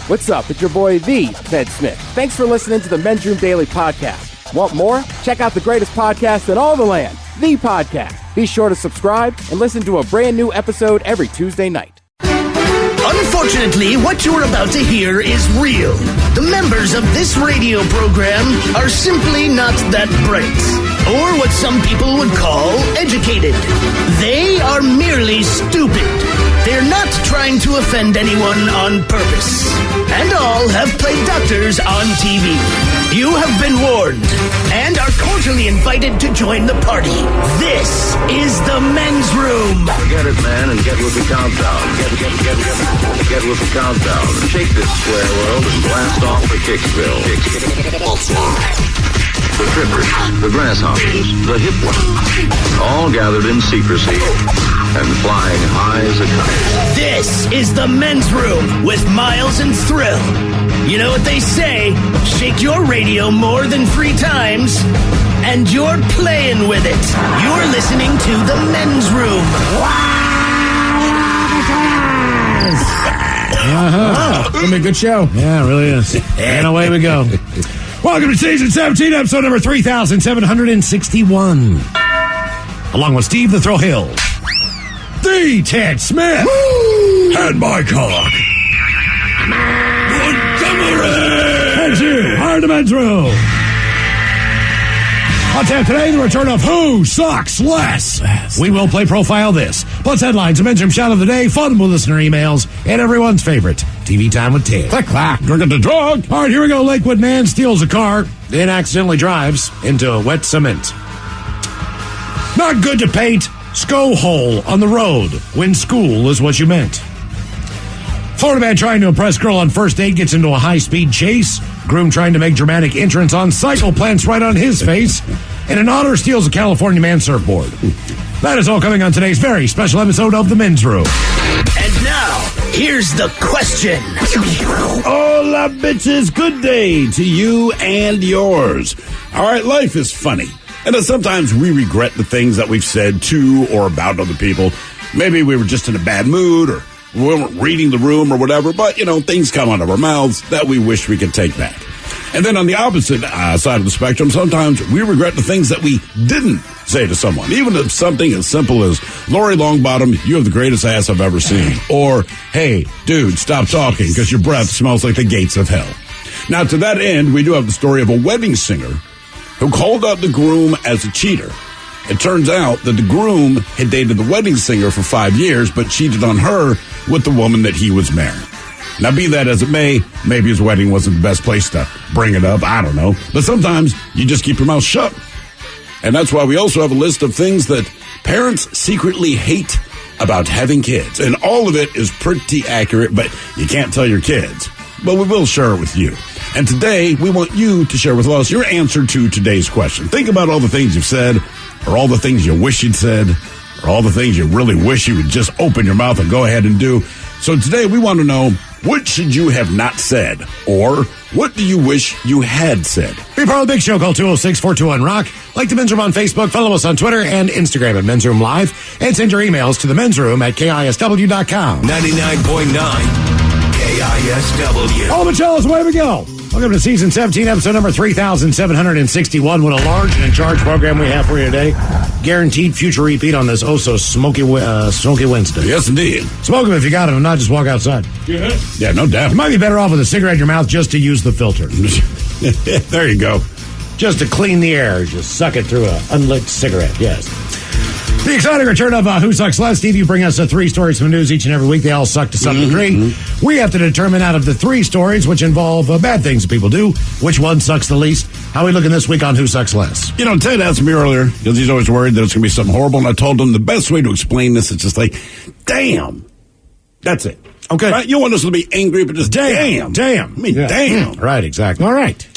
What's up? It's your boy, the Ted Smith. Thanks for listening to the Men's Room Daily Podcast. Want more? Check out the greatest podcast in all the land, The Podcast. Be sure to subscribe and listen to a brand new episode every Tuesday night. Unfortunately, what you're about to hear is real. The members of this radio program are simply not that bright, or what some people would call educated. They are merely stupid. They're not trying to offend anyone on purpose. And all have played doctors on TV. You have been warned and are cordially invited to join the party. This is the Men's Room. Get it, man, and get with the countdown. Get with the countdown. Shake this square world and blast off for Kicksville. The trippers, the grasshoppers, the hip ones, all gathered in secrecy and flying high as a kite. This is the Men's Room with Miles and Thrill. You know what they say, shake your radio more than 3 times, and you're playing with it. You're listening to the Men's Room. It's going to be a good show. Yeah, it really is. And away we go. Welcome to season 17, episode number 3761. Along with Steve the Thrill Hill, the Ted Smith, and my cock, Montgomery. And you are the Men's Room. On tap today, the return of Who Sucks Less. We will play Profile This, plus headlines, a Men's Room shout of the day, fun with listener emails, and everyone's favorite, TV Time with Ted. Click, clack, drinking the drug. All right, here we go. Lakewood man steals a car, then accidentally drives into a wet cement. Not good to paint SCO hole on the road when school is what you meant. Florida man trying to impress girl on first date gets into a high-speed chase. Groom trying to make dramatic entrance on cycle plants right on his face. And an otter steals a California man's surfboard. That is all coming on today's very special episode of The Men's Room. And now, here's the question. Hola, bitches. Good day to you and yours. All right, life is funny. And sometimes we regret the things that we've said to or about other people. Maybe we were just in a bad mood or we weren't reading the room or whatever. But, things come out of our mouths that we wish we could take back. And then on the opposite side of the spectrum, sometimes we regret the things that we didn't say to someone. Even if something as simple as, Lori Longbottom, you have the greatest ass I've ever seen. Or, hey, dude, stop talking because your breath smells like the gates of hell. Now, to that end, we do have the story of a wedding singer who called out the groom as a cheater. It turns out that the groom had dated the wedding singer for 5 years, but cheated on her with the woman that he was marrying. Now, be that as it may, maybe his wedding wasn't the best place to bring it up. I don't know. But sometimes you just keep your mouth shut. And that's why we also have a list of things that parents secretly hate about having kids. And all of it is pretty accurate, but you can't tell your kids. But we will share it with you. And today, we want you to share with us your answer to today's question. Think about all the things you've said, or all the things you wish you'd said, or all the things you really wish you would just open your mouth and go ahead and do. So today, we want to know, what should you have not said? Or what do you wish you had said? Be part of the big show. Call 206-421-ROCK. Like the Men's Room on Facebook. Follow us on Twitter and Instagram at Men's Room Live. And send your emails to the Men's Room at KISW.com. 99.9 KISW. All the cellos, away we go. Welcome to season 17, episode number 3761. What a large and in charge program we have for you today. Guaranteed future repeat on this smoky Wednesday. Yes, indeed. Smoke them if you got them, and not just walk outside. Yeah, no doubt. You might be better off with a cigarette in your mouth just to use the filter. There you go. Just to clean the air. Just suck it through an unlit cigarette, yes. The exciting return of Who Sucks Less. Steve, you bring us 3 stories from the news each and every week. They all suck to some degree. We have to determine out of the 3 stories, which involve bad things that people do, which one sucks the least. How are we looking this week on Who Sucks Less? Ted asked me earlier, because he's always worried that it's going to be something horrible, and I told him the best way to explain this is just like, damn. That's it. Okay. Right? You want us to be angry, but just damn. Damn. I mean, damn. Right, exactly. All right.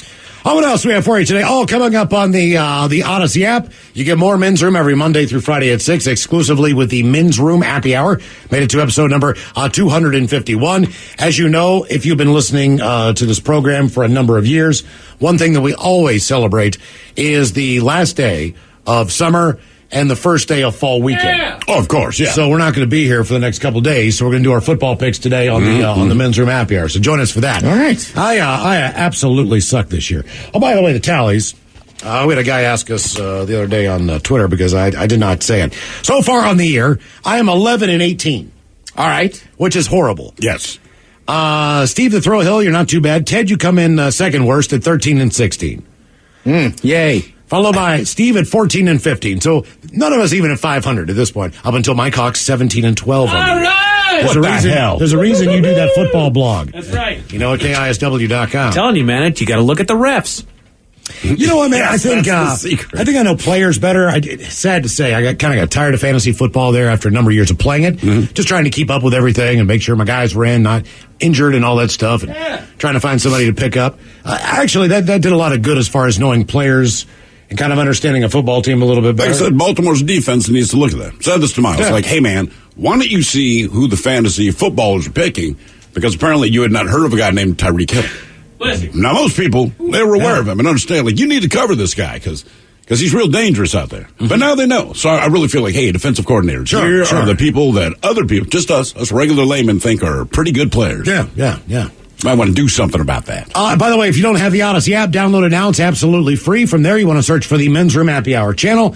What else do we have for you today? All coming up on the Odyssey app. You get more Men's Room every Monday through Friday at 6, exclusively with the Men's Room Happy Hour. Made it to episode number 251. As you know, if you've been listening to this program for a number of years, one thing that we always celebrate is the last day of summer and the first day of fall weekend. Yeah. Oh, of course, yeah. So we're not going to be here for the next couple of days. So we're going to do our football picks today on the men's room happy hour. So join us for that. All right. I absolutely suck this year. Oh, by the way, the tallies. We had a guy ask us the other day on Twitter because I did not say it. So far on the year, I am 11-18. All right. Which is horrible. Yes. Steve the Throw Hill, you're not too bad. Ted, you come in second worst at 13-16. Yay. Followed by Steve at 14-15. So none of us even at 500 at this point. Up until Mike Hawk's 17-12. All right. What the hell? There's a reason you do that football blog. That's right. You know at KISW.com. Telling you, man, you got to look at the refs. You know what, man? Yes, I that's the secret. think I know players better. It's sad to say, I kind of got tired of fantasy football there after a number of years of playing it. Just trying to keep up with everything and make sure my guys were in, not injured and all that stuff, and trying to find somebody to pick up. Actually, that did a lot of good as far as knowing players and kind of understanding a football team a little bit Like better. I said, Baltimore's defense needs to look at that. Said this to Miles. Yeah. Like, hey, man, why don't you see who the fantasy footballers are picking? Because apparently you had not heard of a guy named Tyreek Hill. Listen. Now, most people, they were aware of him and understand, like, you need to cover this guy because he's real dangerous out there. But now they know. So I really feel like, hey, defensive coordinators, here are the people that other people, just us regular laymen, think are pretty good players. Yeah. Might want to do something about that. By the way, if you don't have the Odyssey app, download it now. It's absolutely free. From there, you want to search for the Men's Room Happy Hour channel.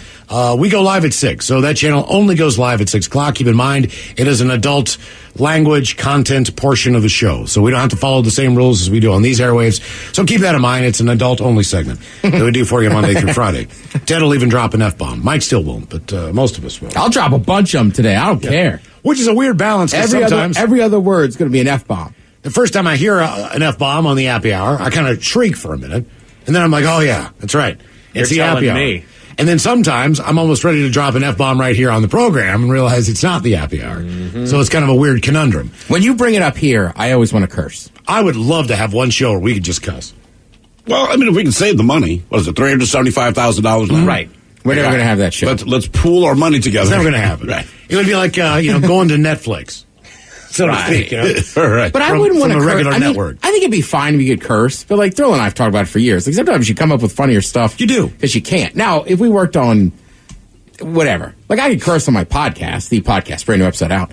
We go live at 6, so that channel only goes live at 6 o'clock. Keep in mind, it is an adult language content portion of the show, so we don't have to follow the same rules as we do on these airwaves. So keep that in mind. It's an adult-only segment that we do for you Monday through Friday. Ted will even drop an F-bomb. Mike still won't, but most of us will. I'll drop a bunch of them today. I don't care. Which is a weird balance. 'Cause sometimes Every other word's going to be an F-bomb. the first time I hear an F-bomb on the happy hour, I kind of shriek for a minute. And then I'm like, oh, yeah, that's right. It's the You're happy hour. telling me. And then sometimes I'm almost ready to drop an F-bomb right here on the program and realize it's not the happy hour. So it's kind of a weird conundrum. When you bring it up here, I always want to curse. I would love to have one show where we could just cuss. Well, I mean, if we can save the money, what is it, $375,000 now? Right. We're never going to have that show. Let's pool our money together. It's never going to happen. Right. It would be like, going to Netflix, so to speak. All right. But I From- wouldn't want from to a curse. regular network. I think it'd be fine if you could curse. But like Thrill and I have talked about it for years. Like sometimes you come up with funnier stuff. You do. Because you can't. Now, if we worked on whatever, like I could curse on my podcast, the podcast, brand new episode out.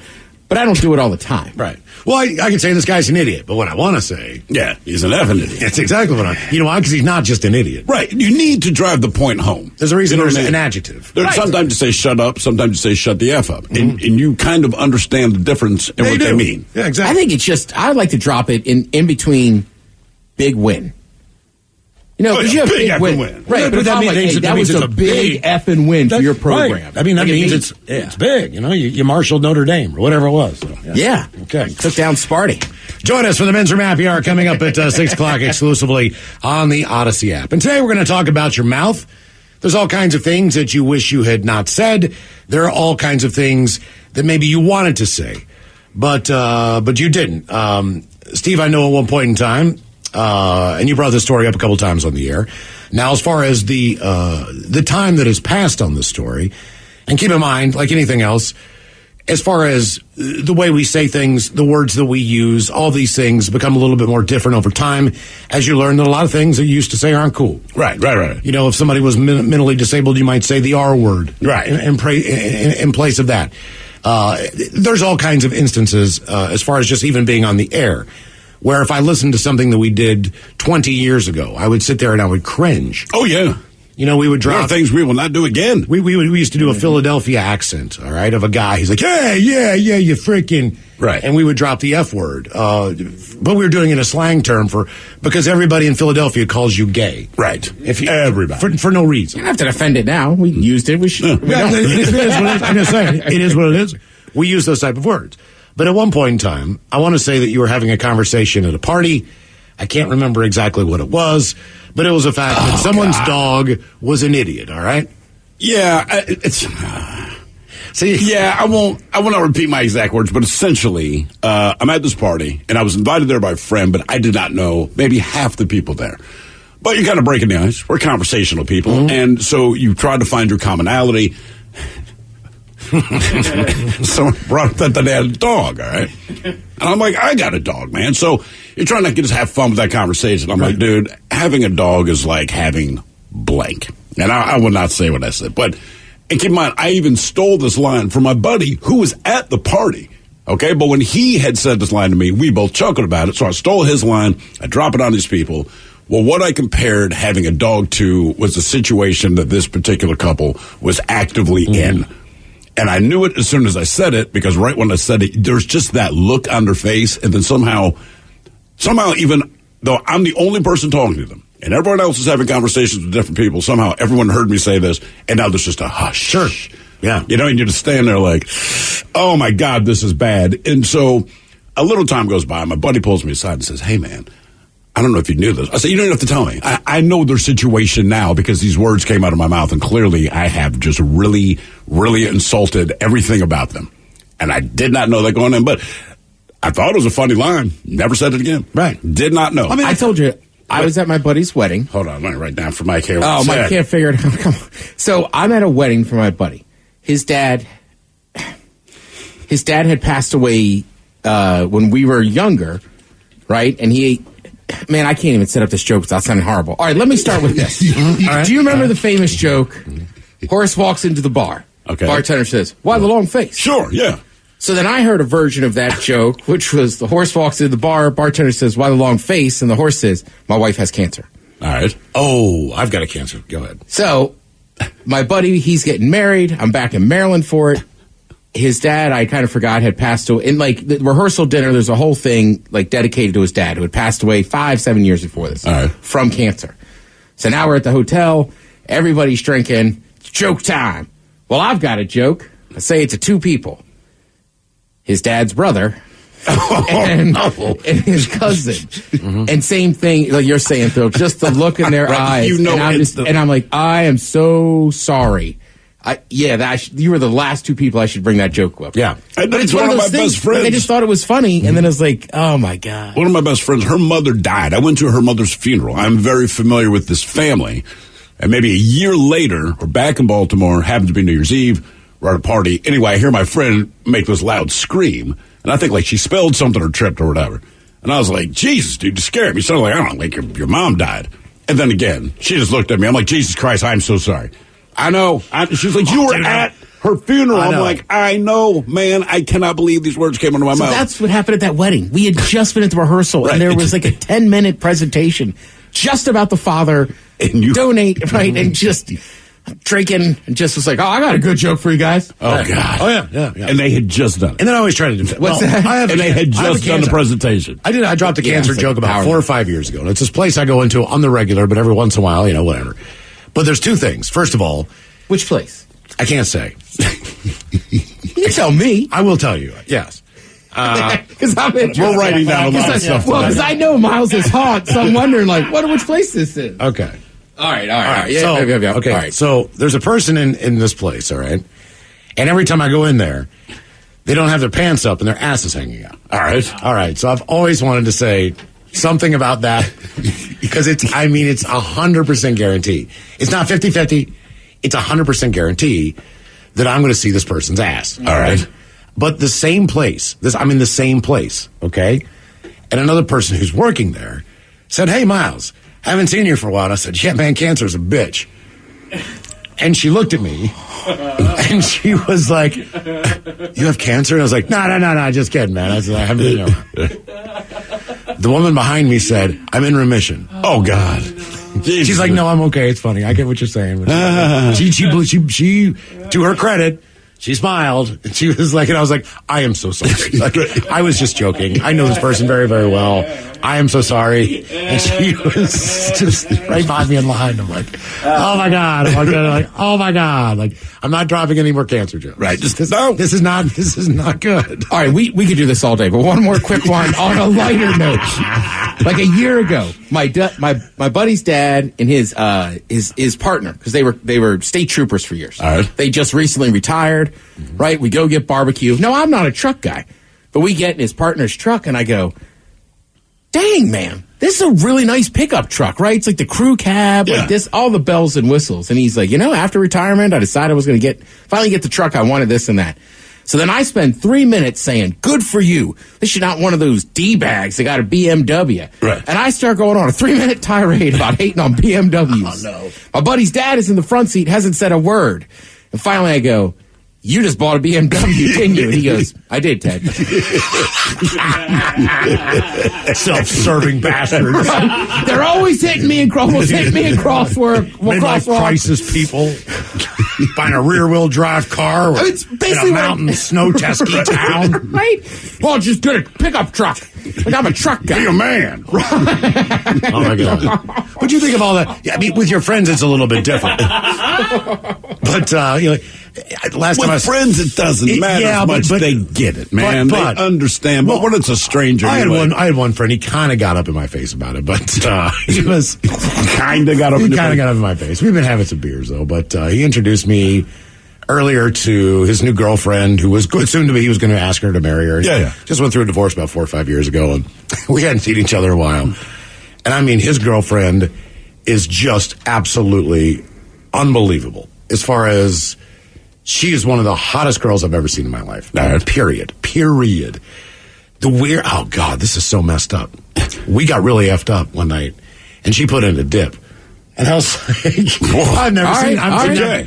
But I don't do it all the time. Right. Well, I can say this guy's an idiot, but what I want to say... Yeah, he's an effing idiot. That's exactly what You know why? Because he's not just an idiot. Right. You need to drive the point home. There's a reason You know there's what I mean? an adjective. There's sometimes you say shut up, sometimes you say shut the F up. And you kind of understand the difference in what they mean. Yeah, I exactly. think it's just, I like to drop it in between big win. You know, Oh, because yeah, you have big big effing win. win. Right, Yeah, but if I'm like, hey, that was a big effing win for your program. Right. I mean, that Like, means it's big. You know, you marshaled Notre Dame or whatever it was. So, Yeah. Okay. Took down Sparty. Join us for the Men's Room Happy Hour coming up at 6 o'clock exclusively on the Odyssey app. And today we're going to talk about your mouth. There's all kinds of things that you wish you had not said. There are all kinds of things that maybe you wanted to say, but you didn't. Steve, I know at one point in time, and you brought this story up a couple times on the air. Now, as far as the time that has passed on this story, and keep in mind, like anything else, as far as the way we say things, the words that we use, all these things become a little bit more different over time as you learn that a lot of things that you used to say aren't cool. Right. You know, if somebody was mentally disabled, you might say the R word. Right. In place of that. There's all kinds of instances as far as just even being on the air where if I listened to something that we did 20 years ago, I would sit there and I would cringe. Oh, yeah. You know, we would There are drop... things we will not do again. We used to do a Philadelphia accent, all right, of a guy. He's like, yeah, you freaking... Right. And we would drop the F word. But we were doing it in a slang term because everybody in Philadelphia calls you gay. Right. Everybody. For no reason. You don't have to defend it now. We used it. We should. We Yeah, don't. it is what it is. I'm just saying, it is what it is. We use those type of words. But at one point in time, I want to say that you were having a conversation at a party. I can't remember exactly what it was, but it was a fact that someone's dog was an idiot, all right? Yeah, See, yeah, I will not repeat my exact words, but essentially, I'm at this party, and I was invited there by a friend, but I did not know maybe half the people there. But you kind of breaking the ice. We're conversational people, and so you try to find your commonality. Someone brought up that they had a dog, all right? And I'm like, I got a dog, man. So you're trying to just have fun with that conversation. I'm like, dude, having a dog is like having blank. And I will not say what I said, but And keep in mind, I even stole this line from my buddy who was at the party. Okay, but when he had said this line to me, we both chuckled about it. So I stole his line. I drop it on these people. Well, what I compared having a dog to was the situation that this particular couple was actively in. And I knew it as soon as I said it, because right when I said it, there's just that look on their face. And then somehow, even though I'm the only person talking to them, and everyone else is having conversations with different people, somehow everyone heard me say this, and now there's just a hush. Sure. Yeah. You know, and you just stand there like, oh, my God, this is bad. And so a little time goes by. My buddy pulls me aside and says, hey, man, I don't know if you knew this. I said, you don't have to tell me. I know their situation now because these words came out of my mouth, and clearly I have just really, really insulted everything about them. And I did not know that going in, but I thought it was a funny line. Never said it again. Right. Did not know. I mean, I told you, I was at my buddy's wedding. Hold on, let me write down for Mike here. Oh, Mike can't figure it out. Come on. So I'm at a wedding for my buddy. His dad had passed away when we were younger, right? And man, I can't even set up this joke without sounding horrible. All right, let me start with this. Right. Do you remember the famous joke? Horace walks into the bar. Okay. Bartender says, why the long face? Sure, yeah. So then I heard a version of that joke, which was the horse walks into the bar, bartender says, why the long face? And the horse says, my wife has cancer. All right. Oh, I've got a cancer. Go ahead. So my buddy, he's getting married. I'm back in Maryland for it. His dad, I kind of forgot, had passed away. In like the rehearsal dinner, there's a whole thing like dedicated to his dad, who had passed away 5-7 years before this from cancer. So now we're at the hotel. Everybody's drinking. It's joke time. Well, I've got a joke. I say it to two people. His dad's brother and his cousin. And same thing, like you're saying, Phil, just the look in their eyes. You know, and I'm like, I am so sorry. You were the last two people I should bring that joke up. Yeah. But it's one of my best friends. I just thought it was funny, and then I was like, oh, my God. One of my best friends, her mother died. I went to her mother's funeral. I'm very familiar with this family. And maybe a year later, we're back in Baltimore, happens to be New Year's Eve, we're at a party. Anyway, I hear my friend make this loud scream, and I think like she spilled something or tripped or whatever. And I was like, Jesus, dude, you scared me. So like, I don't know, like your mom died. And then again, she just looked at me. I'm like, Jesus Christ, I'm so sorry. I know. She's like, you were at her funeral. I'm like, I know, man. I cannot believe these words came into my mouth. That's what happened at that wedding. We had just been at the rehearsal, and there was like a 10-minute presentation just about the father donate, right? And just drinking, and just was like, oh, I got a good joke for you guys. Oh, God. Oh, yeah. And they had just done it. And then I always try to do that. What's that? And they had just done the presentation. I dropped a cancer joke about 4 or 5 years ago. And it's this place I go into on the regular, but every once in a while, whatever. But there's two things. First of all, which place? I can't say. You tell me. I will tell you. Yes. Because we're writing down a lot of stuff. Well, because I know Miles is hot, so I'm wondering, like, which place this is. Okay. All right. Yeah. Okay. All right. So there's a person in this place, all right? And every time I go in there, they don't have their pants up and their ass is hanging out. All right. So I've always wanted to say something about that because it's 100% guarantee. It's not 50-50. It's 100% guarantee that I'm going to see this person's ass. All right. But the same place, the same place, okay? And another person who's working there said, hey, Miles, haven't seen you for a while. And I said, yeah, man, cancer's a bitch. And she looked at me and she was like, you have cancer? And I was like, no, just kidding, man. I said, I haven't, The woman behind me said, I'm in remission. Oh, God. She's like, no, I'm okay. It's funny. I get what you're saying. She, to her credit, she smiled. And she was like, and I was like, I am so sorry. Like, I was just joking. I know this person very, very well. I am so sorry. And she was just right behind me in line. I'm like, oh my God. Oh my God. Like, I'm not dropping any more cancer jokes. Right. This is not good. All right. We could do this all day, but one more quick one on a lighter note. Like a year ago, my buddy's dad and his partner, because they were state troopers for years. All right. They just recently retired, right? We go get barbecue. No, I'm not a truck guy, but we get in his partner's truck and I go, dang, man, this is a really nice pickup truck, right? It's like the crew cab, like this, all the bells and whistles. And he's like, after retirement, I decided I was going to finally get the truck I wanted, this and that. So then I spend 3 minutes saying, good for you. This is not one of those D-bags that got a BMW. Right. And I start going on a 3-minute tirade about hating on BMWs. Oh, no. My buddy's dad is in the front seat, hasn't said a word. And finally I go, you just bought a BMW, didn't you? And he goes, I did, Ted. Self-serving bastards. They're always hitting me in crossword. Midlife crisis people buying a rear-wheel drive car It's basically in a mountain snow-tesky town. Right? Well, just get a pickup truck. Like I'm a truck guy. Be a man. Oh, my God. What'd you think of all that? Yeah, I mean, with your friends, it's a little bit different. But, last time With friends, it doesn't matter as much. They get it, man. They understand. But when it's a stranger, I had one friend. He kind of got up in my face about it, but he was kind of got up. He kind of got up in my face. We've been having some beers though, but he introduced me earlier to his new girlfriend, who was soon to be. He was going to ask her to marry her. Yeah. Just went through a divorce about 4 or 5 years ago, and we hadn't seen each other in a while. And I mean, his girlfriend is just absolutely unbelievable. As far as she is one of the hottest girls I've ever seen in my life. Period. Oh God, this is so messed up. We got really effed up one night, and she put in a dip. And I was like,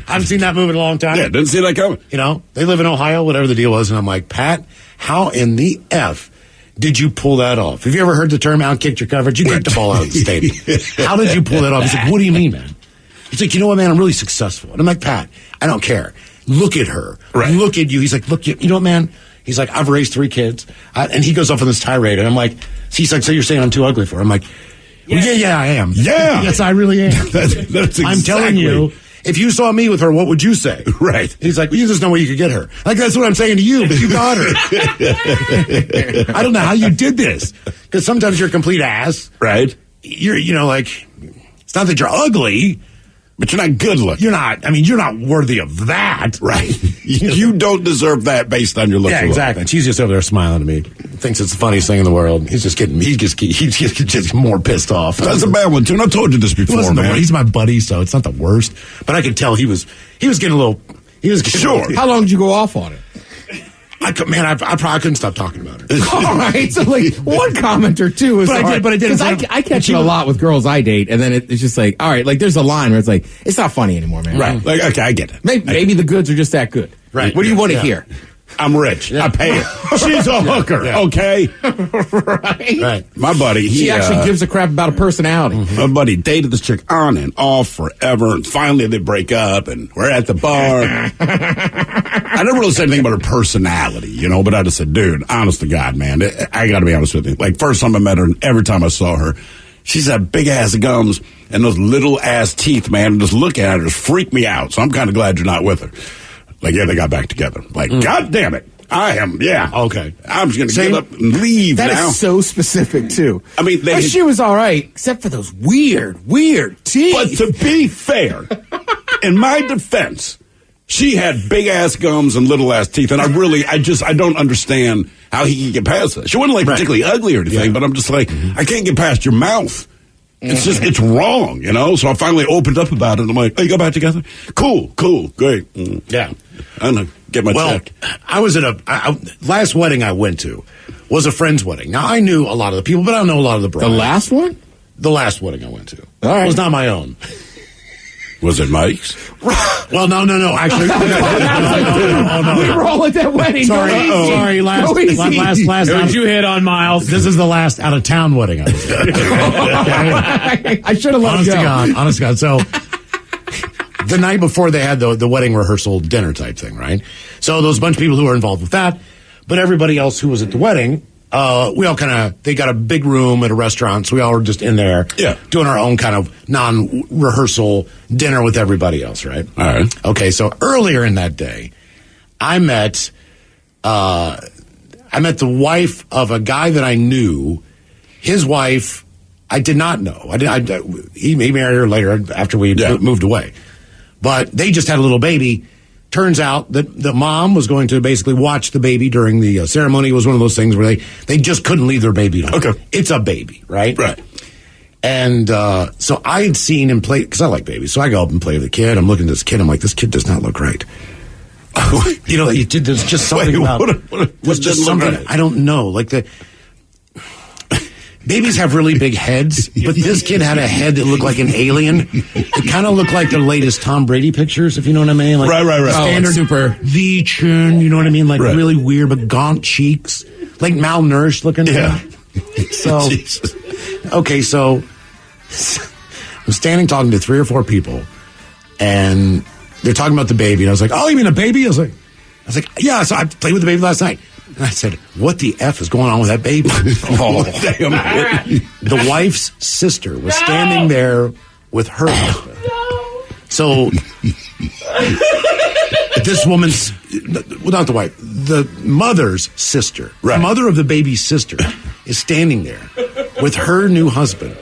I've seen that movie in a long time. Yeah, didn't see that coming. You know, they live in Ohio, whatever the deal was. And I'm like, Pat, how in the F did you pull that off? Have you ever heard the term out-kicked your coverage? You kicked the ball out of the stadium. How did you pull that off? He's like, what do you mean, man? He's like, you know what, man, I'm really successful. And I'm like, Pat, I don't care. Look at her. Right. Look at you. He's like, look, you know what, man? He's like, I've raised 3 kids. And he goes off on this tirade. And I'm like, he's like, so you're saying I'm too ugly for her? I'm like, yeah, I am. Yeah. Yes, I really am. That's exactly. I'm telling you, if you saw me with her, what would you say? Right. He's like, well, you just know where you could get her. Like, that's what I'm saying to you, but you got her. I don't know how you did this. Because sometimes you're a complete ass. Right. You're, like, it's not that you're ugly. But you're not good looking. You're not worthy of that. Right. You don't deserve that based on your looks. Yeah, exactly. And she's just over there smiling at me. Thinks it's the funniest thing in the world. He's just just more pissed off. That's a bad one, too. And I told you this before, man. He's my buddy, so it's not the worst. But I could tell he was getting a little. Sure. How long did you go off on it? I probably couldn't stop talking about her. All right, so like one comment or two is. But I did. Because I catch it a lot with girls I date, and then it's just like, all right, like there's a line where it's like, it's not funny anymore, man. Right. Like, okay, I get it. Maybe the goods are just that good. Right. What do you want to hear? I'm rich. I pay her. She's a hooker. Okay. Right. My buddy, she actually gives a crap about a personality. My buddy dated this chick on and off forever, and finally they break up, and we're at the bar. I never really said anything about her personality, but I just said, dude, honest to God, man, I got to be honest with you. Like, first time I met her, and every time I saw her, she's had big ass gums and those little ass teeth, man. And just look at her just freaked me out. So I'm kind of glad you're not with her. Like, yeah, they got back together. Like, God damn it. I am, yeah. Okay. I'm just going to give up and leave now. That is so specific, too. I mean, she was all right, except for those weird teeth. But to be fair, in my defense, she had big ass gums and little ass teeth, and I don't understand how he can get past that. She wasn't like particularly ugly or anything, but I'm just like, I can't get past your mouth. It's just, it's wrong, So I finally opened up about it. And I'm like, oh, you go back together? Cool, great. Yeah. I'm going to get my check. I was at last wedding I went to was a friend's wedding. Now, I knew a lot of the people, but I don't know a lot of the brides. The last one? The last wedding I went to. All right. It was not my own. Was it Mike's? Well, no. Actually, no. We were all at that wedding. Sorry. Last Don't you hit on Miles? This is the last out of town wedding I was at. Okay? I should have let honest it go. Honest to God. So the night before they had the wedding rehearsal dinner type thing, right? So there was a bunch of people who were involved with that, but everybody else who was at the wedding, we all they got a big room at a restaurant, so we all were just in there doing our own kind of non-rehearsal dinner with everybody else, right? All right. Okay, so earlier in that day, I met the wife of a guy that I knew. His wife, I did not know. He married her later after we moved away. But they just had a little baby. Turns out that the mom was going to basically watch the baby during the ceremony. It was one of those things where they just couldn't leave their baby home. Okay. It's a baby, right? Right. And so I had seen him play, because I like babies. So I go up and play with the kid. I'm looking at this kid. I'm like, this kid does not look right. There's just something about what there's just something. I don't know. Like babies have really big heads, but this kid had a head that looked like an alien. It kind of looked like the latest Tom Brady pictures, if you know what I mean. Like Right. Standard duper V-chin, you know what I mean? Like really weird, but gaunt cheeks, like malnourished looking. Yeah. So, okay, so I'm standing talking to 3 or 4 people, and they're talking about the baby, and I was like, "Oh, you mean a baby?" I was like, "Yeah." So I played with the baby last night, and I said, "What the F is going on with that baby?" Oh, damn. The wife's sister was standing there with her husband. So this woman's, well, not the wife, the mother's sister, the mother of the baby's sister, is standing there with her new husband.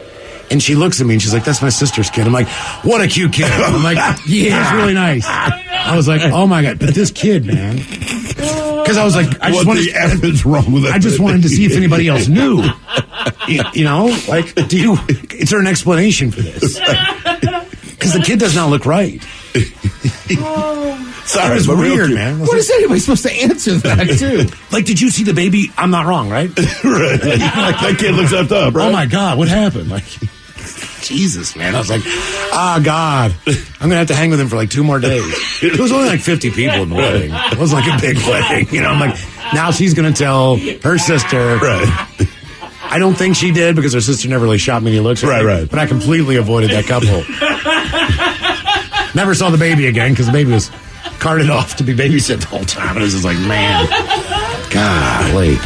And she looks at me and she's like, "That's my sister's kid." I'm like, "What a cute kid." I'm like, "Yeah, it's really nice." I was like, "Oh my God." But this kid, man. Because I was like, what the F is wrong with that? I just wanted to see if anybody else knew. You know? Like, is there an explanation for this? Because the kid does not look right. Sorry, it's weird, man. What is anybody supposed to answer that, too? Like, did you see the baby? I'm not wrong, right? Right. Like, that kid looks up, right? Oh my God, what happened? Like, Jesus, man. I was like, God, I'm going to have to hang with him for like 2 more days. It was only like 50 people in the wedding. It wasn't like a big wedding. You know, I'm like, now she's going to tell her sister. Right. I don't think she did because her sister never really shot me any looks. Right. But I completely avoided that couple. Never saw the baby again because the baby was carted off to be babysit the whole time. And it was just like, man, golly.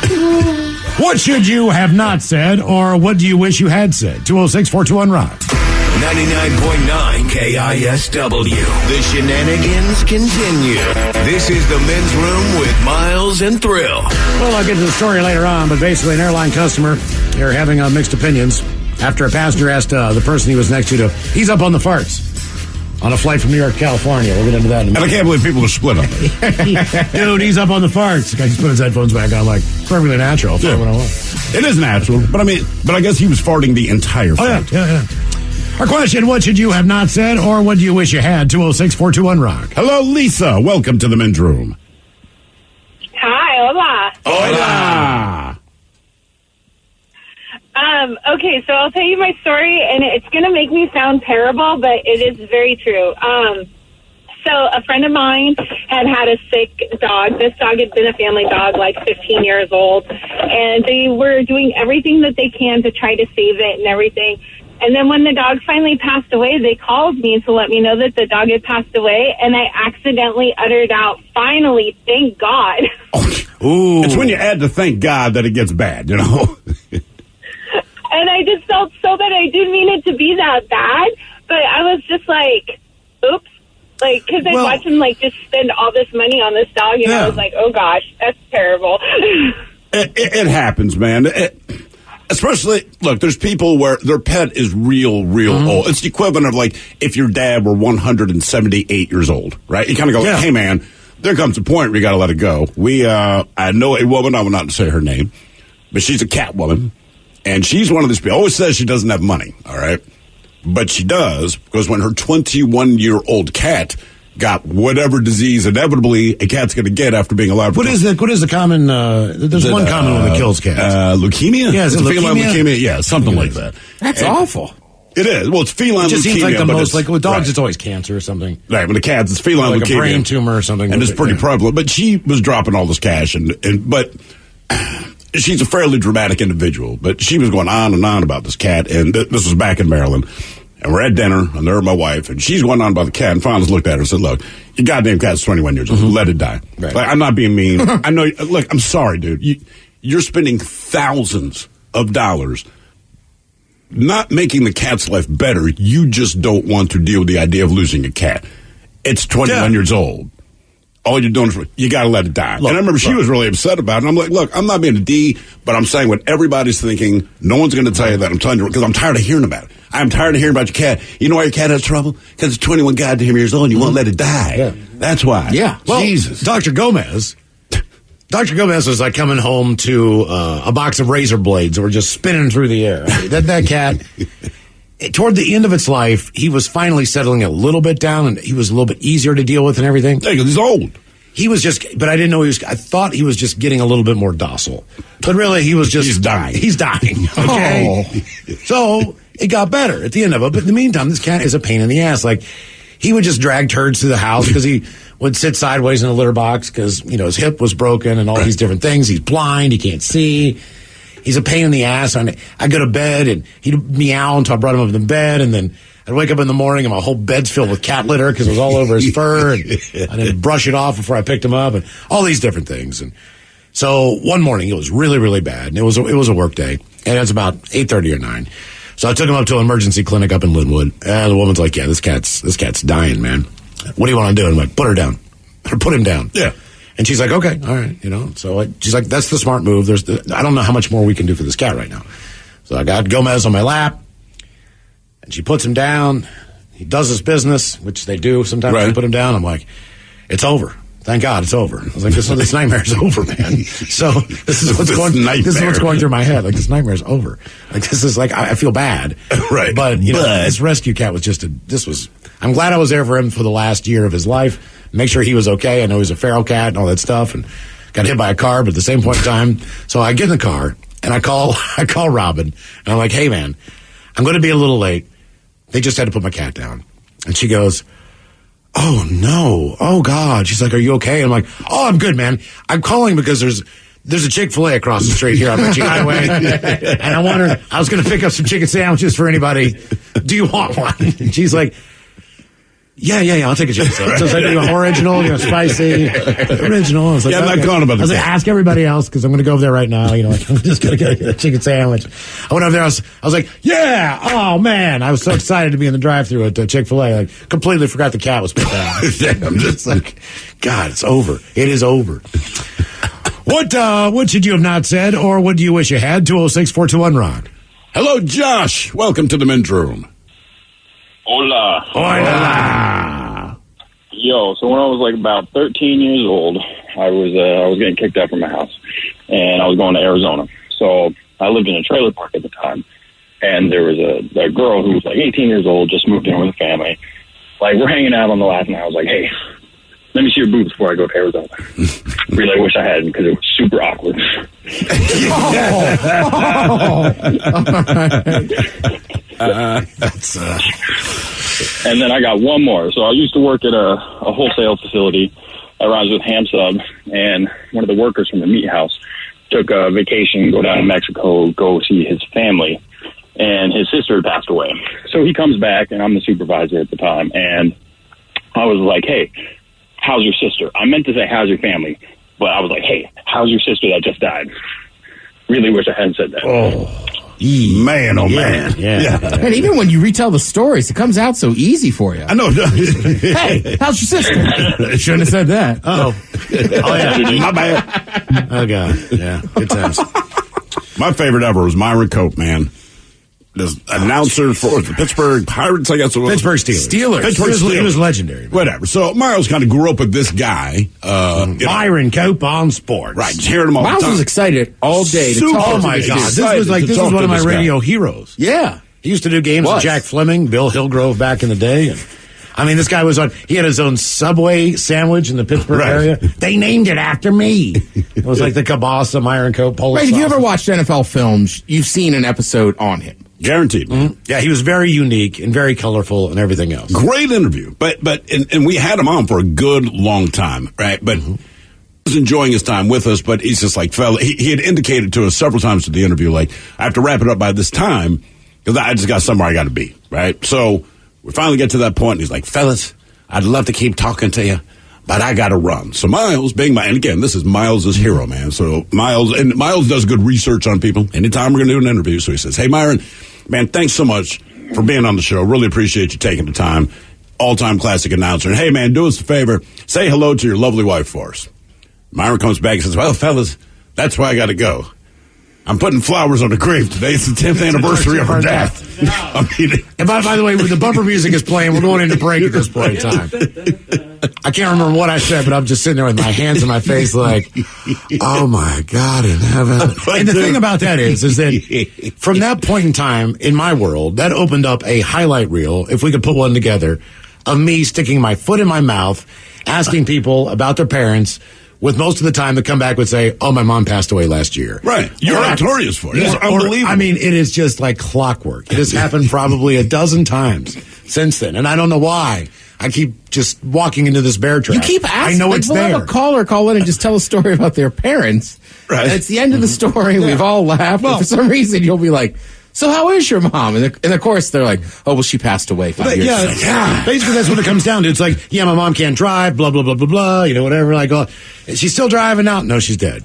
What should you have not said, or what do you wish you had said? 206-421-ROCK. 99.9 KISW. The shenanigans continue. This is the Men's Room with Miles and Thrill. Well, I'll get to the story later on, but basically an airline customer, they're having mixed opinions after a passenger asked the person he was next to he's up on the farts on a flight from New York to California. We'll get into that in a minute. And I can't believe people are split on it. Dude, he's up on the farts. The guy just put his headphones back on, like, it's perfectly natural. I'll what I want. It is natural, but I guess he was farting the entire flight. Yeah. Our question, what should you have not said, or what do you wish you had? 206-421-ROCK. Hello, Lisa. Welcome to the Men's Room. Hi, hola. Hola. Okay, so I'll tell you my story, and it's going to make me sound terrible, but it is very true. So a friend of mine had a sick dog. This dog had been a family dog, like 15 years old, and they were doing everything that they can to try to save it and everything. And then when the dog finally passed away, they called me to let me know that the dog had passed away, and I accidentally uttered out, "Finally, thank God." Ooh. It's when you add to thank God that it gets bad, you know? And I just felt so bad. I didn't mean it to be that bad, but I was just like, oops. Like, because I watched him, like, just spend all this money on this dog, and I was like, oh, gosh, that's terrible. It happens, man. Especially, look, there's people where their pet is real old. It's the equivalent of, like, if your dad were 178 years old, right? You kind of go, hey, man, there comes a point where you got to let it go. I know a woman, I will not say her name, but she's a cat woman. And she's one of these people, always says she doesn't have money, all right? But she does, because when her 21-year-old cat got whatever disease inevitably a cat's going to get after being alive. What is the common, there's one common one that kills cats. Leukemia? Yeah, is it feline leukemia? Yeah, something like that. That's awful. It is. Well, it's feline leukemia. It just seems like the most, like with dogs, it's always cancer or something. Right, when the cats, it's feline leukemia. Like a brain tumor or something. And it's pretty prevalent. But she was dropping all this cash, but she's a fairly dramatic individual, but she was going on and on about this cat, and this was back in Maryland, and we're at dinner, and there my wife, and she's going on about the cat, and finally looked at her and said, look, your goddamn cat's 21 years old, let it die. Right. Like, I'm not being mean. I know, look, I'm sorry, dude. You're spending thousands of dollars not making the cat's life better. You just don't want to deal with the idea of losing a cat. It's 21 years old. All you're doing is, you got to let it die. Look, and I remember she was really upset about it. And I'm like, look, I'm not being a D, but I'm saying what everybody's thinking. No one's going to tell you that. I'm telling you because I'm tired of hearing about it. I'm tired of hearing about your cat. You know why your cat has trouble? Because it's 21 goddamn years old and you won't let it die. Yeah. That's why. Yeah. Well, Jesus. Dr. Gomez was like coming home to a box of razor blades that were just spinning through the air. That cat, toward the end of its life, he was finally settling a little bit down, and he was a little bit easier to deal with and everything. Yeah, because he's old. he was just, but I didn't know I thought he was just getting a little bit more docile. But really, he was just. He's dying. He's dying. Okay. So it got better at the end of it. But in the meantime, this cat is a pain in the ass. Like, he would just drag turds through the house because he would sit sideways in a litter box because, his hip was broken and all these different things. He's blind. He can't see. He's a pain in the ass. I go to bed and he'd meow until I brought him up in the bed, and then I'd wake up in the morning and my whole bed's filled with cat litter because it was all over his fur, and I didn't brush it off before I picked him up, and all these different things. And so one morning it was really, really bad, and it was a work day, and it was about 8:30 or 9. So I took him up to an emergency clinic up in Linwood, and the woman's like, "Yeah, this cat's dying, man. What do you want to do?" And I'm like, "Put her down, or put him down." Yeah. And she's like, "Okay, all right, So she's like, "That's the smart move. I don't know how much more we can do for this cat right now." So I got Gomez on my lap, and she puts him down. He does his business, which they do. Sometimes they put him down. I'm like, "It's over. Thank God it's over." I was like, this nightmare's over, man. So this is what's going through my head. Like, this nightmare's over. Like, this is like, I feel bad. Right. But, this rescue cat was I'm glad I was there for him for the last year of his life. Make sure he was okay. I know he's a feral cat and all that stuff, and got hit by a car, but at the same point in time, so I get in the car and I call Robin, and I'm like, "Hey, man, I'm going to be a little late. They just had to put my cat down." And she goes, "Oh, no. Oh, God." She's like, "Are you okay?" I'm like, "Oh, I'm good, man. I'm calling because there's a Chick-fil-A across the street here on Ritchie Highway. And I was going to pick up some chicken sandwiches for anybody. Do you want one?" And she's like, Yeah, I'll take a chicken sandwich. So it's like, original, spicy, original. I was like, I'm not calling about I was like, ask everybody else because I'm going to go over there right now. I'm just going to get a chicken sandwich. I went over there. I was like, yeah. Oh, man. I was so excited to be in the drive-thru at Chick-fil-A. I completely forgot the cat was put down. I'm just like, God, it's over. It is over. What should you have not said, or what do you wish you had? 206-421-ROCK. Hello, Josh. Welcome to the men's room. Hola. Hola. Yo, so when I was like about 13 years old, I was getting kicked out from my house, and I was going to Arizona. So I lived in a trailer park at the time, and there was a girl who was like 18 years old, just moved in with a family. Like, we're hanging out on the last night. I was like, "Hey, let me see your boobs before I go to Arizona." Really wish I hadn't, because it was super awkward. And then I got one more. So I used to work at a wholesale facility. I was with Ham Sub, and one of the workers from the meat house took a vacation, go down to Mexico, go see his family, and his sister had passed away. So he comes back, and I'm the supervisor at the time, and I was like, "Hey, how's your sister?" I meant to say, "How's your family?" But I was like, "Hey, how's your sister that just died?" Really wish I hadn't said that. Oh, man, oh, man. Yeah. And even when you retell the stories, it comes out so easy for you. I know. Hey, how's your sister? Shouldn't have said that. Oh, yeah. My bad. Oh, God. Yeah. Good times. My favorite ever was Myron Cope, man. The announcer for the Pittsburgh Pirates, I guess it was. Pittsburgh Steelers. Pittsburgh Steelers. He was legendary. Man. Whatever. So Miles kind of grew up with this guy. Myron Cope on sports. Right. Just hearing him all the time. Miles was excited all day to talk. Oh, my God. This was one of my radio heroes. Yeah. He used to do games with Jack Fleming, Bill Hillgrove back in the day. And I mean, this guy he had his own Subway sandwich in the Pittsburgh area. They named it after me. It was like the Kabasa, Myron Cope, Polish Right, if you ever watched NFL films, you've seen an episode on him. Guaranteed. Mm-hmm. Yeah, he was very unique and very colorful and everything else. Great interview. But we had him on for a good long time, right? But he was enjoying his time with us, but he's just like, he had indicated to us several times in the interview, like, I have to wrap it up by this time because I just got somewhere I got to be, right? So we finally get to that point, and he's like, "Fellas, I'd love to keep talking to you, but I got to run." So Miles, and again, this is Miles' hero, man. So Miles does good research on people. Anytime we're going to do an interview, so he says, "Hey, Myron, man, thanks so much for being on the show. Really appreciate you taking the time. All-time classic announcer. And hey, man, do us a favor. Say hello to your lovely wife for us." Myron comes back and says, "Well, fellas, that's why I got to go. I'm putting flowers on the grave today. It's the 10th anniversary of her death." I mean, and by the way, when the bumper music is playing, we're going into break at this point in time. I can't remember what I said, but I'm just sitting there with my hands in my face like, oh, my God in heaven. And the thing about that is that from that point in time in my world, that opened up a highlight reel, if we could put one together, of me sticking my foot in my mouth, asking people about their parents, with most of the time they come back would say, "Oh, my mom passed away last year." Right. You're notorious for it. It's unbelievable. I mean, it is just like clockwork. It has happened probably a dozen times since then, and I don't know why. I keep just walking into this bear trap. You keep asking. I know it's we'll there. Have a caller call in and just tell a story about their parents. Right. And it's the end of the story. We've all laughed. Well, for some reason, you'll be like, "So how is your mom?" And of course, they're like, "Oh, well, she passed away 5 years ago." Yeah. Basically, that's what it comes down to. It's like, yeah, my mom can't drive, blah, blah, blah, blah, blah, whatever. Like, oh, is she still driving now? No, she's dead.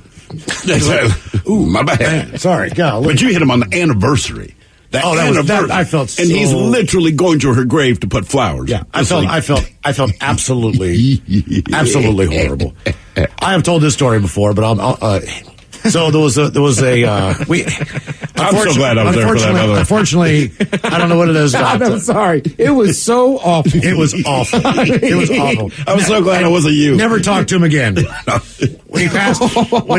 Ooh, my bad. Man, sorry. God, but you hit him on the anniversary. That I felt so... And he's literally going to her grave to put flowers. Yeah, I felt absolutely horrible. I have told this story before, but so there was a I'm so glad I was there for that, by the way. Unfortunately, I don't know what it is. I'm sorry. It was so awful. It was awful. It was awful. I was so glad it wasn't you. Never talked to him again. When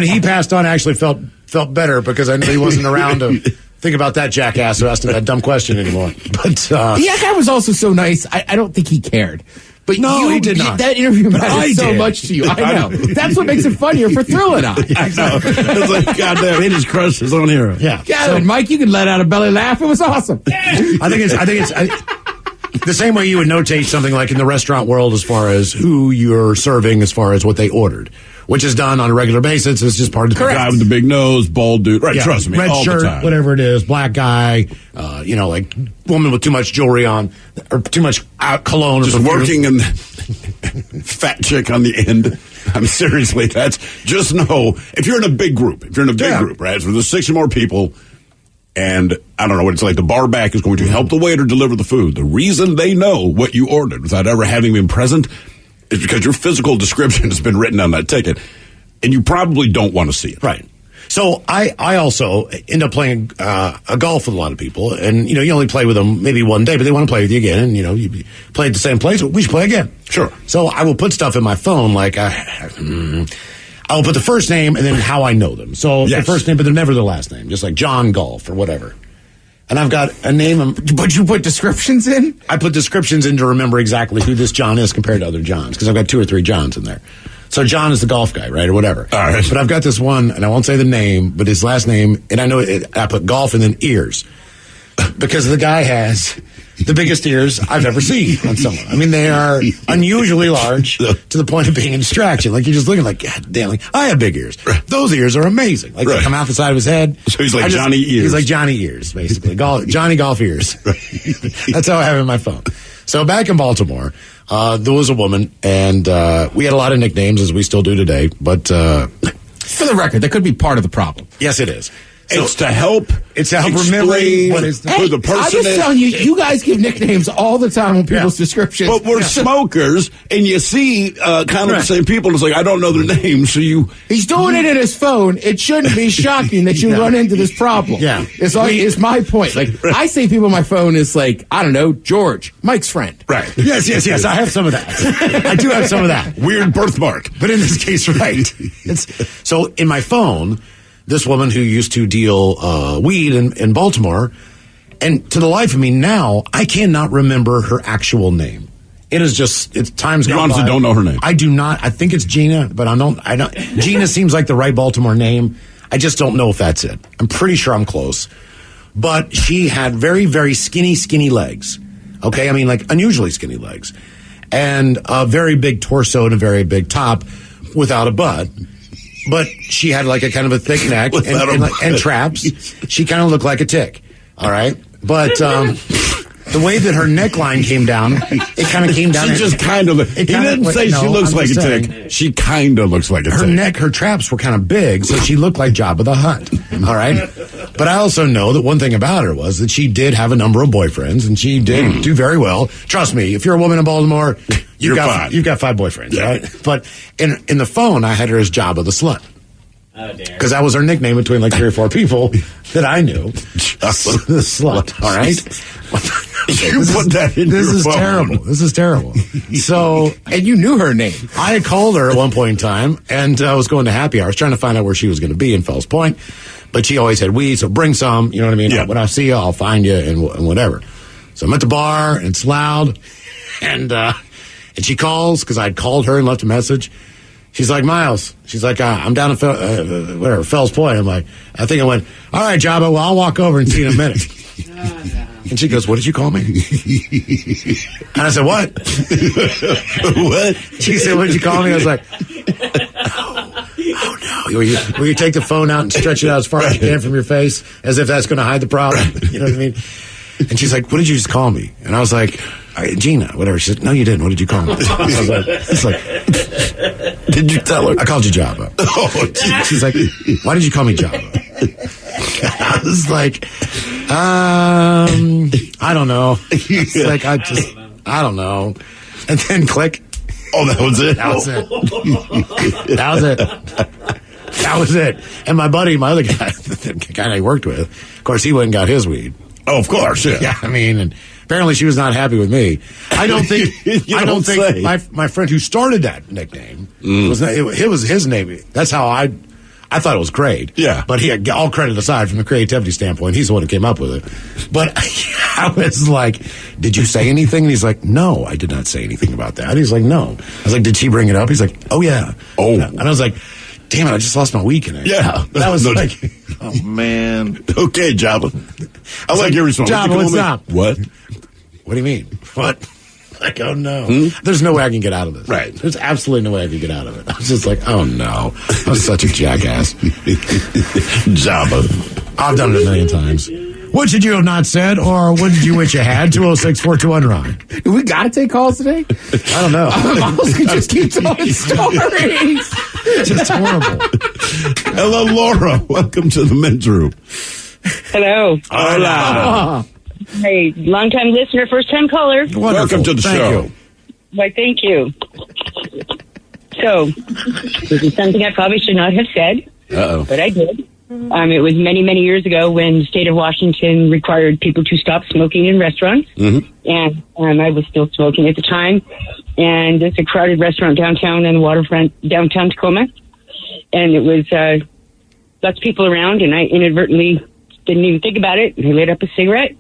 he passed on, I actually felt better because I knew he wasn't around to think about that jackass who asked him that dumb question anymore. But that guy was also so nice. I don't think he cared. But no, he did not. That interview mattered so much to you. I know. That's what makes it funnier for Thrill and I. I know. It's like, goddamn, he just crushed his own hero. Yeah. So, Mike, you could let out a belly laugh. It was awesome. I think it's the same way you would notate something like in the restaurant world as far as who you're serving, as far as what they ordered, which is done on a regular basis. It's just part of the guy with the big nose, bald dude. Right, trust me. Red all shirt, the time. whatever it is, black guy, like woman with too much jewelry on, or too much cologne. Just working and fat chick on the end. I mean, seriously, that's just know if you're in a big group, right? So there's 6 or more people, and I don't know what it's like. The bar back is going to help the waiter deliver the food. The reason they know what you ordered without ever having been present is because your physical description has been written on that ticket, and you probably don't want to see it. Right. So I also end up playing a golf with a lot of people, and you only play with them maybe one day, but they want to play with you again, and you play at the same place. We should play again. Sure. So I will put stuff in my phone like I will put the first name and then how I know them. So the first name, but they're never their last name, just like John Golf or whatever. And I've got a name. But you put descriptions in? I put descriptions in to remember exactly who this John is compared to other Johns, because I've got 2 or 3 Johns in there. So John is the golf guy, right, or whatever. All right. But I've got this one, and I won't say the name, but his last name, and I know I put golf and then ears, because the guy has the biggest ears I've ever seen on someone. I mean, they are unusually large to the point of being a distraction. Like, you're just looking like, God damn, like, I have big ears. Those ears are amazing. Like, they come out the side of his head. So he's like Johnny Ears. He's like Johnny Ears, basically. Johnny Golf Ears. That's how I have it in my phone. So back in Baltimore, there was a woman, and we had a lot of nicknames, as we still do today, but... for the record, that could be part of the problem. Yes, it is. It's to help remember what is who the person I'm just is. telling you, you guys give nicknames all the time on people's descriptions. But we're smokers, and you see kind of the same people. It's like, I don't know their names, so you... He's doing it in his phone. It shouldn't be shocking that you run into this problem. Yeah. It's my point. Like, I say people on my phone is like, I don't know, George, Mike's friend. Right. Yes. I have some of that. I do have some of that. Weird birthmark. But in this case, right. So in my phone... This woman who used to deal weed in Baltimore, and to the life of me now, I cannot remember her actual name. It is just, it's times gone by. You honestly don't know her name? I do not. I think it's Gina, but I don't. Gina seems like the right Baltimore name. I just don't know if that's it. I'm pretty sure I'm close. But she had very, very skinny legs. Okay? I mean, like, unusually skinny legs. And a very big torso and a very big top without a butt. But she had like a kind of a thick neck and traps. She kind of looked like a tick. All right. But the way that her neckline came down, it kind of came down. She just kind of. He didn't say she looks like a tick. She kind of looks like a tick. Her traps were kind of big, so she looked like Jabba the Hutt. All right. But I also know that one thing about her was that she did have a number of boyfriends, and she did do very well. Trust me, if you're a woman in Baltimore, you've got 5 boyfriends, right? But in the phone, I had her as Jabba the Slut. Oh, dear. Because that was her nickname between like 3 or 4 people that I knew. The slut. All right. You put that in your phone. This is terrible. So, and you knew her name. I had called her at one point in time, and I was going to happy hours trying to find out where she was going to be in Fells Point. But she always had weed, so bring some. You know what I mean? Yeah. When I see you, I'll find you and whatever. So I'm at the bar, and it's loud, and And she calls because I'd called her and left a message. She's like, Miles. She's like, I'm down at Fells Point. I'm like, I think I went, all right, Jabba, well, I'll walk over and see you in a minute. And she goes, what did you call me? And I said, what? What? She said, what did you call me? I was like, oh no. Will you take the phone out and stretch it out as far as you can from your face as if that's going to hide the problem? You know what I mean? And she's like, what did you just call me? And I was like, Gina, whatever. She said, no, you didn't. What did you call me? I was like, did you tell her? I called you Jabba. Oh, she's like, why did you call me Jabba? I was like, I don't know. It's like, I don't know. And then click. Oh, that was it? That was it. That was it. That was it. And my buddy, my other guy, the guy I worked with, of course, he went and got his weed. Oh, of course, yeah. Yeah, I mean, and apparently she was not happy with me. I don't think. My friend who started that nickname it was his name. That's how I thought it was great. Yeah, but he had all credit aside from the creativity standpoint. He's the one who came up with it. But I was like, "Did you say anything?" And he's like, "No, I did not say anything about that." He's like, "No." I was like, "Did she bring it up?" He's like, "Oh yeah." Oh, and I was like, damn it, I just lost my weekend. Yeah. That was like, oh, man. Okay, Jabba. I like your response. Jabba, what's up? What? What do you mean? What? Like, oh, no. There's no way I can get out of this. Right. There's absolutely no way I can get out of it. I was just like, oh, no. I was such a jackass. Jabba. I've done it a million times. What should you have not said, or what did you wish you had? 206-421-ROCK. We got to take calls today? I don't know. Miles could just keep telling stories. Just horrible. Hello, Laura. Welcome to the men's room. Hello. Hola. Hey, long-time listener, first-time caller. Wonderful. Welcome to the show. You. Why, thank you. So, this is something I probably should not have said, but I did. It was many, many years ago when the state of Washington required people to stop smoking in restaurants. And I was still smoking at the time. And it's a crowded restaurant downtown on the waterfront, downtown Tacoma. And it was lots of people around, and I inadvertently didn't even think about it. I lit up a cigarette,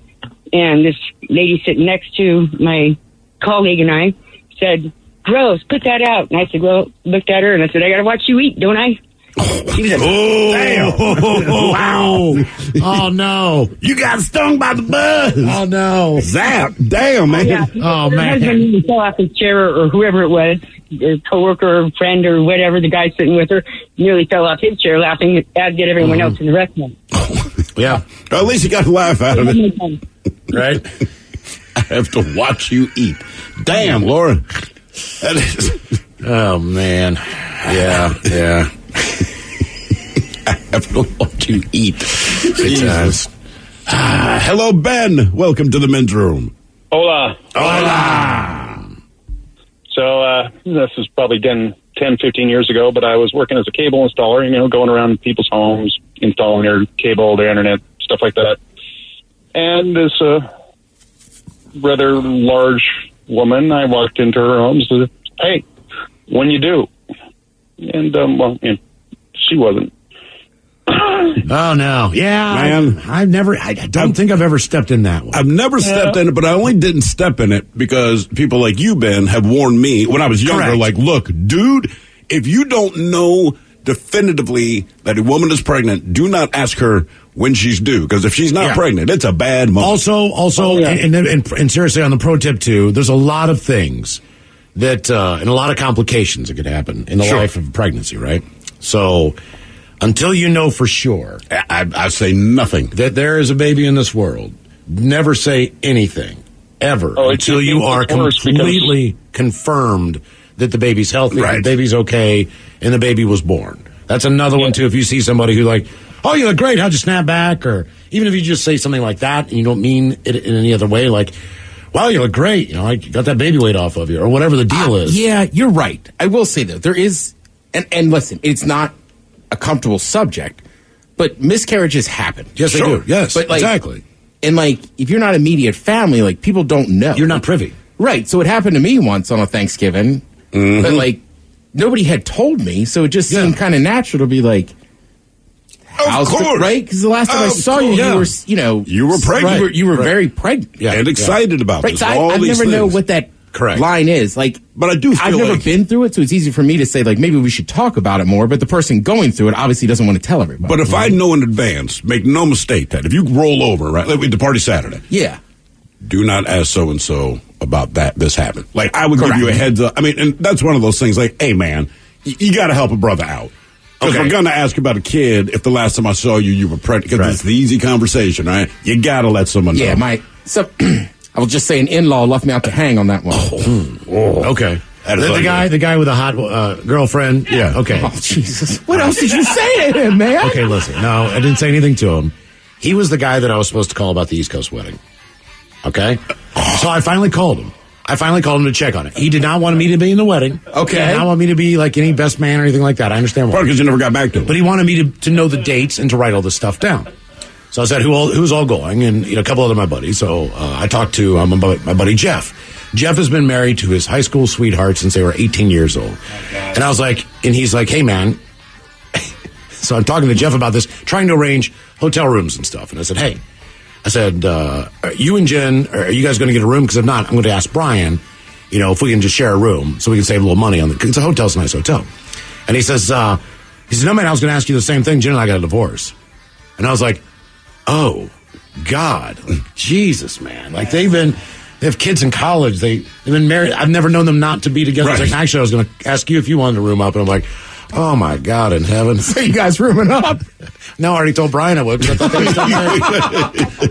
and this lady sitting next to my colleague and I said, "Gross, put that out." And I said, well, looked at her, and I said, "I got to watch you eat, don't I?" She was like, damn. Wow. Oh, no. You got stung by the buzz. Oh, no. Zap. Damn, man. yeah. Oh, Her man. husband fell off his chair, or whoever it was, a coworker or friend or whatever, the guy sitting with her, nearly fell off his chair laughing, as did everyone else in the restaurant. Yeah. Well, at least you got a laugh out of it. Right? I have to watch you eat. Damn, Laura. That is... Oh, man. Yeah. I have to watch you eat. Good times. Hello, Ben. Welcome to the men's room. Hola. Hola. So this is probably 10, 15 years ago, but I was working as a cable installer, going around people's homes, installing their cable, their internet, stuff like that. And this rather large woman, I walked into her home and said, "Hey, when you do?" And, she wasn't. Oh, no. Yeah. Man. I don't think I've ever stepped in that one. I've never stepped in it, but I only didn't step in it because people like you, Ben, have warned me when I was younger, Correct. like, look, dude, if you don't know definitively that a woman is pregnant, do not ask her when she's due, because if she's not pregnant, it's a bad moment. Also, and seriously, on the pro tip, too, there's a lot of things that, and a lot of complications that could happen in the life of pregnancy, right? So, until you know for sure, I say nothing. That there is a baby in this world, never say anything, ever, until you are completely confirmed that the baby's healthy, the baby's okay, and the baby was born. That's another one, too. If you see somebody who like, "Oh, you look great, how'd you snap back?" Or even if you just say something like that and you don't mean it in any other way, like, "Wow, you look great, I got that baby weight off of you," or whatever the deal is. Yeah, you're right. I will say, though, there is, and listen, it's not a comfortable subject, but miscarriages happen. Yes, they do. Yes, but exactly. And if you're not immediate family, people don't know. You're not privy. Right. So it happened to me once on a Thanksgiving, but nobody had told me, so it just seemed kind of natural to be like, Of course. Right? Because the last time I saw you, you were you were pregnant. You were very pregnant. And excited about this. So I never know what that Correct. line is. Like, but I do feel I've never like- been through it, so it's easy for me to say, like, maybe we should talk about it more, but the person going through it obviously doesn't want to tell everybody. But if I know in advance, make no mistake that if you roll over, right, like the party Saturday. Yeah. Do not ask so-and-so about this happened. Like, I would Correct. give you a heads up. I mean, and that's one of those things like, hey, man, you got to help a brother out. Because we're going to ask about a kid if the last time I saw you were pregnant. Because it's the easy conversation, right? You got to let someone know. Yeah, I will just say an in-law left me out to hang on that one. Okay. The guy with a hot girlfriend. Yeah. Okay. Oh, Jesus. What else did you say to him, man? Okay, listen. No, I didn't say anything to him. He was the guy that I was supposed to call about the East Coast wedding. Okay? So I finally called him. To check on it. He did not want me to be in the wedding. Okay. He did not want me to be like any best man or anything like that. I understand why. Because you never got back to him. But he wanted me to know the dates and to write all this stuff down. So I said, who's all going? And, a couple other my buddies. So I talked to my buddy Jeff. Jeff has been married to his high school sweetheart since they were 18 years old. And I was like, and he's like, hey, man. So I'm talking to Jeff about this, trying to arrange hotel rooms and stuff. And I said, hey. Are you and Jen, are you guys going to get a room? Because if not, I'm going to ask Brian, if we can just share a room so we can save a little money on because a hotel's a nice hotel. And he says, no, man, I was going to ask you the same thing. Jen and I got a divorce. And I was like, oh, God, Jesus, man. Like they have kids in college. They've been married. I've never known them not to be together. Right. I was like, actually, I was going to ask you if you wanted to room up. And I'm like, oh, my God in heaven. So you guys rooming up? No, I already told Brian I would because I thought they were still married.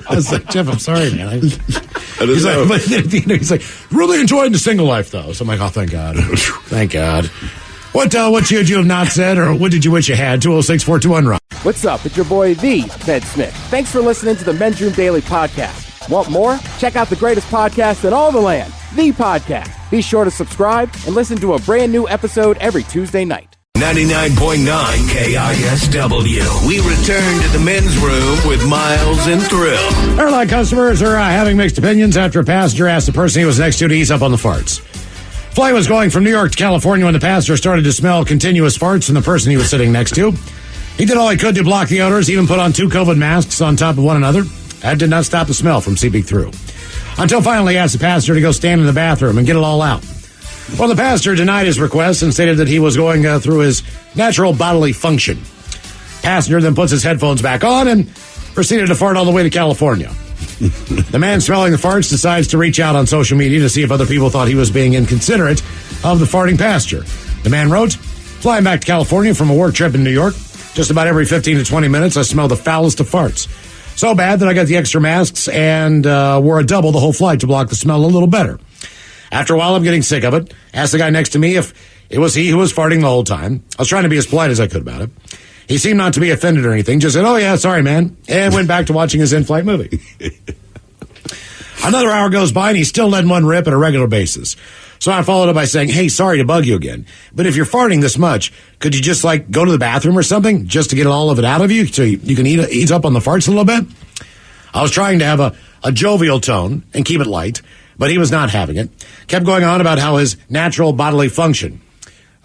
I was like, Jeff, I'm sorry, man. He's like, really enjoying the single life, though. So I'm like, oh, thank God. Thank God. What should you have not said, or what did you wish you had? 206-421-ROCK. What's up? It's your boy, the Ted Smith. Thanks for listening to the Men's Room Daily Podcast. Want more? Check out the greatest podcast in all the land, The Podcast. Be sure to subscribe and listen to a brand new episode every Tuesday night. 99.9 KISW. We return to the men's room with Miles and Thrill. Airline customers are having mixed opinions after a passenger asked the person he was next to ease up on the farts. Flight was going from New York to California when the passenger started to smell continuous farts from the person he was sitting next to. He did all he could to block the odors, even put on 2 COVID masks on top of one another. That did not stop the smell from seeping through. Until finally he asked the passenger to go stand in the bathroom and get it all out. Well, the passenger denied his request and stated that he was going through his natural bodily function. Passenger then puts his headphones back on and proceeded to fart all the way to California. The man smelling the farts decides to reach out on social media to see if other people thought he was being inconsiderate of the farting passenger. The man wrote, flying back to California from a work trip in New York, just about every 15 to 20 minutes, I smell the foulest of farts. So bad that I got the extra masks and wore a double the whole flight to block the smell a little better. After a while, I'm getting sick of it. Asked the guy next to me if it was he who was farting the whole time. I was trying to be as polite as I could about it. He seemed not to be offended or anything. Just said, oh, yeah, sorry, man. And went back to watching his in-flight movie. Another hour goes by, and he's still letting one rip on a regular basis. So I followed up by saying, hey, sorry to bug you again, but if you're farting this much, could you just, go to the bathroom or something just to get all of it out of you so you can ease up on the farts a little bit? I was trying to have a jovial tone and keep it light, but he was not having it. Kept going on about how his natural bodily function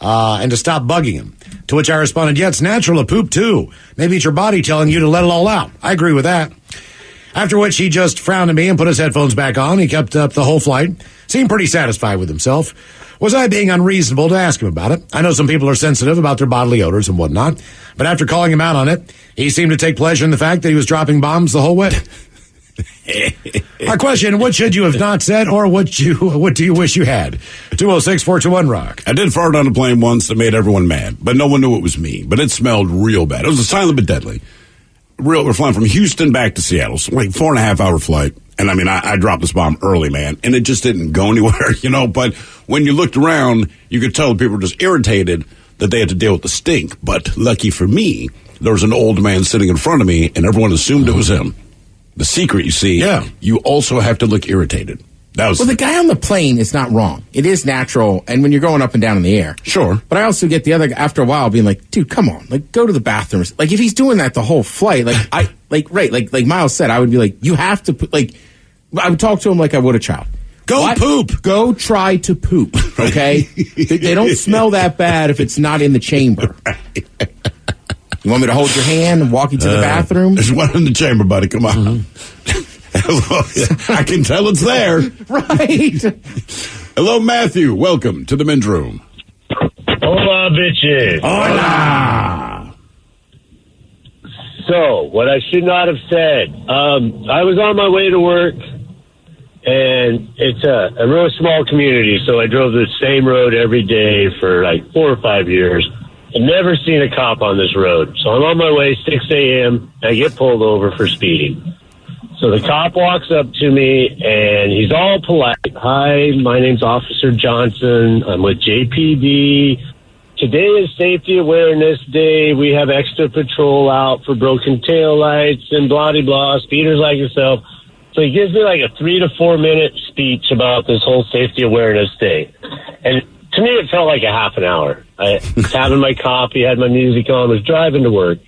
and to stop bugging him. To which I responded, yeah, it's natural to poop too. Maybe it's your body telling you to let it all out. I agree with that. After which he just frowned at me and put his headphones back on. He kept up the whole flight. Seemed pretty satisfied with himself. Was I being unreasonable to ask him about it? I know some people are sensitive about their bodily odors and whatnot, but after calling him out on it, he seemed to take pleasure in the fact that he was dropping bombs the whole way. Our question, what should you have not said, or what do you wish you had? 206-421-ROCK. I did fart on a plane once that made everyone mad, but no one knew it was me. But it smelled real bad. It was a silent but deadly. We're flying from Houston back to Seattle, so 4.5 hour flight. And I dropped this bomb early, man, and it just didn't go anywhere, But when you looked around, you could tell people were just irritated that they had to deal with the stink. But lucky for me, there was an old man sitting in front of me, and everyone assumed it was him. The secret, you see, you also have to look irritated. Well, the guy on the plane is not wrong. It is natural, and when you're going up and down in the air. Sure. But I also get the other, after a while, being like, dude, come on. Go to the bathroom. If he's doing that the whole flight, like Miles said, I would be like, you have to, I would talk to him like I would a child. Go poop. Go try to poop, okay? They don't smell that bad if it's not in the chamber. You want me to hold your hand and walk you to the bathroom? There's one in the chamber, buddy. Come on. I can tell it's there. Right. Hello, Matthew. Welcome to the men's room. Hola, bitches. Hola. So, what I should not have said. I was on my way to work, and it's a real small community, so I drove the same road every day for like 4 or 5 years. I've never seen a cop on this road. So I'm on my way, 6 a.m., and I get pulled over for speeding. So the cop walks up to me, and he's all polite. Hi, my name's Officer Johnson. I'm with JPD. Today is Safety Awareness Day. We have extra patrol out for broken taillights and blah-de-blah, speeders like yourself. So he gives me like a 3 to 4 minute speech about this whole Safety Awareness Day. And to me, it felt like a half an hour. I was having my coffee, had my music on, was driving to work.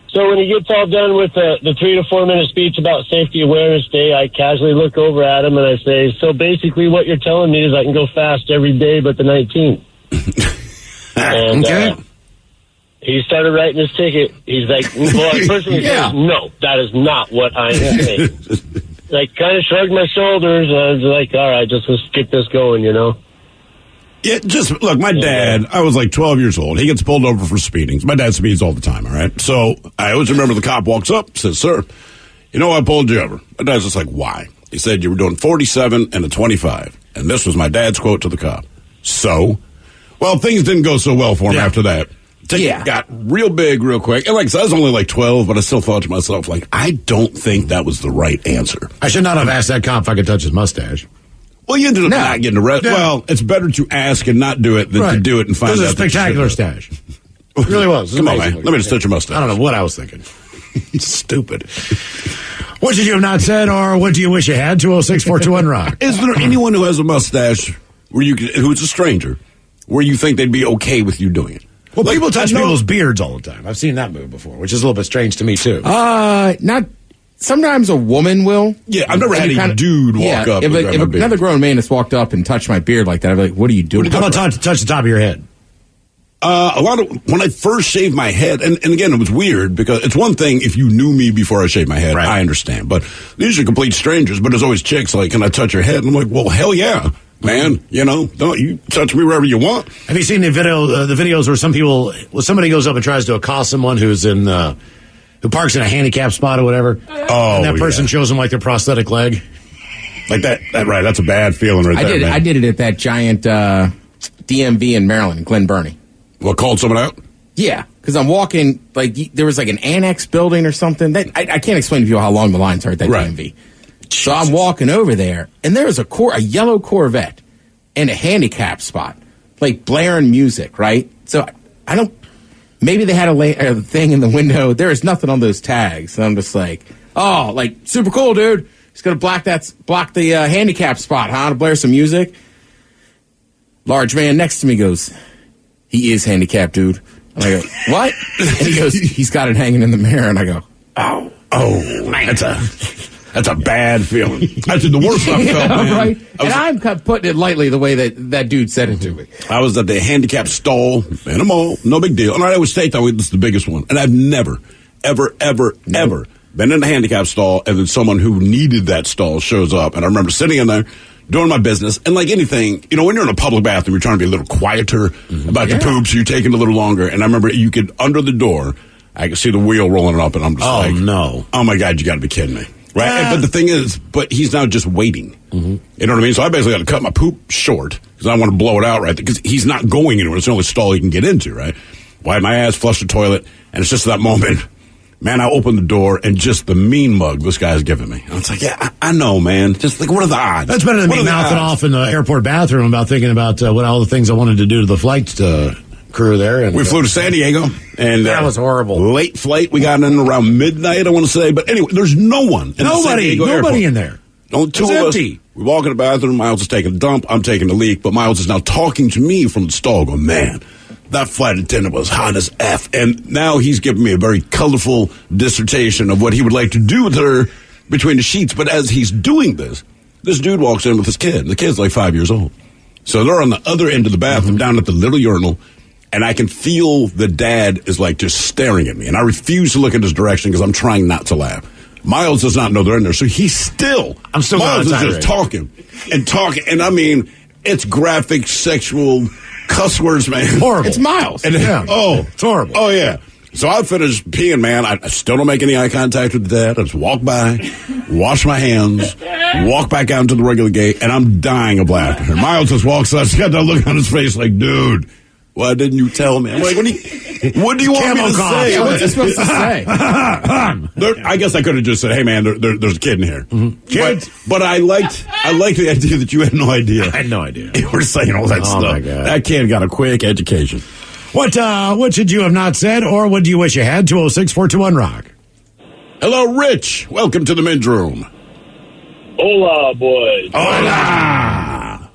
So when he gets all done with the 3 to 4 minute speech about Safety Awareness Day, I casually look over at him and I say, so basically what you're telling me is I can go fast every day but the 19th. And he started writing his ticket. He's like, well, I personally said, no, that is not what I'm saying. I kind of shrugged my shoulders and I was like, all right, just let's get this going, you know? Yeah, just look, my dad, I was like 12 years old. He gets pulled over for speeding. My dad speeds all the time, all right? So I always remember the cop walks up, says, sir, you know, I pulled you over. My dad's just like, why? He said you were doing 47 and a 25. And this was my dad's quote to the cop. So, well, things didn't go so well for him after that. Ticket got real big real quick. And like I said, I was only like 12, but I still thought to myself, like, I don't think that was the right answer. I should not have asked that cop if I could touch his mustache. Well, you ended up not getting arrested. Yeah. Well, it's better to ask and not do it than to do it and find out. It was a spectacular stash. It really was. Come on, man. Let me just touch your mustache. I don't know what I was thinking. Stupid. What should you have not said, or what do you wish you had? 206-421-ROCK. Is there anyone who has a mustache who's a stranger where you think they'd be okay with you doing it? Well, like, people touch people's beards all the time. I've seen that move before, which is a little bit strange to me, too. Not... Sometimes a woman will. Yeah, I've never had a dude walk up. If another grown man has walked up and touched my beard like that, I'd be like, what are you doing? How about touch the top of your head? When I first shaved my head, and again, it was weird because it's one thing if you knew me before I shaved my head, I understand. But these are complete strangers, but there's always chicks like, can I touch your head? And I'm like, well, hell yeah, man. You know, don't you touch me wherever you want. Have you seen the videos where somebody goes up and tries to accost someone who's in, who parks in a handicap spot or whatever. Oh, and that person shows them like their prosthetic leg. Like that right. That's a bad feeling right there, man. I did it at that giant DMV in Maryland, Glen Burnie. What, called someone out? Yeah, because I'm walking, like, there was like an annex building or something. That I can't explain to you how long the lines are at that DMV. So I'm walking over there, and there was a yellow Corvette in a handicap spot, like blaring music, right? So I don't... Maybe they had a thing in the window. There is nothing on those tags. And I'm just like, oh, like, super cool, dude. Just going to block the handicap spot, huh, to blare some music. Large man next to me goes, he is handicapped, dude. And I go, what? And he goes, he's got it hanging in the mirror. And I go, oh, man. That's a bad feeling. That's the worst I've felt, man. Right? And I'm putting it lightly the way that dude said it to me. I was at the handicap stall in a mall. No big deal. And I always state that it's the biggest one. And I've never, ever been in a handicap stall and then someone who needed that stall shows up. And I remember sitting in there doing my business. And like anything, you know, when you're in a public bathroom, you're trying to be a little quieter about the poops. So you're taking a little longer. And I remember you could, under the door, I could see the wheel rolling up. And I'm just like, no. Oh, my God, you got to be kidding me. Right, but the thing is, he's now just waiting. You know what I mean? So I basically got to cut my poop short because I want to blow it out right there because he's not going anywhere. It's the only stall he can get into, right? Wipe my ass, flush the toilet, and it's just that moment. Man, I open the door and just the mean mug this guy's giving me. And it's like, yeah, I know, man. Just like, what are the odds? That's better than me mouthing off in the airport bathroom about thinking about what all the things I wanted to do to the flight crew there. And we flew to San Diego, and that was horrible. Late flight. We got in around midnight, I want to say. But anyway, there's no one. Nobody in there. Only two of empty. us. We walk in the bathroom. Miles is taking a dump. I'm taking a leak. But Miles is now talking to me from the stall going, man, that flight attendant was hot as F. And now he's giving me a very colorful dissertation of what he would like to do with her between the sheets. But as he's doing this dude walks in with his kid. The kid's like 5 years old. So they're on the other end of the bathroom down at the little urinal. And I can feel the dad is like just staring at me. And I refuse to look in his direction because I'm trying not to laugh. Miles does not know they're in there. So Miles is just talking. And I mean, It's graphic, sexual cuss words, man. Horrible. It's Miles. And it's horrible. Oh, yeah. So I finished peeing, man. I still don't make any eye contact with the dad. I just walk by, wash my hands, walk back out into the regular gate, and I'm dying of laughter. And Miles just walks up. He's got that look on his face like, dude, why didn't you tell me? I'm like, what do you want me to say? Yeah, what's he supposed to say? I guess I could have just said, hey, man, there's a kid in here. Mm-hmm. But I liked the idea that you had no idea. I had no idea. You were saying all that stuff. My God. That kid got a quick education. What should you have not said, or what do you wish you had? 206-421-ROCK. Hello, Rich. Welcome to the men's room. Hola, boys. Hola.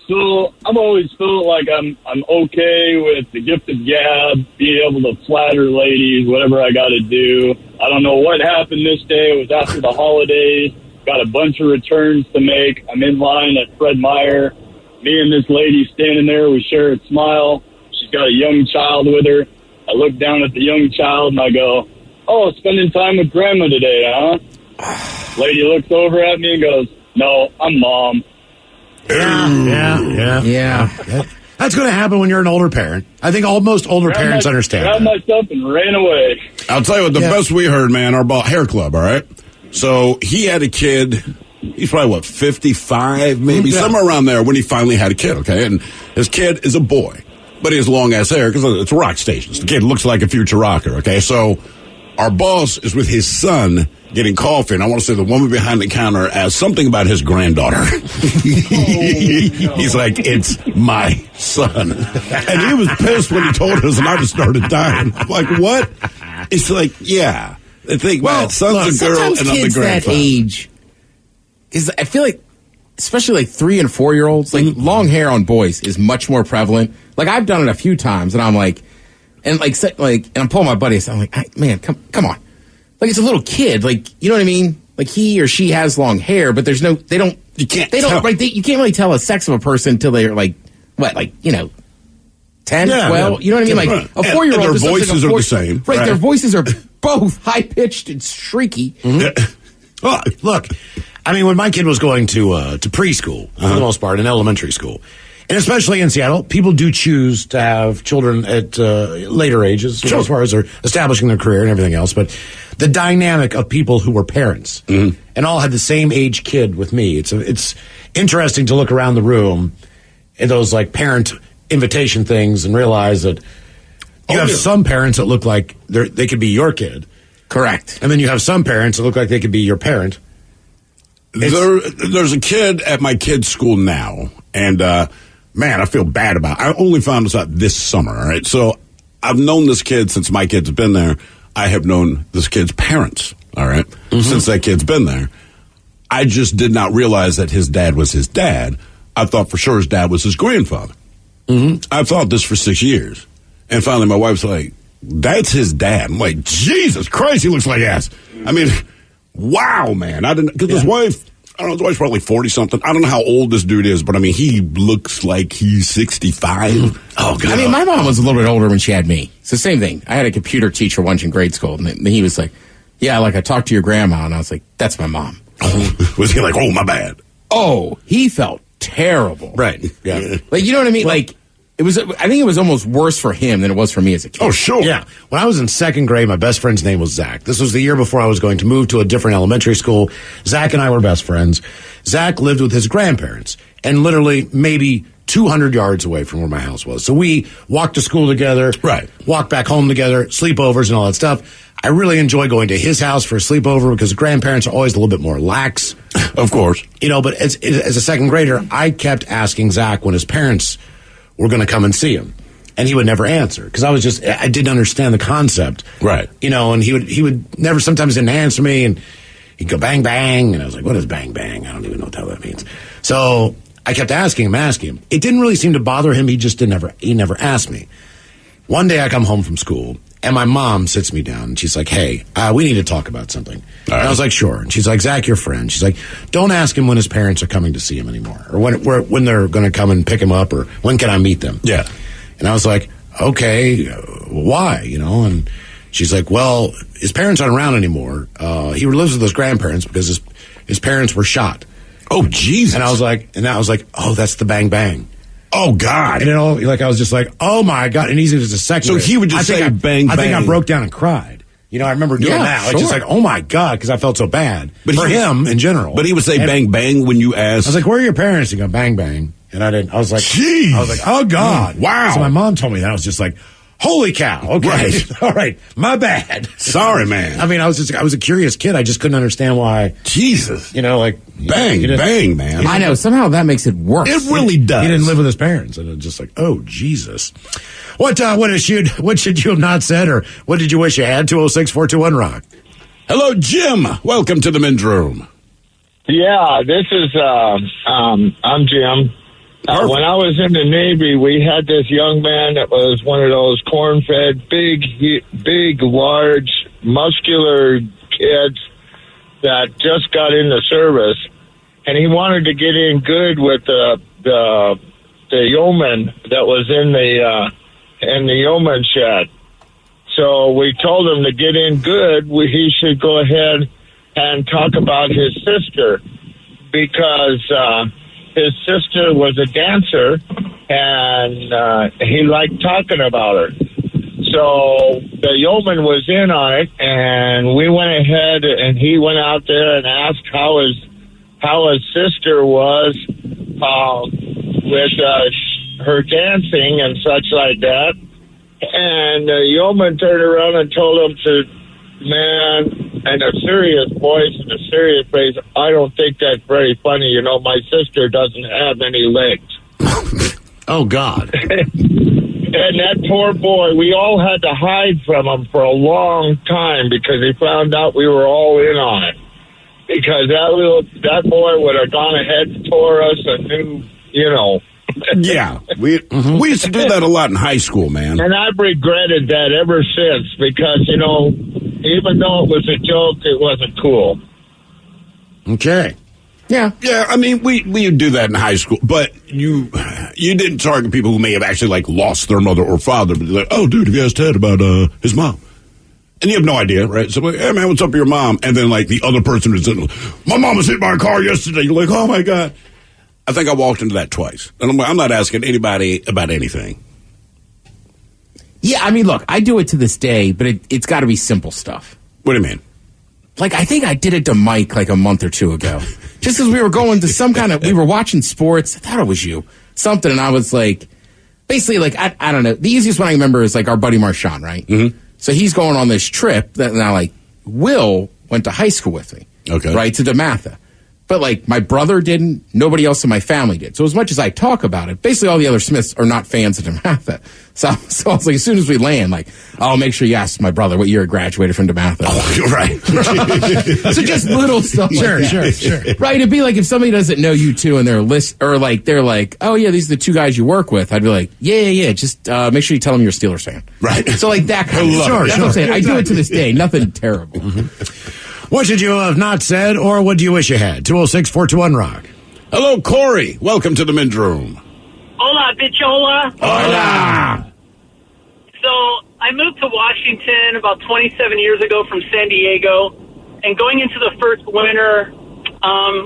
So I've always felt like I'm okay with the gift of gab, being able to flatter ladies, whatever I got to do. I don't know what happened this day. It was after the holidays. Got a bunch of returns to make. I'm in line at Fred Meyer. Me and this lady standing there. We share a smile. She's got a young child with her. I look down at the young child and I go, "Oh, spending time with grandma today, huh?" Lady looks over at me and goes, "No, I'm mom." Yeah. That's going to happen when you're an older parent. I think most older parents understand. Grabbed my stuff and ran away. I'll tell you what, the best we heard, man, our hair club, all right? So he had a kid. He's probably, 55, maybe, somewhere around there when he finally had a kid, okay? And his kid is a boy, but he has long-ass hair because it's rock stations. The kid looks like a future rocker, okay? So our boss is with his son getting coffee, and I want to say the woman behind the counter asked something about his granddaughter. He's like, "It's my son." And he was pissed when he told us, and I just started dying. I'm like, what? It's like, yeah. They think, man, son's a girl, and I'm the kids grandfather. that age I feel like, especially like 3 and 4 year olds, like long hair on boys is much more prevalent. Like I've done it a few times, and I'm like, and I'm pulling my buddies. I'm like, man, come on. Like it's a little kid. Like, you know what I mean? Like he or she has long hair, but you can't really tell the sex of a person until they're like, 10, 12? You know what I mean? Like a 4-year-old. And their voices are the same. Right. Their voices are both high pitched and streaky. Well, look, I mean, when my kid was going to preschool, for the most part, in elementary school, and especially in Seattle, people do choose to have children at later ages, as far as they're establishing their career and everything else. But the dynamic of people who were parents and all had the same age kid with me, it's interesting to look around the room at those like parent invitation things and realize that you have some parents that look like they could be your kid. Correct. And then you have some parents that look like they could be your parent. There's a kid at my kid's school now, and man, I feel bad about it. I only found this out this summer, all right? So I've known this kid since my kid's been there. I have known this kid's parents, all right, since that kid's been there. I just did not realize that his dad was his dad. I thought for sure his dad was his grandfather. I've thought this for 6 years. And finally my wife's like, "That's his dad." I'm like, Jesus Christ, he looks like ass. I mean, wow, man. I didn't, because his wife, I don't know, his wife's probably 40-something. I don't know how old this dude is, but I mean, he looks like he's 65. Oh, God. I mean, my mom was a little bit older when she had me. It's the same thing. I had a computer teacher once in grade school, and he was like, "Yeah, like I talked to your grandma," and I was like, "That's my mom." Was he like, "Oh, my bad"? Oh, he felt terrible. Right. Yeah. Like, you know what I mean? Like, I think it was almost worse for him than it was for me as a kid. Oh, sure. Yeah. When I was in second grade, my best friend's name was Zach. This was the year before I was going to move to a different elementary school. Zach and I were best friends. Zach lived with his grandparents and literally maybe 200 yards away from where my house was. So we walked to school together, walked back home together, sleepovers and all that stuff. I really enjoy going to his house for a sleepover because grandparents are always a little bit more lax. Of course. You know, but as a second grader, I kept asking Zach when his parents were going to come and see him. And he would never answer because I didn't understand the concept. Right. You know, and he would never, sometimes didn't answer me and he'd go bang, bang. And I was like, what is bang, bang? I don't even know what the hell that means. So I kept asking him. It didn't really seem to bother him. He just he never asked me. One day I come home from school and my mom sits me down and she's like, "Hey, we need to talk about something." And I was like, "Sure." And she's like, "Zach, your friend." She's like, "Don't ask him when his parents are coming to see him anymore or when they're going to come and pick him up or when can I meet them?" Yeah. And I was like, "Okay, why?" You know, and she's like, "Well, his parents aren't around anymore. He lives with his grandparents because his parents were shot Oh, Jesus. And I was like, oh, that's the bang bang. Oh, God. And I was just like, oh, my God. And he's just a second. So he would just say bang, bang. I think I broke down and cried. I remember doing that. Sure. Like, just like, oh, my God, because I felt so bad. But for him in general. But he would say bang, bang when you asked. I was like, where are your parents? He go, bang, bang. And I didn't. I was like, jeez. I was like, oh, God. Wow. So my mom told me that. I was just like, holy cow. Okay. Right. All right. My bad. Sorry, man. I mean, I was a curious kid. I just couldn't understand why. Jesus. Like. Bang, bang, man. I know. Somehow that makes it worse. It really does. He didn't live with his parents. And it's just like, oh, Jesus. What should you have not said, or what did you wish you had? 206-421-ROCK. Hello, Jim. Welcome to the men's room. Yeah, this is, I'm Jim. When I was in the Navy, we had this young man that was one of those corn-fed, big, large, muscular kids that just got in the service, and he wanted to get in good with the yeoman that was in the yeoman shed. So we told him to get in good. He should go ahead and talk about his sister, because his sister was a dancer, and he liked talking about her. So the yeoman was in on it, and we went ahead, and he went out there and asked how his sister was with her dancing and such like that. And the yeoman turned around and told him to, man, in a serious voice and a serious face, I don't think that's very funny. My sister doesn't have any legs. Oh, God. And that poor boy, we all had to hide from him for a long time because he found out we were all in on it. Because that boy would have gone ahead and tore us a new, Yeah, we used to do that a lot in high school, man. And I've regretted that ever since because, even though it was a joke, it wasn't cool. Okay. Yeah. I mean, we would do that in high school, but you didn't target people who may have actually lost their mother or father. But like, oh, dude, have you asked Ted about his mom? And you have no idea, right? So, hey, man, what's up with your mom? And then the other person is my mom was hit by a car yesterday. You're like, oh my God. I think I walked into that twice, and I'm not asking anybody about anything. Yeah, I mean, look, I do it to this day, but it's got to be simple stuff. What do you mean? I think I did it to Mike a month or two ago. Just as we were going to we were watching sports. I thought it was you. Something, and I was basically, I don't know. The easiest one I remember is our buddy Marshawn, right? Mm-hmm. So he's going on this trip that now, Will went to high school with me. Okay. Right, to DeMatha. But, my brother didn't. Nobody else in my family did. So as much as I talk about it, basically all the other Smiths are not fans of DeMatha. So I was as soon as we land, I'll make sure you ask my brother what year he graduated from DeMatha. Oh, you're right. So just little stuff sure. Right, it'd be if somebody doesn't know you two and they're they're like, oh, yeah, these are the two guys you work with. I'd be like, yeah, just make sure you tell them you're a Steelers fan. Right. So, that kind of stuff. That's what I'm saying. I do it to this day. Nothing terrible. Mm-hmm. What should you have not said, or what do you wish you had? 206-421-ROCK. Hello, Corey. Welcome to the men's room. Hola, bichola. Hola. So, I moved to Washington about 27 years ago from San Diego, and going into the first winter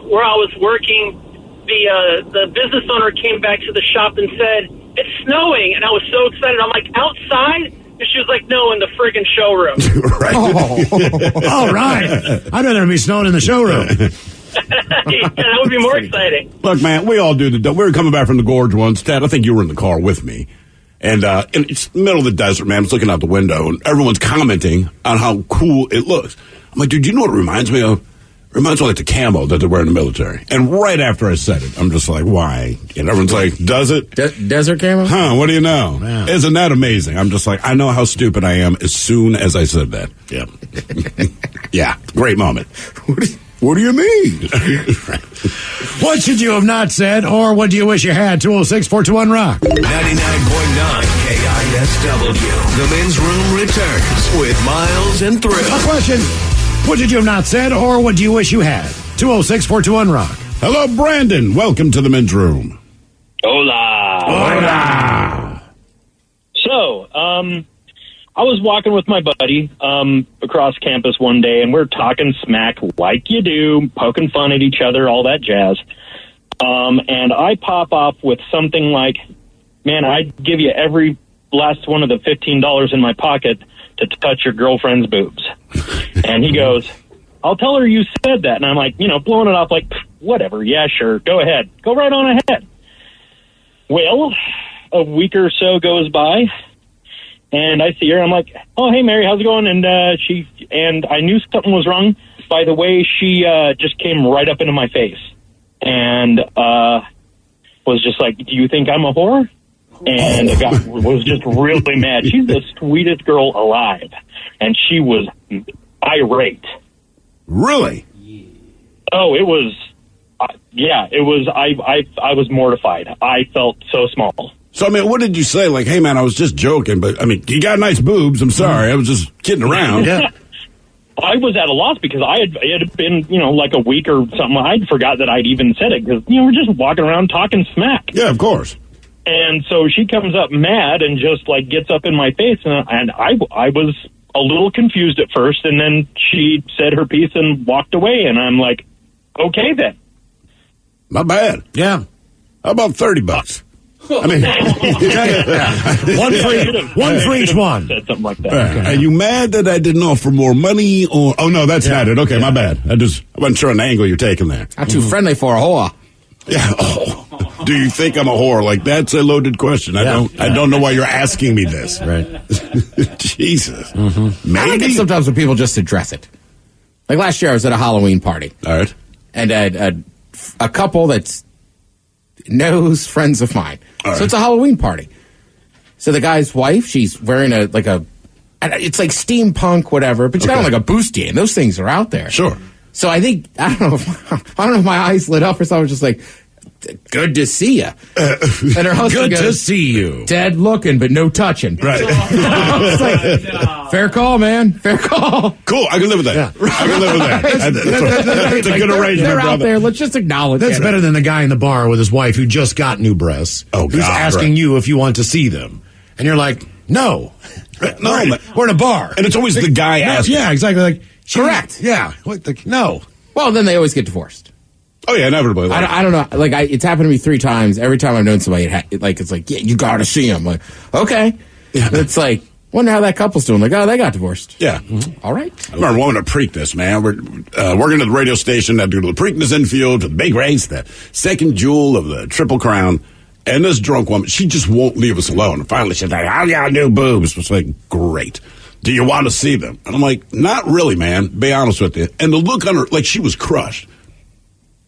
where I was working, the business owner came back to the shop and said, it's snowing, and I was so excited. I'm like, outside? And she was like, no, in the friggin' showroom. Right. All right. I'd rather be snowing in the showroom. Yeah, that would be more exciting. Look, man, we all do we were coming back from the gorge once. Ted, I think you were in the car with me. And it's the middle of the desert, man. I was looking out the window, and everyone's commenting on how cool it looks. I'm like, dude, you know what it reminds me of? It reminds me of the camo that they wear in the military. And right after I said it, I'm just like, why? And everyone's like, does it? Desert camo? Huh, what do you know? Yeah. Isn't that amazing? I'm just like, I know how stupid I am as soon as I said that. Yeah. Yeah, great moment. What do you mean? What should you have not said, or what do you wish you had? 206-421-ROCK. 99.9 KISW. The men's room returns with Miles and Thrill. A question. What did you have not said, or what do you wish you had? 206-421-ROCK. Hello, Brandon. Welcome to the men's room. Hola. Hola. So, I was walking with my buddy across campus one day, and we're talking smack like you do, poking fun at each other, all that jazz. And I pop off with something like, man, I'd give you every last one of the $15 in my pocket to touch your girlfriend's boobs. And he goes, I'll tell her you said that. And I'm like, blowing it off like, whatever, yeah, sure, go ahead. Go right on ahead. Well, a week or so goes by, and I see her. I'm like, oh, hey, Mary, how's it going? And I knew something was wrong by the way she just came right up into my face and was just like, do you think I'm a whore? And the guy was just really mad. She's the sweetest girl alive, and she was irate. Really? Oh, it was. It was. I was mortified. I felt so small. So, I mean, what did you say? Like, hey, man, I was just joking, but, I mean, you got nice boobs. I'm sorry. I was just kidding around. Yeah. I was at a loss because it had been, like a week or something. I'd forgot that I'd even said it because, we're just walking around talking smack. Yeah, of course. And so she comes up mad and just, like, gets up in my face. And I was a little confused at first. And then she said her piece and walked away. And I'm like, okay, then. Not bad. Yeah. How about $30? I mean, one for each one. Said something like that. Are you mad that I didn't offer more money? Or no, that's not it. Okay, my bad. I wasn't sure on the angle you're taking there. Not too friendly for a whore. Yeah. Oh, do you think I'm a whore? Like, that's a loaded question. I don't know why you're asking me this. Right. Jesus. Maybe. I like it sometimes when people just address it. Like last year, I was at a Halloween party. All right. And I had a couple that knows friends of mine. All right. So it's a Halloween party. So the guy's wife, she's wearing it's like steampunk, whatever, but she's got on like a bustier, and those things are out there. Sure. So I think, I don't know if my eyes lit up or something, just like, good to see you. And her husband Good goes, to see you. dead looking, but no touching. Right. I was like, fair call, man. Fair call. Cool. I can live with that. Yeah. I can live with that. That's a good arrangement, They're out brother. there. Let's just acknowledge That's it. better than the guy in the bar with his wife who just got new breasts. Oh, who's God, asking right. you if you want to see them. And you're like, no. No, We're in a bar. and it's always the guy asking. Yeah, exactly. Like, Correct. Yeah. No. Well, then they always get divorced. Oh, yeah, inevitably. I don't know. Like, it's happened to me 3 times. Every time I've known somebody, it's like, yeah, you got to see them. Like, okay. Yeah. It's like, wonder how that couple's doing. Like, oh, they got divorced. Yeah. All right. I remember one at Preakness, man. We're working at the radio station that do the Preakness infield for the big race, the second jewel of the Triple Crown. And this drunk woman, she just won't leave us alone. And finally, she's like, "Oh, yeah, new boobs." It's like, great. Do you want to see them? And I'm like, not really, man. Be honest with you. And the look on her, like she was crushed.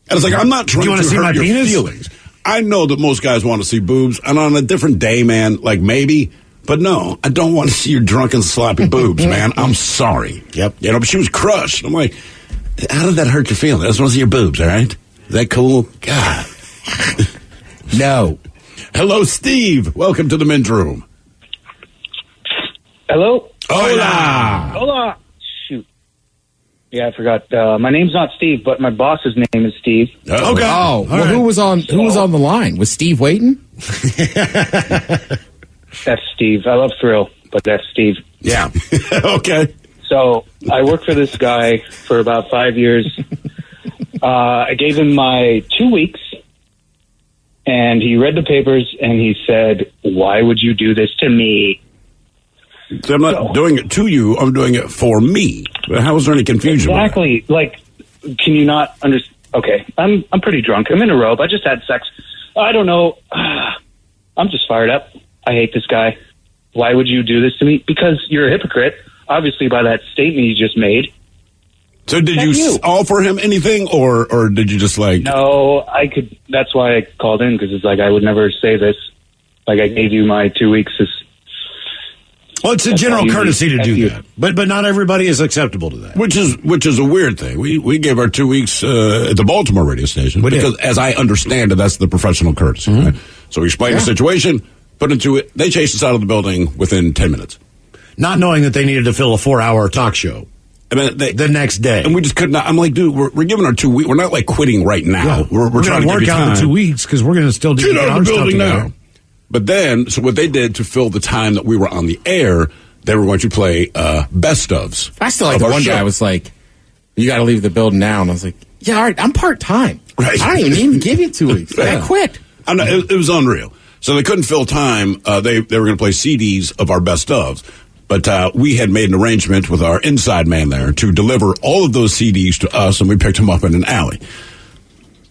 And it's like, I'm not trying Do you wanna to see hurt my your penis? feelings. I know that most guys want to see boobs, and on a different day, man, like maybe. But no, I don't want to see your drunken, sloppy boobs, man. I'm sorry. Yep. But she was crushed. I'm like, how did that hurt your feelings? I just want to see your boobs, all right? Is that cool? God. No. Hello, Steve. Welcome to the men's room. Hello? Hola. Hola. Shoot. Yeah, I forgot. My name's not Steve, but my boss's name is Steve. Okay. Oh, well, who was on the line? Was Steve waiting? That's Steve. I love Thrill, but that's Steve. Yeah. Okay. So I worked for this guy for about 5 years. I gave him my 2 weeks, and he read the papers, and he said, "Why would you do this to me?" So I'm not doing it to you. I'm doing it for me. How is there any confusion? Exactly. Like, can you not understand? Okay, I'm pretty drunk. I'm in a robe. I just had sex. I don't know. I'm just fired up. I hate this guy. Why would you do this to me? Because you're a hypocrite, obviously, by that statement you just made. So did you offer him anything, or did you just like... No, I could. That's why I called in, because it's like I would never say this. Like, I gave you my 2 weeks. Well, it's a general courtesy to do that, but not everybody is acceptable to that. Which is a weird thing. We gave our 2 weeks at the Baltimore radio station because, as I understand it, that's the professional courtesy. Right? So we explained the situation, put into it. They chased us out of the building within 10 minutes, not knowing that they needed to fill a 4-hour talk show. And then the next day, and we just could not. I'm like, dude, we're giving our 2 weeks. We're not like quitting right now. Yeah. We're trying to work out the 2 weeks because we're going to still do out our of the stuff building together. now. But then, so what they did to fill the time that we were on the air, they were going to play best ofs. I still like the one guy was like, "You got to leave the building now," and I was like, "Yeah, all right, I'm part time." Right. I didn't even give you 2 weeks. Yeah. I quit. I know, it was unreal. So they couldn't fill time. They were going to play CDs of our best ofs. But we had made an arrangement with our inside man there to deliver all of those CDs to us, and we picked them up in an alley.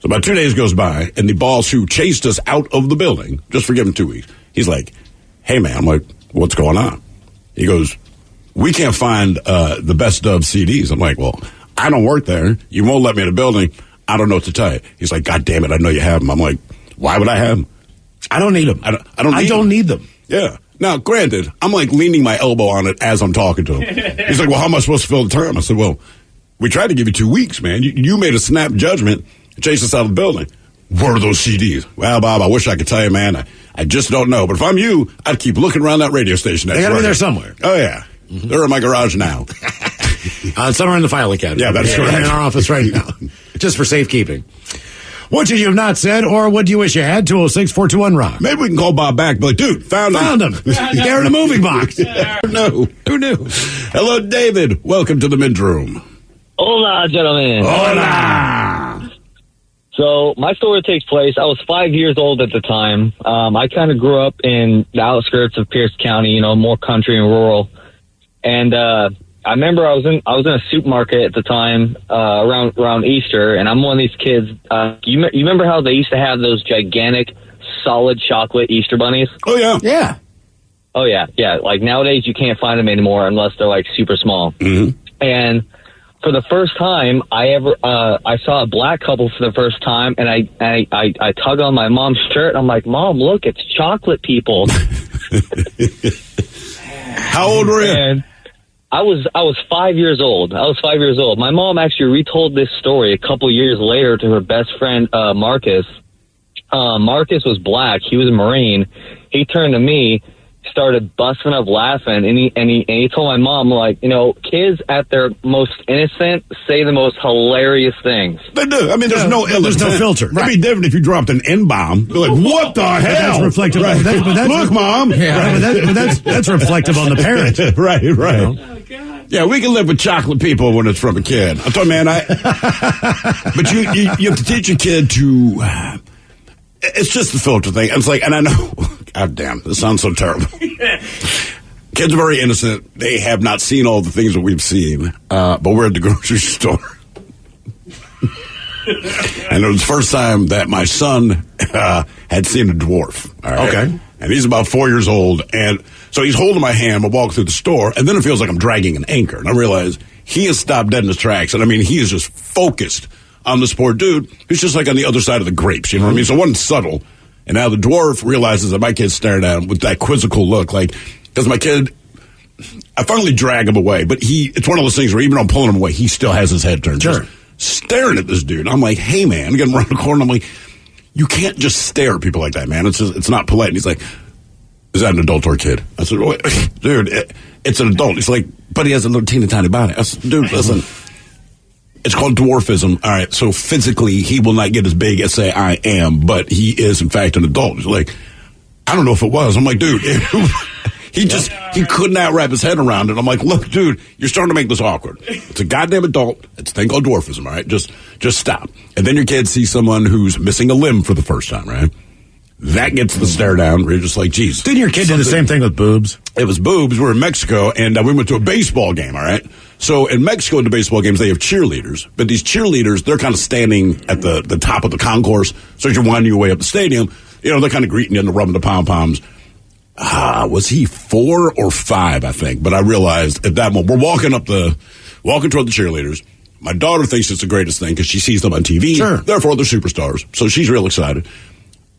So about 2 days goes by, and the boss who chased us out of the building, just for giving 2 weeks, he's like, hey, man. I'm like, what's going on? He goes, we can't find the best of CDs. I'm like, well, I don't work there. You won't let me in the building. I don't know what to tell you. He's like, God damn it, I know you have them. I'm like, why would I have them? I don't need them. I don't need them. Yeah. Now, granted, I'm like leaning my elbow on it as I'm talking to him. He's like, well, how am I supposed to fill the time? I said, well, we tried to give you 2 weeks, man. You made a snap judgment and chased us out of the building. Where are those CDs? Well, Bob, I wish I could tell you, man. I just don't know. But if I'm you, I'd keep looking around that radio station. They got to be there somewhere. Oh, yeah. Mm-hmm. They're in my garage now. Somewhere in the filing cabinet. Yeah, that's correct. In our office right now. Just for safekeeping. What should you have not said, or what do you wish you had? 206-421-ROCK. Maybe we can call Bob back and be like, dude, found him. They're in a moving box. No. Who knew? Hello, David. Welcome to the men's room. Hola, gentlemen. Hola. So my story takes place, I was 5 years old at the time. I kind of grew up in the outskirts of Pierce County, more country and rural. And I remember I was in a supermarket at the time around Easter, and I'm one of these kids. You remember how they used to have those gigantic solid chocolate Easter bunnies? Oh yeah, yeah. Oh yeah, yeah. Like nowadays you can't find them anymore unless they're like super small. Mm-hmm. And for the first time I saw a black couple for the first time, and I tug on my mom's shirt. I'm like, Mom, look, it's chocolate people. How old were you? And I was 5 years old. My mom actually retold this story a couple years later to her best friend, Marcus. Marcus was black. He was a Marine. He turned to me, started busting up laughing, and he told my mom, like, kids at their most innocent say the most hilarious things. They do. I mean, there's no filter. It'd be different if you dropped an N-bomb. They're like, what the hell? That's reflective. Right. Look, Mom. Yeah. Right, but that's reflective on the parent. Right. Yeah, we can live with chocolate people when it's from a kid. I'm talking, man, but you have to teach a kid to, it's just the filter thing. It's like, and I know, God damn, this sounds so terrible. Kids are very innocent. They have not seen all the things that we've seen, but we're at the grocery store. And it was the first time that my son had seen a dwarf. All right? Okay. And he's about 4 years old, and so he's holding my hand. I walk through the store, and then it feels like I'm dragging an anchor. And I realize he has stopped dead in his tracks. And I mean, he is just focused on this poor dude who's just like on the other side of the grapes. You know what I mean? So it wasn't subtle. And now the dwarf realizes that my kid's staring at him with that quizzical look. Like, because my kid, I finally drag him away. But it's one of those things where even though I'm pulling him away, he still has his head turned. Sure. Just staring at this dude. I'm like, hey, man. I'm getting around the corner. I'm like, you can't just stare at people like that, man. It's not polite. And he's like, is that an adult or a kid? I said, wait, dude, it's an adult. He's like, but he has a little teeny tiny body. I said, dude, listen, it's called dwarfism. All right, so physically he will not get as big as, say, I am, but he is, in fact, an adult. He's like, I don't know if it was. I'm like, dude, he could not wrap his head around it. I'm like, look, dude, you're starting to make this awkward. It's a goddamn adult. It's a thing called dwarfism, all right? Just stop. And then your kid sees someone who's missing a limb for the first time, right? That gets the stare down. We're just like, geez. Didn't your kid do the same thing with boobs? It was boobs. We're in Mexico, and we went to a baseball game, all right? So in Mexico, in the baseball games, they have cheerleaders. But these cheerleaders, they're kind of standing at the top of the concourse. So as you're winding your way up the stadium, they're kind of greeting you and rubbing the pom-poms. Was he 4 or 5, I think? But I realized at that moment, we're walking toward the cheerleaders. My daughter thinks it's the greatest thing because she sees them on TV. Sure. Therefore, they're superstars. So she's real excited.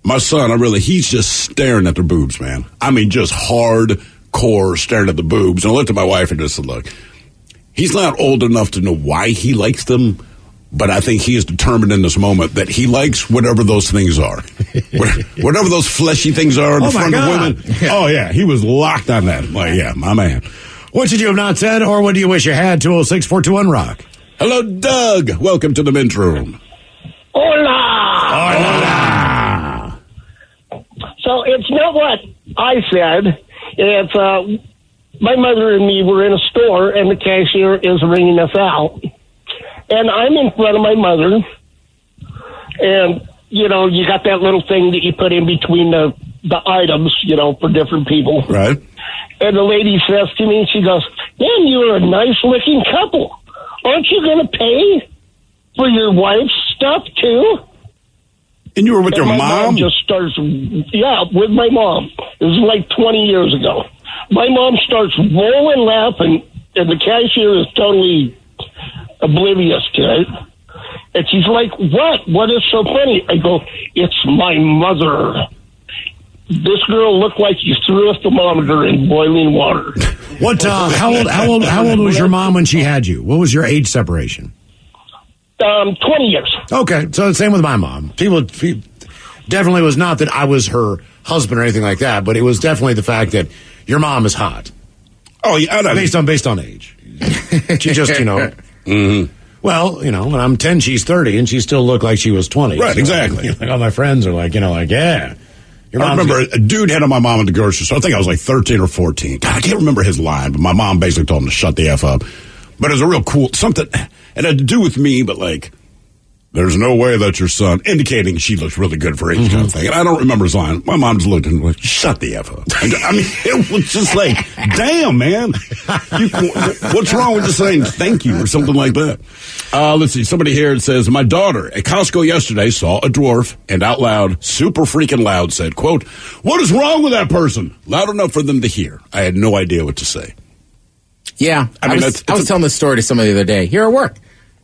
My son, he's just staring at their boobs, man. I mean, just hardcore staring at the boobs. And I looked at my wife and just said, look, he's not old enough to know why he likes them, but I think he is determined in this moment that he likes whatever those things are. Whatever those fleshy things are in front of women. Yeah. Oh, yeah, he was locked on that. Like, yeah, my man. What should you have not said, or what do you wish you had? 206-421-ROCK. Hello, Doug. Welcome to the men's room. Hola! Hola! So it's not what I said. It's my mother and me were in a store, and the cashier is ringing us out. And I'm in front of my mother, And, you got that little thing that you put in between the items, for different people. Right. And the lady says to me, she goes, "Man, you're a nice-looking couple. Aren't you going to pay for your wife's stuff, too?" And you were with your my mom? Just starts, with my mom. This is like 20 years ago. My mom starts rolling laughing, and the cashier is totally oblivious to it. And she's like, "What? What is so funny?" I go, "It's my mother. This girl looked like you threw a thermometer in boiling water." What? How old was your mom when she had you? What was your age separation? 20 years. Okay, so same with my mom. People definitely was not that I was her husband or anything like that, but it was definitely the fact that your mom is hot. Oh, yeah, based on age. She just, Mm-hmm. Well, when I'm 10, she's 30, and she still looked like she was 20. Right, so, exactly. All my friends are like, yeah. I remember a dude hit on my mom at the grocery store. I think I was like 13 or 14. God, I can't remember his line, but my mom basically told him to shut the F up. But it was a real cool, something, it had to do with me, but like, "There's no way that your son," indicating she looks really good for age kind of thing. And I don't remember his line. My mom just looked and went, "Shut the F up." I mean, it was just like, damn, man. What's wrong with just saying thank you or something like that? Let's see. Somebody here says, "My daughter at Costco yesterday saw a dwarf and out loud, super freaking loud, said, quote, 'What is wrong with that person?' Loud enough for them to hear. I had no idea what to say." Yeah. I was telling this story to somebody the other day here at work.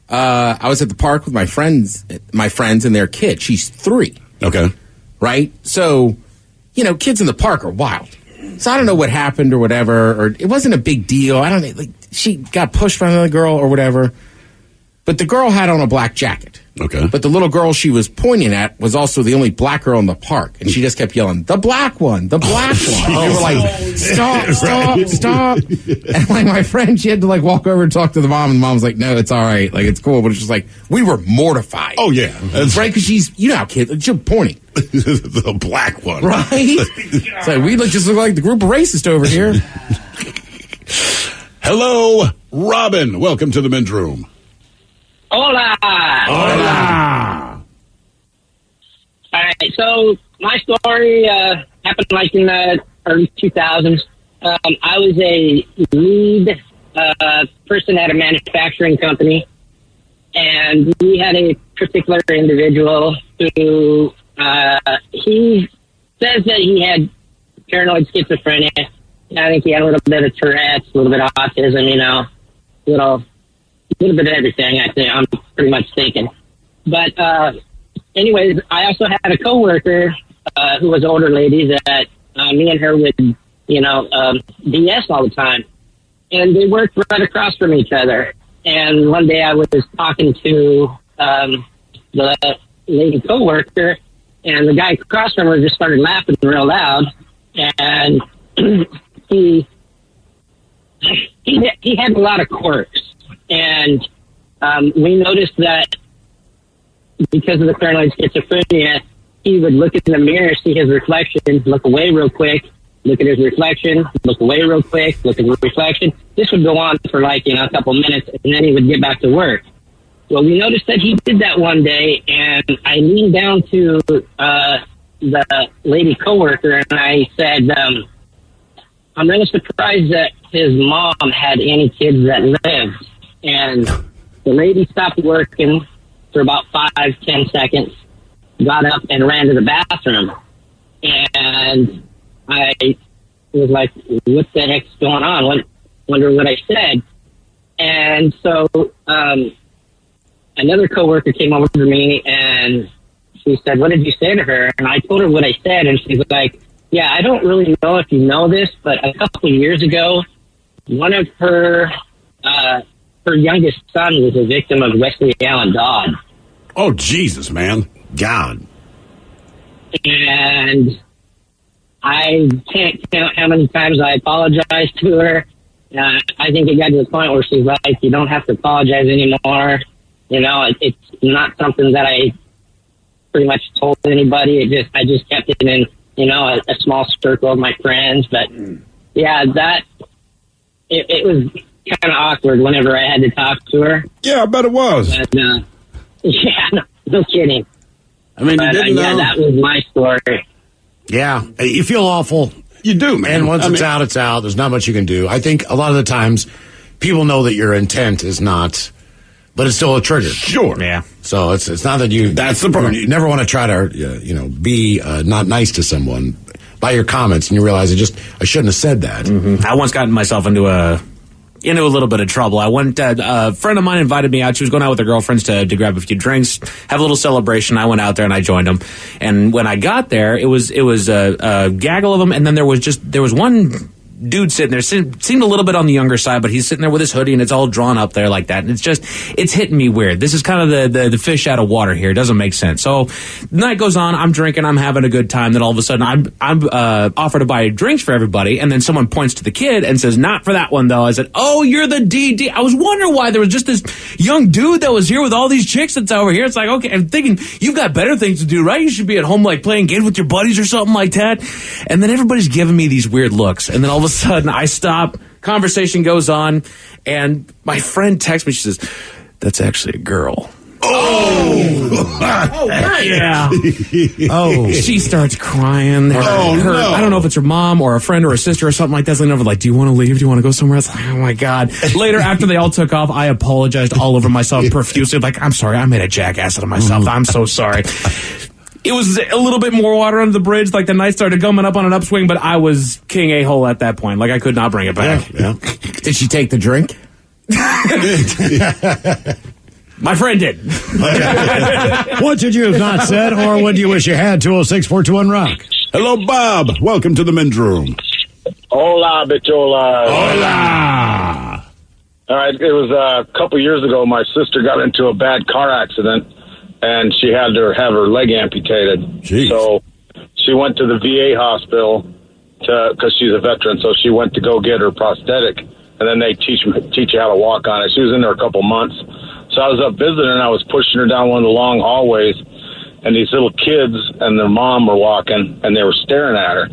I was at the park with my friends and their kid. She's 3. Okay. Right? So, kids in the park are wild. So I don't know what happened or whatever, or it wasn't a big deal. I don't know. Like, she got pushed by another girl or whatever. But the girl had on a black jacket. Okay. But the little girl she was pointing at was also the only black girl in the park. And she just kept yelling, "The black one, the black one." And they were like, stop. And like my friend, she had to like walk over and talk to the mom. And the mom was like, "No, it's all right. Like, it's cool." But it's just like, we were mortified. Oh, yeah. That's right. Because she's, how kids, she's pointing. The black one. Right? It's like, we just look like the group of racists over here. Hello, Robin. Welcome to the men's room. Hola. Hola. All right, so my story happened like in the early 2000s. I was a lead person at a manufacturing company, and we had a particular individual who he says that he had paranoid schizophrenia. I think he had a little bit of Tourette's, a little bit of autism, little bit of everything, I think. I'm pretty much thinking. But anyways, I also had a coworker who was an older lady that me and her would, BS all the time. And they worked right across from each other. And one day I was talking to the lady coworker, and the guy across from her just started laughing real loud. And he had a lot of quirks. And we noticed that because of the paranoid schizophrenia, he would look in the mirror, see his reflection, look away real quick, look at his reflection, look away real quick, look at his reflection. This would go on for a couple minutes, and then he would get back to work. Well, we noticed that he did that one day, and I leaned down to the lady coworker, and I said, I'm really surprised that his mom had any kids that lived. And the lady stopped working for about 5-10 seconds, got up and ran to the bathroom. And I was like, what the heck's going on? Wonder what I said. And so another coworker came over to me and she said, what did you say to her? And I told her what I said, and she's like, yeah, I don't really know if you know this, but a couple of years ago, one of her youngest son was a victim of Wesley Allen Dodd. Oh, Jesus, man. God. And I can't count how many times I apologized to her. I think it got to the point where she's like, you don't have to apologize anymore. It's not something that I pretty much told anybody. I just kept it in, a small circle of my friends. But yeah, it was kind of awkward whenever I had to talk to her. Yeah, I bet it was. But, yeah, no kidding. I mean, you didn't know. That was my story. Yeah, you feel awful. You do, man. And once it's out, it's out. There's not much you can do. I think a lot of the times people know that your intent is not, but it's still a trigger. Sure. Yeah. So it's not that you. That's the problem. You never want to try to, be not nice to someone by your comments, and you realize I shouldn't have said that. Mm-hmm. I once got myself into a little bit of trouble. I went. A friend of mine invited me out. She was going out with her girlfriends to grab a few drinks, have a little celebration. I went out there and I joined them. And when I got there, it was a gaggle of them, and then there was one dude sitting there, seemed a little bit on the younger side, but he's sitting there with his hoodie and it's all drawn up there like that. And it's hitting me weird. This is kind of the fish out of water here. It doesn't make sense. So the night goes on, I'm drinking, I'm having a good time. Then all of a sudden I'm offered to buy drinks for everybody. And then someone points to the kid and says, not for that one though. I said, oh, you're the DD. I was wondering why there was just this young dude that was here with all these chicks that's over here. It's like, okay, I'm thinking you've got better things to do, right? You should be at home like playing games with your buddies or something like that. And then everybody's giving me these weird looks. And then all of a sudden I stop, conversation goes on, and my friend texts me, she says, that's actually a girl. Oh! Yeah. Oh. She starts crying. I don't know if it's her mom or a friend or a sister or something like that. Leaning over like, do you want to leave? Do you want to go somewhere else? Like, oh my God. Later, after they all took off, I apologized all over myself profusely. Like, I'm sorry, I made a jackass out of myself. I'm so sorry. It was a little bit more water under the bridge. Like the night started coming up on an upswing, but I was king a-hole at that point. Like I could not bring it back. Yeah. Did she take the drink? My friend did. What did you have not said, or what do you wish you had? 206-421-ROCK. Hello, Bob. Welcome to the men's room. Hola, bichola. Hola. All right, it was a couple years ago. My sister got into a bad car accident, and she had to have her leg amputated. Jeez. So she went to the VA hospital because she's a veteran. So she went to go get her prosthetic, and then they teach you how to walk on it. She was in there a couple months. So I was up visiting, and I was pushing her down one of the long hallways, and these little kids and their mom were walking, and they were staring at her.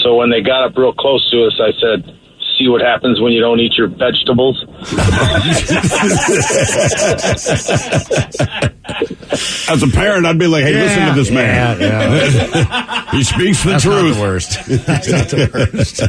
So when they got up real close to us, I said, see what happens when you don't eat your vegetables? As a parent, I'd be like, hey, listen to this man. Yeah. He speaks the truth. That's not the worst.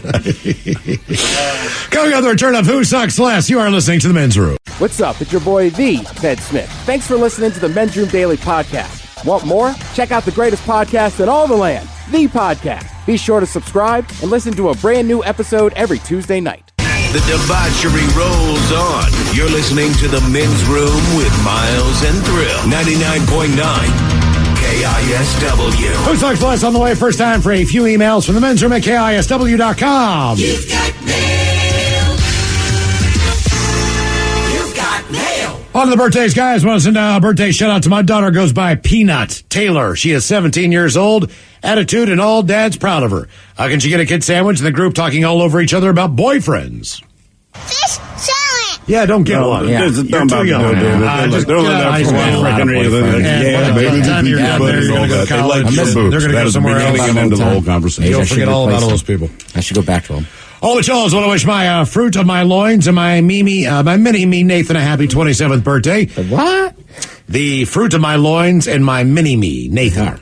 Coming up, the return of Who Sucks Less. You are listening to the men's room. What's up? It's your boy, the Ted Smith. Thanks for listening to the Men's Room Daily Podcast. Want more? Check out the greatest podcast in all the land, the podcast. Be sure to subscribe and listen to a brand new episode every Tuesday night. The debauchery rolls on. You're listening to the men's room with Miles and Thrill. 99.9 KISW. Who Sucks Less on the way? First time for a few emails from the men's room at KISW.com. You've got mail. You've got mail. On to the birthdays, guys. Want to send a birthday shout out to my daughter. Goes by Peanut Taylor. She is 17 years old. Attitude and all, dad's proud of her. How can she get a kid sandwich in the group talking all over each other about boyfriends? Fish salad. Yeah, don't get one. Yeah. You're too young. Just don't let that for one freaking reason. Yeah, baby. They're going to go somewhere else. Get into the whole conversation. You'll forget all about all those people. I should go back to them. All the chills want to wish my fruit of my loins and my mini-me Nathan a happy 27th birthday. The what? The fruit of my loins and my mini-me Nathan.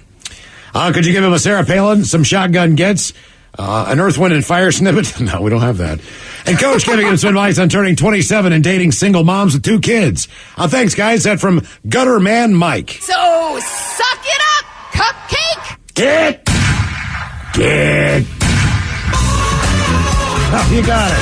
Could you give him a Sarah Palin, some shotgun gets, an Earth, Wind, and Fire snippet? No, we don't have that. And Coach giving him some advice on turning 27 and dating single moms with 2 kids. Thanks, guys. That from Gutter Man Mike. So, suck it up, cupcake. Get. Oh, you got it.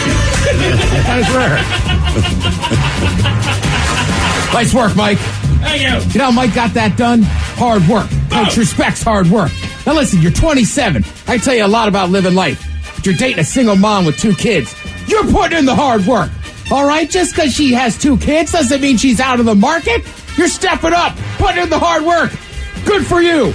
Nice work, Mike. Thank you. You know how Mike got that done? Hard work. Coach respects hard work. Now listen, you're 27. I tell you a lot about living life. But you're dating a single mom with 2 kids. You're putting in the hard work. All right? Just because she has 2 kids doesn't mean she's out of the market. You're stepping up, putting in the hard work. Good for you.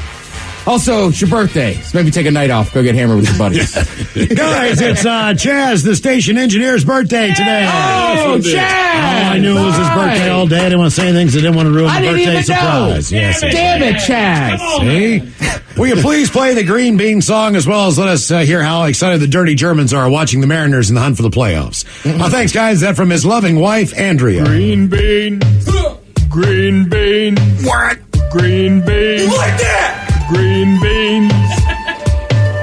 Also, it's your birthday, so maybe take a night off. Go get hammered with your buddies. Guys, it's Chaz, the station engineer's birthday today. Oh, Chaz! I knew it was his birthday all day. I didn't want to say anything because I didn't want to ruin the birthday surprise. Yes, damn it, Chaz. See? Will you please play the Green Bean song as well as let us hear how excited the Dirty Germans are watching the Mariners in the hunt for the playoffs? Thanks, guys. That from his loving wife, Andrea. Green bean. Green bean. What? Green beans. Like that. Green beans.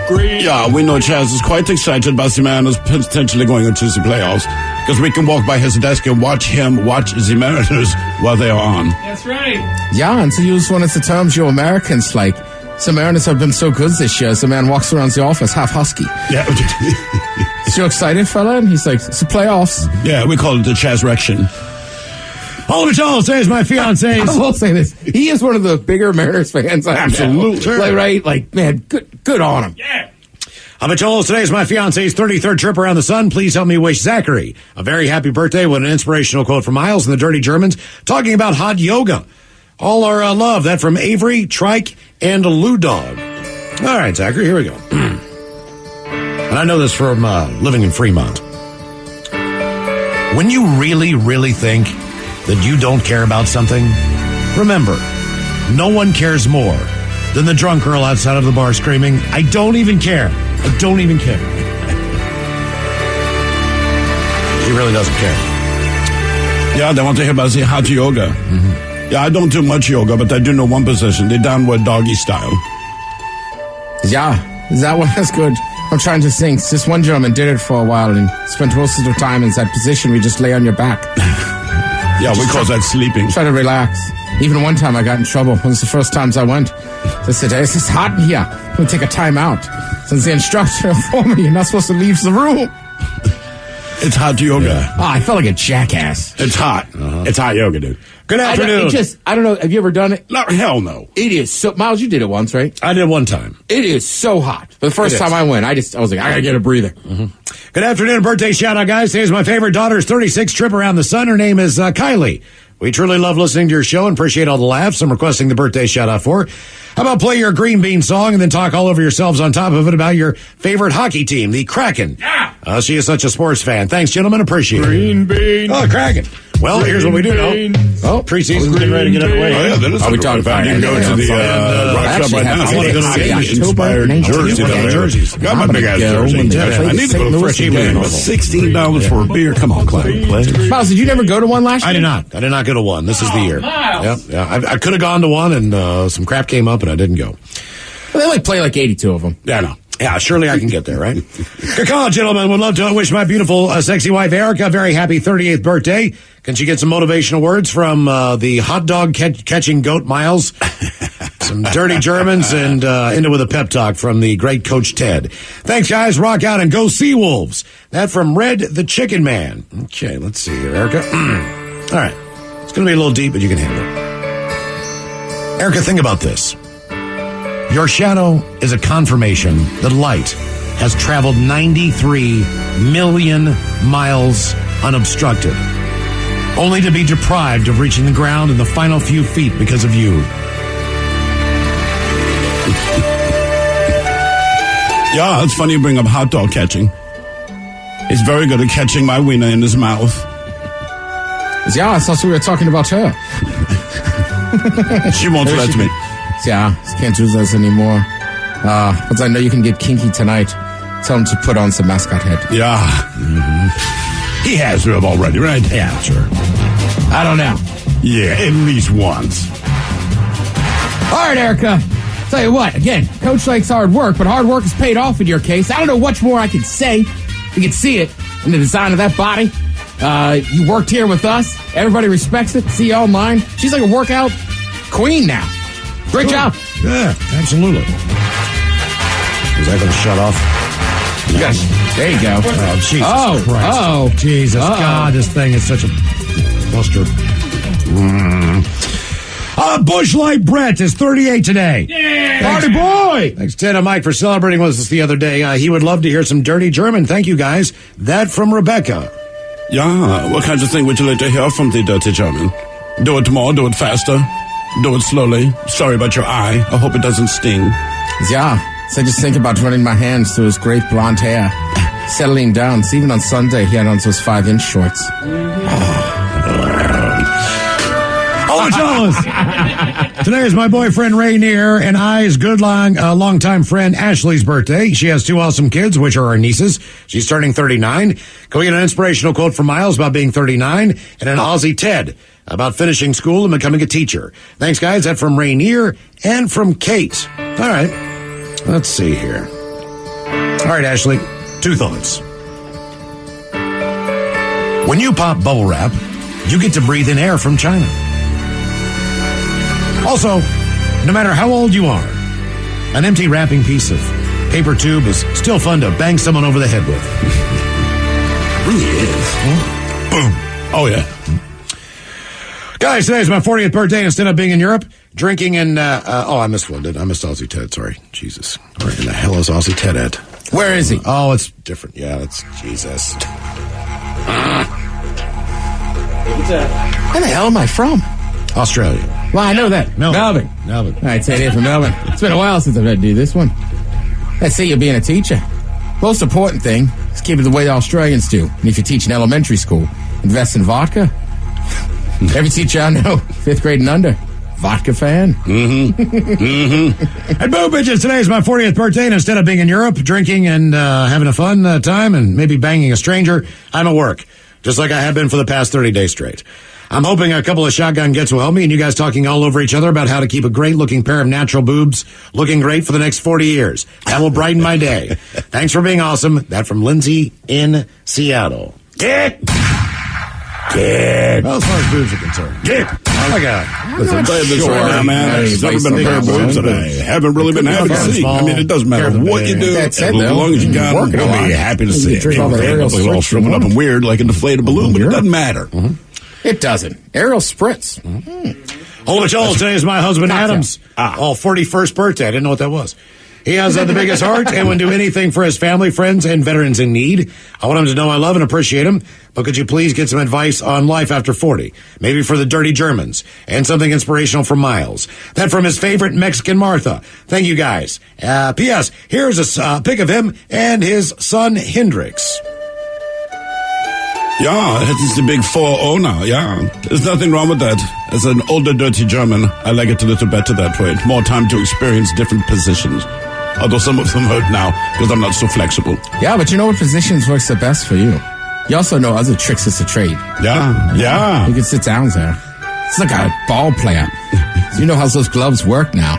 Green. Yeah, we know Chaz is quite excited about the Mariners potentially going into the playoffs because we can walk by his desk and watch him watch the Mariners while they are on. That's right. Yeah, and to use one of the terms you Americans like, some Mariners have been so good this year, the man walks around the office half husky. Yeah. Is you excited, fella? And he's like, it's the playoffs. Yeah, we call it the Chaz-rection. Oliver Charles says my fiance. I will say this. He is one of the bigger Mariners fans I know. Absolutely. Like, right? Like, man, good on him. Yeah. Oliver Charles, today is my fiance's 33rd trip around the sun. Please help me wish Zachary a very happy birthday with an inspirational quote from Miles and the Dirty Germans talking about hot yoga. All our love. That from Avery, Trike, and Lou Dog. All right, Zachary, here we go. And I know this from living in Fremont. When you really, really think that you don't care about something, remember, no one cares more than the drunk girl outside of the bar screaming, I don't even care. I don't even care. She really doesn't care. Yeah, they want to hear about the hot yoga. Mm-hmm. Yeah, I don't do much yoga, but I do know one position, the downward doggy style. Yeah, that one is good. I'm trying to think. This one gentleman did it for a while and spent most of the time in that position where you just lay on your back. Yeah, we call that sleeping. Try to relax. Even one time I got in trouble. It was the first times I went. They said, it's just hot in here. We'll take a time out. Since the instructor informed me you're not supposed to leave the room. It's hot yoga. Yeah. Oh, I felt like a jackass. It's hot. Uh-huh. It's hot yoga, dude. Good afternoon. I don't know. Have you ever done it? No, hell no. It is so. Miles, you did it once, right? I did one time. It is so hot. The first time I went, I was like, I gotta get a breather. Mm-hmm. Good afternoon. Birthday shout out, guys. Today's my favorite daughter's 36th trip around the sun. Her name is Kylie. We truly love listening to your show and appreciate all the laughs I'm requesting the birthday shout out for. How about play your green bean song and then talk all over yourselves on top of it about your favorite hockey team, the Kraken. Yeah. She is such a sports fan. Thanks, gentlemen. Appreciate it. Green bean. Oh, Kraken. Well, here's what we do know. Oh, preseason's getting ready to get underway. Oh, yeah, that is we talking about. You can go to the Rock Shop right now. I want to go to the inspired jerseys. Got my big ass jersey. I need to go to the fresh game. $16 for a beer. Come on, Clyde. Miles, did you never go to one last year? I did not. I did not go to one. This is the year. Yeah. I could have gone to one, and some crap came up, and I didn't go. Well, they play like 82 of them. Yeah, I know. Yeah, surely I can get there, right? Good call, gentlemen. Would love to wish my beautiful, sexy wife, Erica, a very happy 38th birthday. Can she get some motivational words from the hot dog catching goat Miles? Some dirty Germans, and end it with a pep talk from the great Coach Ted. Thanks, guys. Rock out and go Seawolves. That from Red the Chicken Man. Okay, let's see here, Erica. All right. It's going to be a little deep, but you can handle it. Erica, think about this. Your shadow is a confirmation that light has traveled 93 million miles unobstructed, only to be deprived of reaching the ground in the final few feet because of you. Yeah, it's funny you bring up hot dog catching. He's very good at catching my wiener in his mouth. Yeah, I thought we were talking about her. She won't let me. Yeah, can't do this anymore. But I know you can get kinky tonight. Tell him to put on some mascot head. Yeah. Mm-hmm. He has to have already, right? Yeah, sure. I don't know. Yeah, at least once. All right, Erica. Tell you what, again, Coach likes hard work, but hard work is paid off in your case. I don't know much more I can say. You can see it in the design of that body. You worked here with us. Everybody respects it. See you online. She's like a workout queen now. Great job. Yeah, absolutely. Is that going to shut off? Yes. There you go. Oh, Jesus Christ. Oh. Jesus. God, this thing is such a buster. Bush Light Brett is 38 today. Yeah. Party boy. Thanks, Ted and Mike, for celebrating with us the other day. He would love to hear some dirty German. Thank you, guys. That from Rebecca. Yeah, what kinds of thing would you like to hear from the dirty German? Do it more, do it faster. Do it slowly. Sorry about your eye. I hope it doesn't sting. Yeah. So I just think about running my hands through his great blonde hair, settling down. So even on Sunday, he had on those 5-inch shorts. Oh, Charles. Today is my boyfriend Rainier and I's good longtime friend Ashley's birthday. She has 2 awesome kids, which are our nieces. She's turning 39. Can we get an inspirational quote from Miles about being 39 and an Aussie Ted about finishing school and becoming a teacher? Thanks, guys. That's from Rainier and from Kate. All right. Let's see here. All right, Ashley. 2 thoughts. When you pop bubble wrap, you get to breathe in air from China. Also, no matter how old you are, an empty wrapping piece of paper tube is still fun to bang someone over the head with. Really is. Boom. Oh, yeah. Guys, today's my 40th birthday. Instead of being in Europe, drinking and, I missed one, didn't I? I missed Aussie Ted, sorry. Jesus. Where in the hell is Aussie Ted at? Where is he? Oh, it's different. Yeah, that's Jesus. Where the hell am I from? Australia. Well, I know that. Melbourne. All right, say it from Melbourne. It's been a while since I've had to do this one. Let's see you being a teacher. Most important thing is keep it the way the Australians do. And if you teach in elementary school, invest in vodka. Every teacher I know, 5th grade and under, vodka fan. And boom, bitches, today is my 40th birthday, and instead of being in Europe, drinking and having a fun time and maybe banging a stranger, I'm at work, just like I have been for the past 30 days straight. I'm hoping a couple of shotgun gets will help me, and you guys talking all over each other about how to keep a great-looking pair of natural boobs looking great for the next 40 years. That will brighten my day. Thanks for being awesome. That from Lindsay in Seattle. Get. Well, as far as boobs are concerned. Oh, my God. Listen, I'll tell you this right now, man. There's never been a pair of boobs that I haven't really been happy to see. I mean, it doesn't matter what you do. As long as you got them, you'll be happy to see it. It's all shriveled up and weird like an deflated balloon, but it doesn't matter. It doesn't. Aerial spritz. Holy Joel, today is my husband Adam's 41st birthday. I didn't know what that was. He has the biggest heart and would do anything for his family, friends, and veterans in need. I want him to know I love and appreciate him, but could you please get some advice on life after 40? Maybe for the dirty Germans, and something inspirational from Miles. That from his favorite Mexican Martha. Thank you, guys. P.S. Here's a pic of him and his son, Hendrix. Yeah, it's the big 4-0 now, yeah. There's nothing wrong with that. As an older, dirty German, I like it a little better that way. More time to experience different positions. Although some of them hurt now, because I'm not so flexible. Yeah, but you know what positions works the best for you. You also know other tricks is a trade. Yeah. You can sit down there. It's like a ball player. You know how those gloves work now.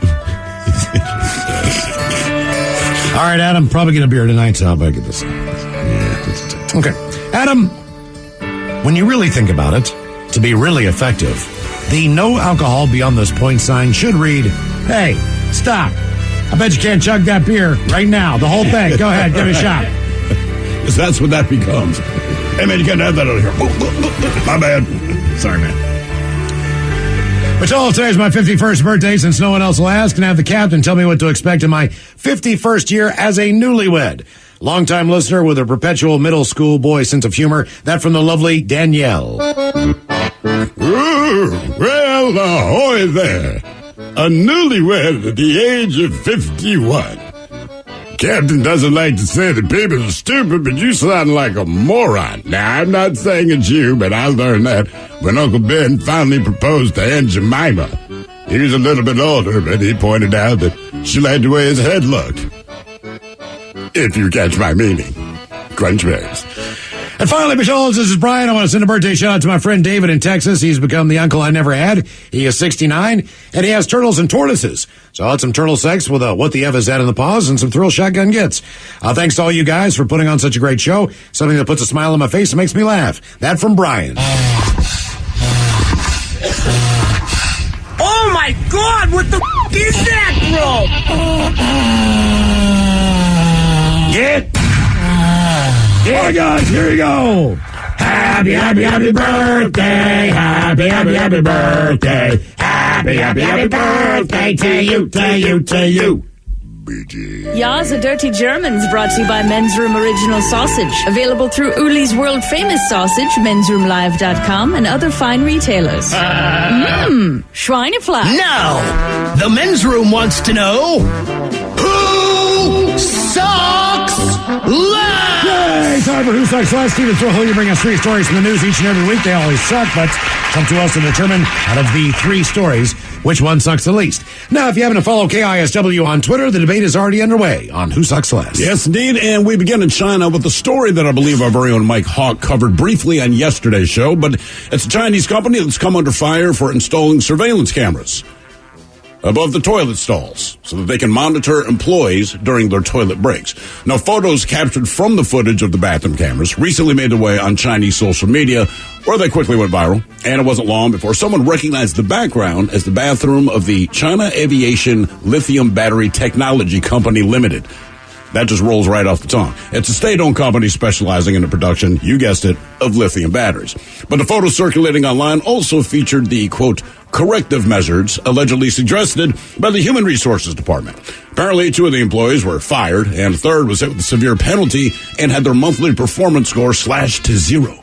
All right, Adam, probably get a beer tonight, so I'll back at this. Yeah. Okay. Adam, when you really think about it, to be really effective, the no alcohol beyond this point sign should read, hey, stop. I bet you can't chug that beer right now. The whole thing. Go ahead, give it a shot. Because that's what that becomes. Hey, man, you can't have that out here. My bad. Sorry, man. But today's my 51st birthday. Since no one else will ask, can I have the captain tell me what to expect in my 51st year as a newlywed? Longtime listener with a perpetual middle school boy sense of humor. That from the lovely Danielle. Ooh, well, ahoy there. A newlywed at the age of 51. Captain doesn't like to say that people are stupid, but you sound like a moron. Now, I'm not saying it's you, but I learned that when Uncle Ben finally proposed to Aunt Jemima. He was a little bit older, but he pointed out that she liked the way his head looked. If you catch my meaning. Crunch berries. And finally, Michelle, this is Brian. I want to send a birthday shout out to my friend David in Texas. He's become the uncle I never had. He is 69, and he has turtles and tortoises. So I had some turtle sex with a what the F is that in the paws and some thrill shotgun gets. Thanks to all you guys for putting on such a great show. Something that puts a smile on my face and makes me laugh. That from Brian. Oh my God! What the is that, bro? Get. All right, guys, here you go. Happy, happy, happy birthday. Happy, happy, happy birthday. Happy, happy, happy birthday to you, to you, to you. Ya's a Dirty Germans brought to you by Men's Room Original Sausage. Available through Uli's World Famous Sausage, mensroomlive.com, and other fine retailers. Schweinefleisch. Now, the men's room wants to know who sucks less. Yay, time for Who Sucks Less. Steven Thrill, you bring us 3 stories from the news each and every week. They always suck, but it's up to us to determine out of the 3 stories which one sucks the least. Now, if you happen to follow KISW on Twitter, the debate is already underway on Who Sucks Less. Yes, indeed. And we begin in China with a story that I believe our very own Mike Hawk covered briefly on yesterday's show, but it's a Chinese company that's come under fire for installing surveillance cameras above the toilet stalls so that they can monitor employees during their toilet breaks. Now, photos captured from the footage of the bathroom cameras recently made their way on Chinese social media, where they quickly went viral. And it wasn't long before someone recognized the background as the bathroom of the China Aviation Lithium Battery Technology Company Limited. That just rolls right off the tongue. It's a state-owned company specializing in the production, you guessed it, of lithium batteries. But the photos circulating online also featured the, quote, corrective measures allegedly suggested by the Human Resources Department. Apparently, 2 of the employees were fired, and a third was hit with a severe penalty and had their monthly performance score slashed to 0.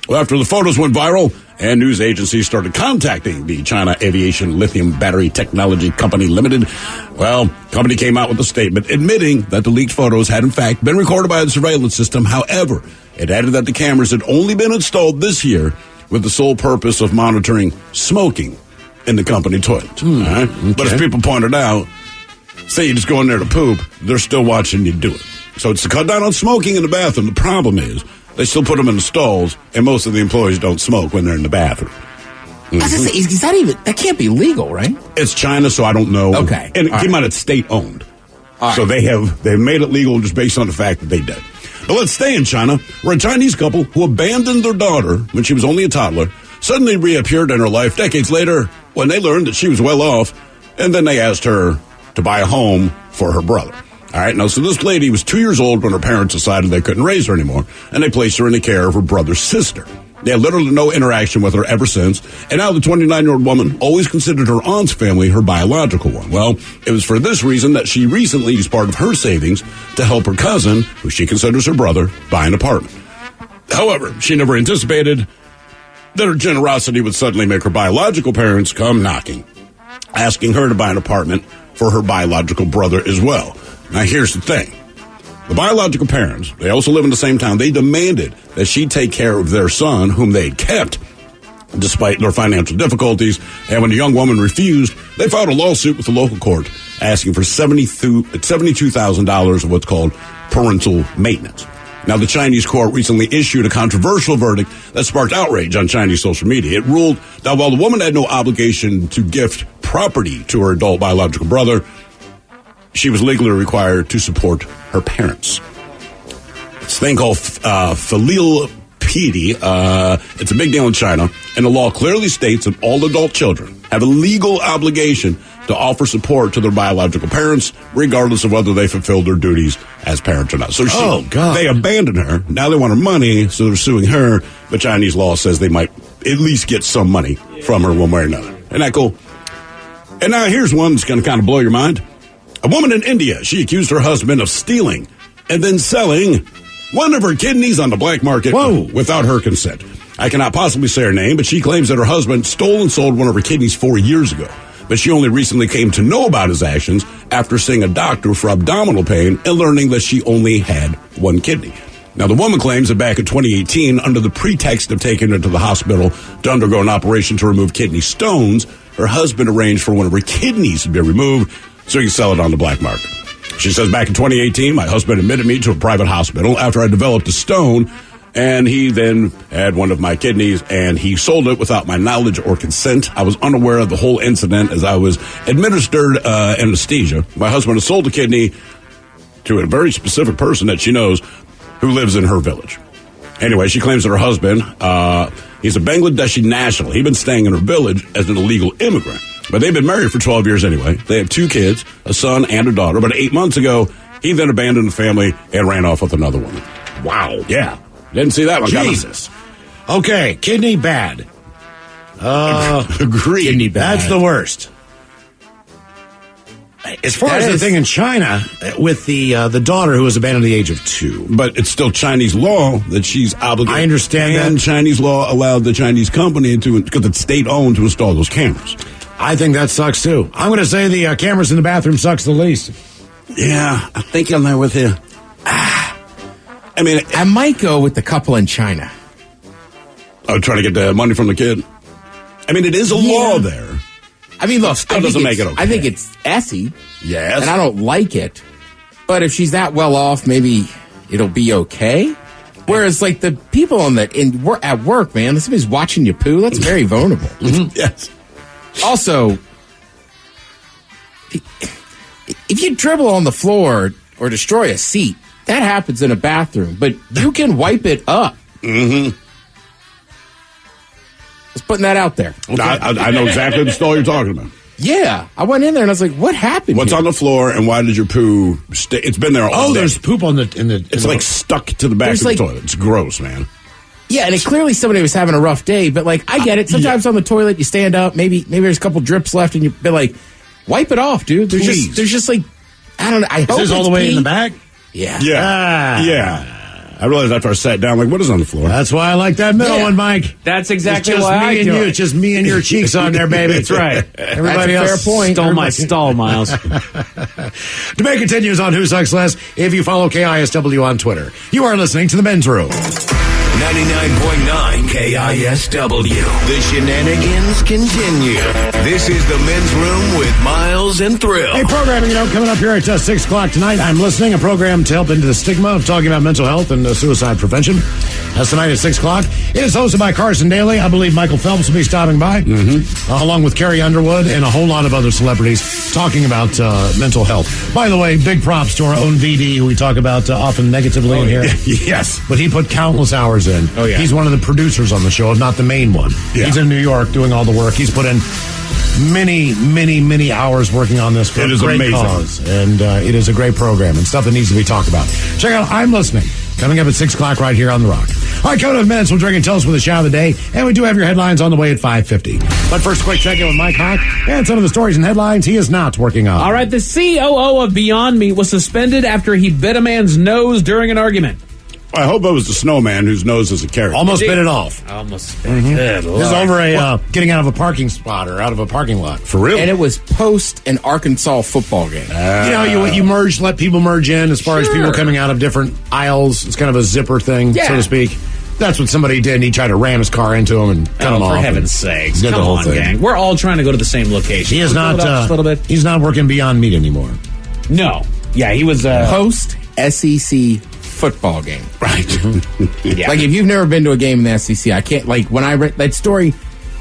Well, after the photos went viral and news agencies started contacting the China Aviation Lithium Battery Technology Company Limited, well, the company came out with a statement admitting that the leaked photos had in fact been recorded by the surveillance system. However, it added that the cameras had only been installed this year with the sole purpose of monitoring smoking in the company toilet. All right? Okay. But as people pointed out, say you just go in there to poop, they're still watching you do it. So it's to cut down on smoking in the bathroom. The problem is they still put them in the stalls, and most of the employees don't smoke when they're in the bathroom. I was gonna say, is that even, that can't be legal, right? It's China, so I don't know. Okay. And it came out, it's state-owned. So they've made it legal just based on the fact that they did. But let's stay in China, where a Chinese couple who abandoned their daughter when she was only a toddler suddenly reappeared in her life decades later when they learned that she was well off, and then they asked her to buy a home for her brother. All right, now, so this lady was 2 years old when her parents decided they couldn't raise her anymore, and they placed her in the care of her brother's sister. They had literally no interaction with her ever since, and now the 29-year-old woman always considered her aunt's family her biological one. Well, it was for this reason that she recently used part of her savings to help her cousin, who she considers her brother, buy an apartment. However, she never anticipated that her generosity would suddenly make her biological parents come knocking, asking her to buy an apartment for her biological brother as well. Now, here's the thing. The biological parents, they also live in the same town. They demanded that she take care of their son, whom they had kept, despite their financial difficulties. And when the young woman refused, they filed a lawsuit with the local court asking for $72,000 of what's called parental maintenance. Now, the Chinese court recently issued a controversial verdict that sparked outrage on Chinese social media. It ruled that while the woman had no obligation to gift property to her adult biological brother, she was legally required to support her parents. It's a thing called filial piety. It's a big deal in China, and the law clearly states that all adult children have a legal obligation to offer support to their biological parents, regardless of whether they fulfilled their duties as parents or not. So they abandoned her. Now they want her money, so they're suing her. But Chinese law says they might at least get some money from her one way or another. Isn't that cool? And now here's one that's going to kind of blow your mind. A woman in India, she accused her husband of stealing and then selling one of her kidneys on the black market without her consent. I cannot possibly say her name, but she claims that her husband stole and sold one of her kidneys 4 years ago. But she only recently came to know about his actions after seeing a doctor for abdominal pain and learning that she only had one kidney. Now, the woman claims that back in 2018, under the pretext of taking her to the hospital to undergo an operation to remove kidney stones, her husband arranged for one of her kidneys to be removed so he could sell it on the black market. She says, back in 2018, my husband admitted me to a private hospital after I developed a stone, and he then had one of my kidneys, and he sold it without my knowledge or consent. I was unaware of the whole incident as I was administered anesthesia. My husband has sold the kidney to a very specific person that she knows who lives in her village. Anyway, she claims that her husband, he's a Bangladeshi national. He'd been staying in her village as an illegal immigrant. But they've been married for 12 years anyway. They have 2 kids, a son and a daughter. But 8 months ago, he then abandoned the family and ran off with another woman. Wow. Yeah. Didn't see that one coming. Jesus. Okay, kidney bad. Agreed. Kidney bad. That's the worst. As far as the thing in China with the daughter who was abandoned at the age of 2. But it's still Chinese law that she's obligated. I understand and that. Chinese law allowed the Chinese company to, because it's state-owned, to install those cameras. I think that sucks, too. I'm going to say the cameras in the bathroom sucks the least. Yeah, I think I'm there with you. I mean, I might go with the couple in China. Oh, trying to get the money from the kid. I mean, it is a law there. I mean, look, still doesn't make it okay. I think it's Essie. Yes. And I don't like it. But if she's that well off, maybe it'll be okay. Whereas, like, the people at work, man, somebody's watching you poo, that's very vulnerable. Yes. Also, if you dribble on the floor or destroy a seat, that happens in a bathroom. But you can wipe it up. Mm-hmm. Just putting that out there. Okay. I know exactly the stall you're talking about. Yeah. I went in there and I was like, what happened What's here? on the floor and why did your poo stay? It's been there all day. There's poop in the It's like stuck to the back of the toilet. It's gross, man. Yeah, and clearly somebody was having a rough day, but like I get it. Sometimes on the toilet you stand up, maybe there's a couple drips left, and you're like, wipe it off, dude. There's just like I don't know. I hope Is this all the way in the back? Yeah. Yeah. I realized after I sat down, like, what is on the floor? That's why I like that middle one, Mike. That's exactly it's just why me I and do you. it. It's just me and your cheeks on there, baby. That's right. Everybody That's a else fair point. Stole my stall, Miles. Debate continues on Who Sucks Less if you follow KISW on Twitter. You are listening to The Men's Room. 99.9 KISW. The shenanigans continue. This is the Men's Room with Miles and Thrill. Hey, programming, coming up here at 6 o'clock tonight, I'm listening, a program to help into the stigma of talking about mental health and suicide prevention. That's tonight at 6 o'clock. It is hosted by Carson Daly. I believe Michael Phelps will be stopping by, along with Carrie Underwood and a whole lot of other celebrities talking about mental health. By the way, big props to our own VD, who we talk about often negatively in here. Yes. But he put countless hours in. Oh, yeah. He's one of the producers on the show, if not the main one. Yeah. He's in New York doing all the work. He's put in many hours working on this for It a is great amazing. cause. And it is a great program and stuff that needs to be talked about. Check out I'm Listening, coming up at 6 o'clock right here on The Rock. All right, coming up in minutes, we'll drink and tell us with a shout of the day. And we do have your headlines on the way at 5:50. But first, quick check-in with Mike Hawk and some of the stories and headlines he is not working on. All right, the COO of Beyond Meat was suspended after he bit a man's nose during an argument. I hope it was the snowman whose nose is a carrot. Almost bit it off. Almost. Good This is over getting out of a parking spot or out of a parking lot. For real? And it was post an Arkansas football game. You merge, let people merge in as far as people coming out of different aisles. It's kind of a zipper thing, so to speak. That's what somebody did, and he tried to ram his car into him and cut him off. For heaven's sakes. Did Come the whole on, thing. gang. We're all trying to go to the same location. He is Can we not. blow it up just a little bit? He's not working Beyond Meat anymore. No. Yeah, he was Post SEC football game. Right. Yeah. Like, if you've never been to a game in the SEC, I can't, like, when I read that story,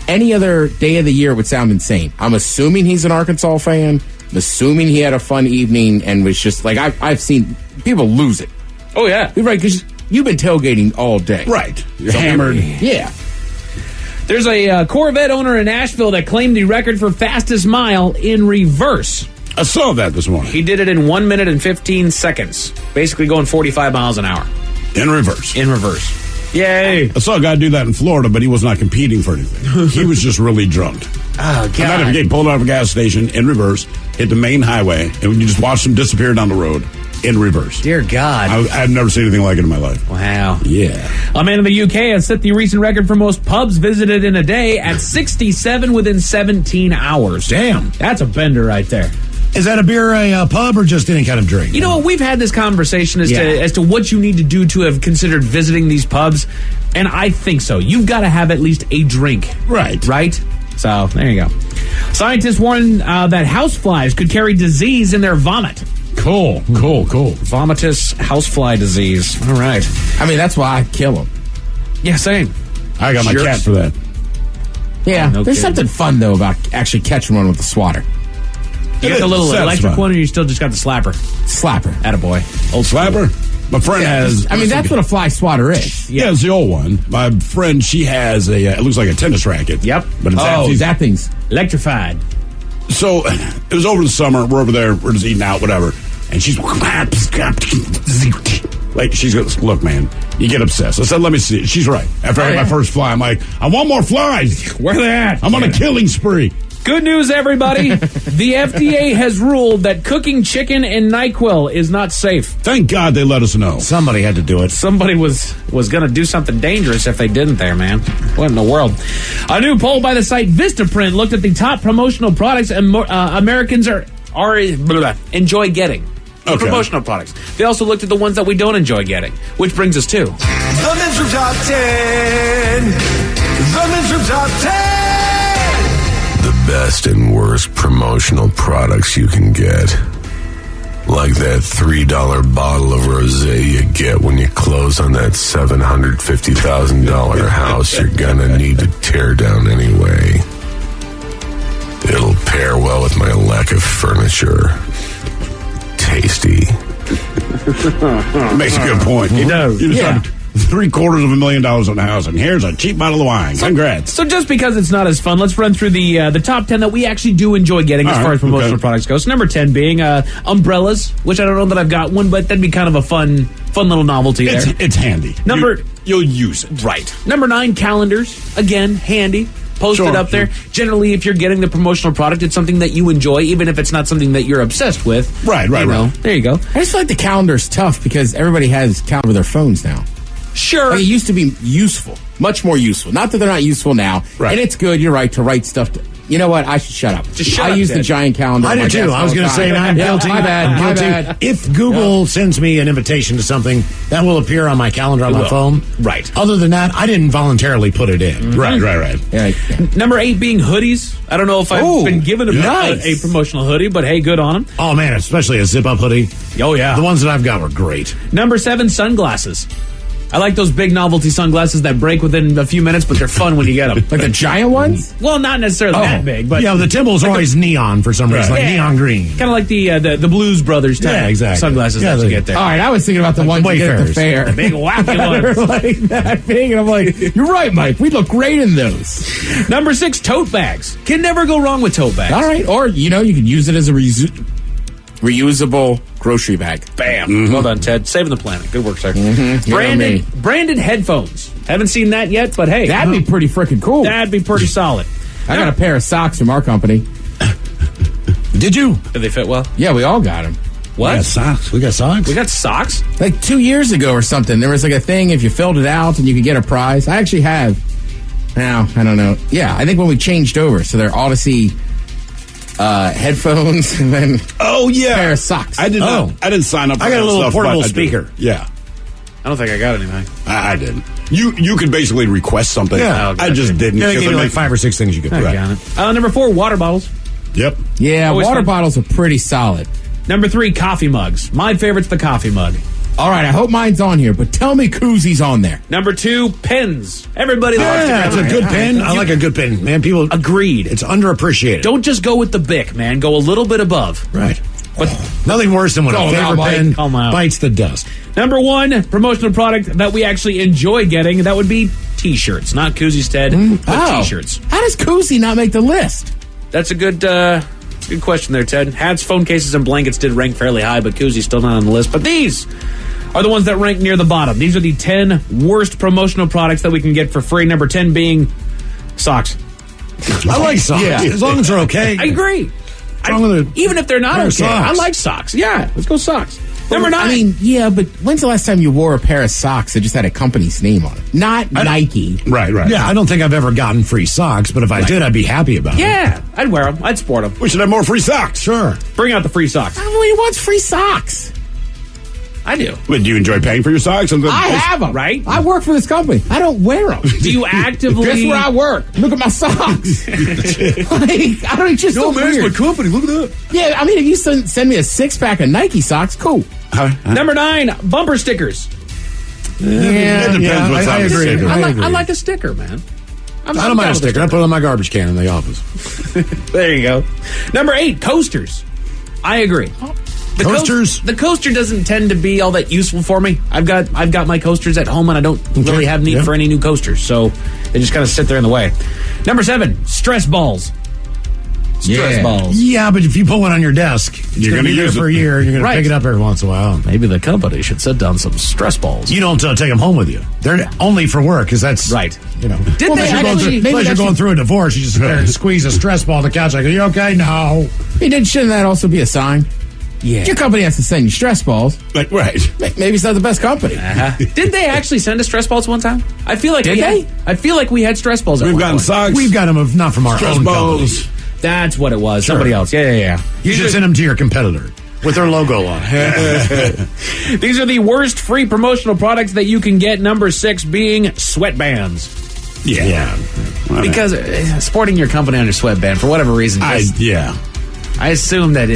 any other day of the year would sound insane. I'm assuming he's an Arkansas fan. I'm assuming he had a fun evening and was just, like, I've seen people lose it. Oh, yeah. Right, because you've been tailgating all day. Right. You're So hammered. Yeah. There's a Corvette owner in Nashville that claimed the record for fastest mile in reverse. I saw that this morning. He did it in 1 minute and 15 seconds, basically going 45 miles an hour. In reverse. In reverse. Yay. I saw a guy do that in Florida, but he was not competing for anything. He was just really drunk. Oh, God. Imagine if he pulled out of a gas station in reverse, hit the main highway, and you just watched him disappear down the road in reverse. Dear God. I've never seen anything like it in my life. Wow. Yeah. A man in the UK has set the recent record for most pubs visited in a day at 67 within 17 hours. Damn. That's a bender right there. Is that a beer, a pub, or just any kind of drink? You know what? We've had this conversation as to what you need to do to have considered visiting these pubs, and I think so. You've got to have at least a drink. Right. Right? So, there you go. Scientists warn that houseflies could carry disease in their vomit. Cool. Vomitous housefly disease. All right. I mean, that's why I kill them. Yeah, same. I got my Jerks. cat for that. Yeah. Oh, no There's kidding. something fun, though, about actually catching one with the swatter. You got It the is little satisfying. electric one, or you still just got the slapper? Slapper. Attaboy. Old slapper? My friend has... I mean, that's what a fly swatter is. Yeah, it's the old one. My friend, she has a... it looks like a tennis racket. Yep. But it's Oh, actually... that thing's... Electrified. So, it was over the summer. We're over there. We're just eating out, whatever. And she's... Like, she's going, look, man, you get obsessed. I said, let me see it. She's right. After I had my first fly, I'm like, I want more flies. Where they at? I'm on a killing spree. Good news, everybody. The FDA has ruled that cooking chicken in NyQuil is not safe. Thank God they let us know. Somebody had to do it. Somebody was going to do something dangerous if they didn't there, man. What in the world? A new poll by the site Vistaprint looked at the top promotional products Americans are enjoy getting. the promotional products. They also looked at the ones that we don't enjoy getting, which brings us to... The Men's Room Top 10. The Men's Room Top 10. The best and worst promotional products you can get. Like that $3 bottle of rosé you get when you close on that $750,000 house you're gonna need to tear down anyway. It'll pair well with my lack of furniture. Tasty. Makes a good point. He does. You just spent $750,000 on the house, and here's a cheap bottle of wine. Congrats. So just because it's not as fun, let's run through the top 10 that we actually do enjoy getting as far as promotional products go. So number 10 being umbrellas, which I don't know that I've got one, but that'd be kind of a fun little novelty there. It's handy. You'll use it. Right. Number 9, calendars. Again, handy. Posted up there. Generally, if you're getting the promotional product, it's something that you enjoy, even if it's not something that you're obsessed with. Right. There you go. I just feel like the calendar's tough because everybody has calendar with their phones now. Sure. Like it used to be useful, much more useful. Not that they're not useful now. Right. And it's good, you're right, to write stuff. You know what? I should shut up. Just shut I up, use the Ted. giant calendar. I do too. I was going to say, I'm guilty. My bad. I'm guilty. If Google sends me an invitation to something, that will appear on my calendar on my phone. Right. Other than that, I didn't voluntarily put it in. Right. Yeah. Number 8 being hoodies. I don't know if I've been given a promotional hoodie, but hey, good on them. Oh, man, especially a zip-up hoodie. Oh, yeah. The ones that I've got were great. Number 7, sunglasses. I like those big novelty sunglasses that break within a few minutes, but they're fun when you get them. Like the giant ones? Well, not necessarily that big, but yeah, the Timbal's like always neon for some reason, like neon green. Kind of like the Blues Brothers type sunglasses that you get there. All right, I was thinking about the ones you get at the fair. The big wacky They're ones. like that big, and I'm like, you're right, Mike. We look great in those. Number 6, tote bags. Can never go wrong with tote bags. All right, or you could use it as a reusable grocery bag. Bam. Well done, Ted. Saving the planet. Good work, sir. Mm-hmm. Branded headphones. Haven't seen that yet, but hey. That'd be pretty freaking cool. That'd be pretty solid. I got a pair of socks from our company. Did you? Did they fit well? Yeah, we all got them. What? We got socks. We got socks? We got socks? Like 2 years ago or something, there was like a thing if you filled it out and you could get a prize. I actually have. Now, I don't know. Yeah, I think when we changed over, so they're Odyssey headphones and then a pair of socks. I didn't sign up for I got that a little stuff, portable but I do. speaker. Yeah. I don't think I got anything. I didn't. You could basically request something. Yeah. I just didn't. Yeah, they because gave you I like 5 or 6 things you could put. I got it. Number 4, water bottles. Yep. Yeah, Always water fun. bottles are pretty solid. Number 3, coffee mugs. My favorite's the coffee mug. All right, I hope mine's on here, but tell me Koozies on there. Number 2, pens. Everybody loves to That's a good pen. I like a good pen, man. People agreed. It's underappreciated. Don't just go with the Bic, man. Go a little bit above. Right. But nothing worse than when a favorite pen Calm out. bites the dust. Number 1, promotional product that we actually enjoy getting, that would be T-shirts. Not koozies, Ted, but T-shirts. How does Koozie not make the list? That's a good question there, Ted. Hats, phone cases, and blankets did rank fairly high, but koozie's still not on the list. But these are the ones that rank near the bottom. These are the 10 worst promotional products that we can get for free. Number 10 being socks. I like socks. Yeah. As long as they're okay. I agree. Even if they're not okay, I like socks. Yeah, let's go socks. Number 9. I mean, yeah, but when's the last time you wore a pair of socks that just had a company's name on it? Not Nike. Right. Yeah, I don't think I've ever gotten free socks, but if I did, I'd be happy about it. Yeah, I'd wear them. I'd sport them. We should have more free socks. Sure. Bring out the free socks. Nobody wants free socks. I do. But do you enjoy paying for your socks? I have them. Right? I work for this company. I don't wear them. Do you actively... Guess where I work? Look at my socks. I don't just No, look man, it's weird. my company. Look at that. Yeah, I mean, if you send me a 6-pack of Nike socks, cool. Number 9, bumper stickers. It depends what's on the agree. sticker. I like a sticker, man. I don't mind a sticker. I put it on my garbage can in the office. There you go. Number 8, coasters. I agree. The Coasters? The coaster doesn't tend to be all that useful for me. I've got my coasters at home, and I don't really have need for any new coasters, so they just kind of sit there in the way. Number 7, stress balls. Stress balls. Yeah, but if you put one on your desk, You're going to gonna be use there it. for a year. You're going Right. to pick it up every once in a while. Maybe the company should set down some stress balls. You don't take them home with you. They're only for work because that's Right. You know, Did they unless you're actually- unless you're going through a divorce, you just sit there and squeeze a stress ball on the couch. Like, are you okay? No. Shouldn't that also be a sign? Yeah. Your company has to send you stress balls. Like, right. Maybe it's not the best company. Did they actually send us stress balls one time? I feel like Did they? I feel like we had stress balls. We've gotten socks. We've got them not from our stress own balls. company. That's what it was. Somebody else. Yeah. You should send them to your competitor. with their logo on. These are the worst free promotional products that you can get. Number 6 being sweatbands. Yeah. Because sporting your company on your sweatband, for whatever reason. I assume that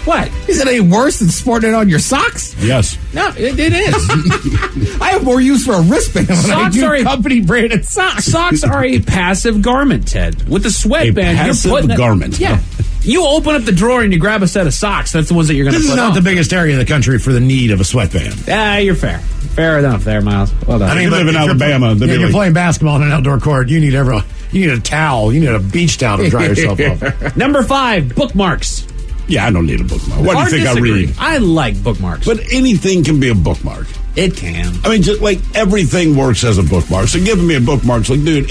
what? Is it any worse than sporting it on your socks? Yes. No, it is. I have more use for a wristband than I Socks do are a company branded socks. Socks are a passive garment, Ted. With the sweatband, passive you're putting garment. Yeah. You open up the drawer and you grab a set of socks. That's the ones that you're going to put This is not on. the biggest area of the country for the need of a sweatband. You're fair. Fair enough there, Miles. Well done. I mean, You live in Alabama. If you're playing basketball on an outdoor court, you need a towel. You need a beach towel to dry yourself off. Number 5, bookmarks. Yeah, I don't need a bookmark. What do you think disagree. I read? I like bookmarks. But anything can be a bookmark. It can. I mean, just like everything works as a bookmark. So giving me a bookmark, it's like, dude,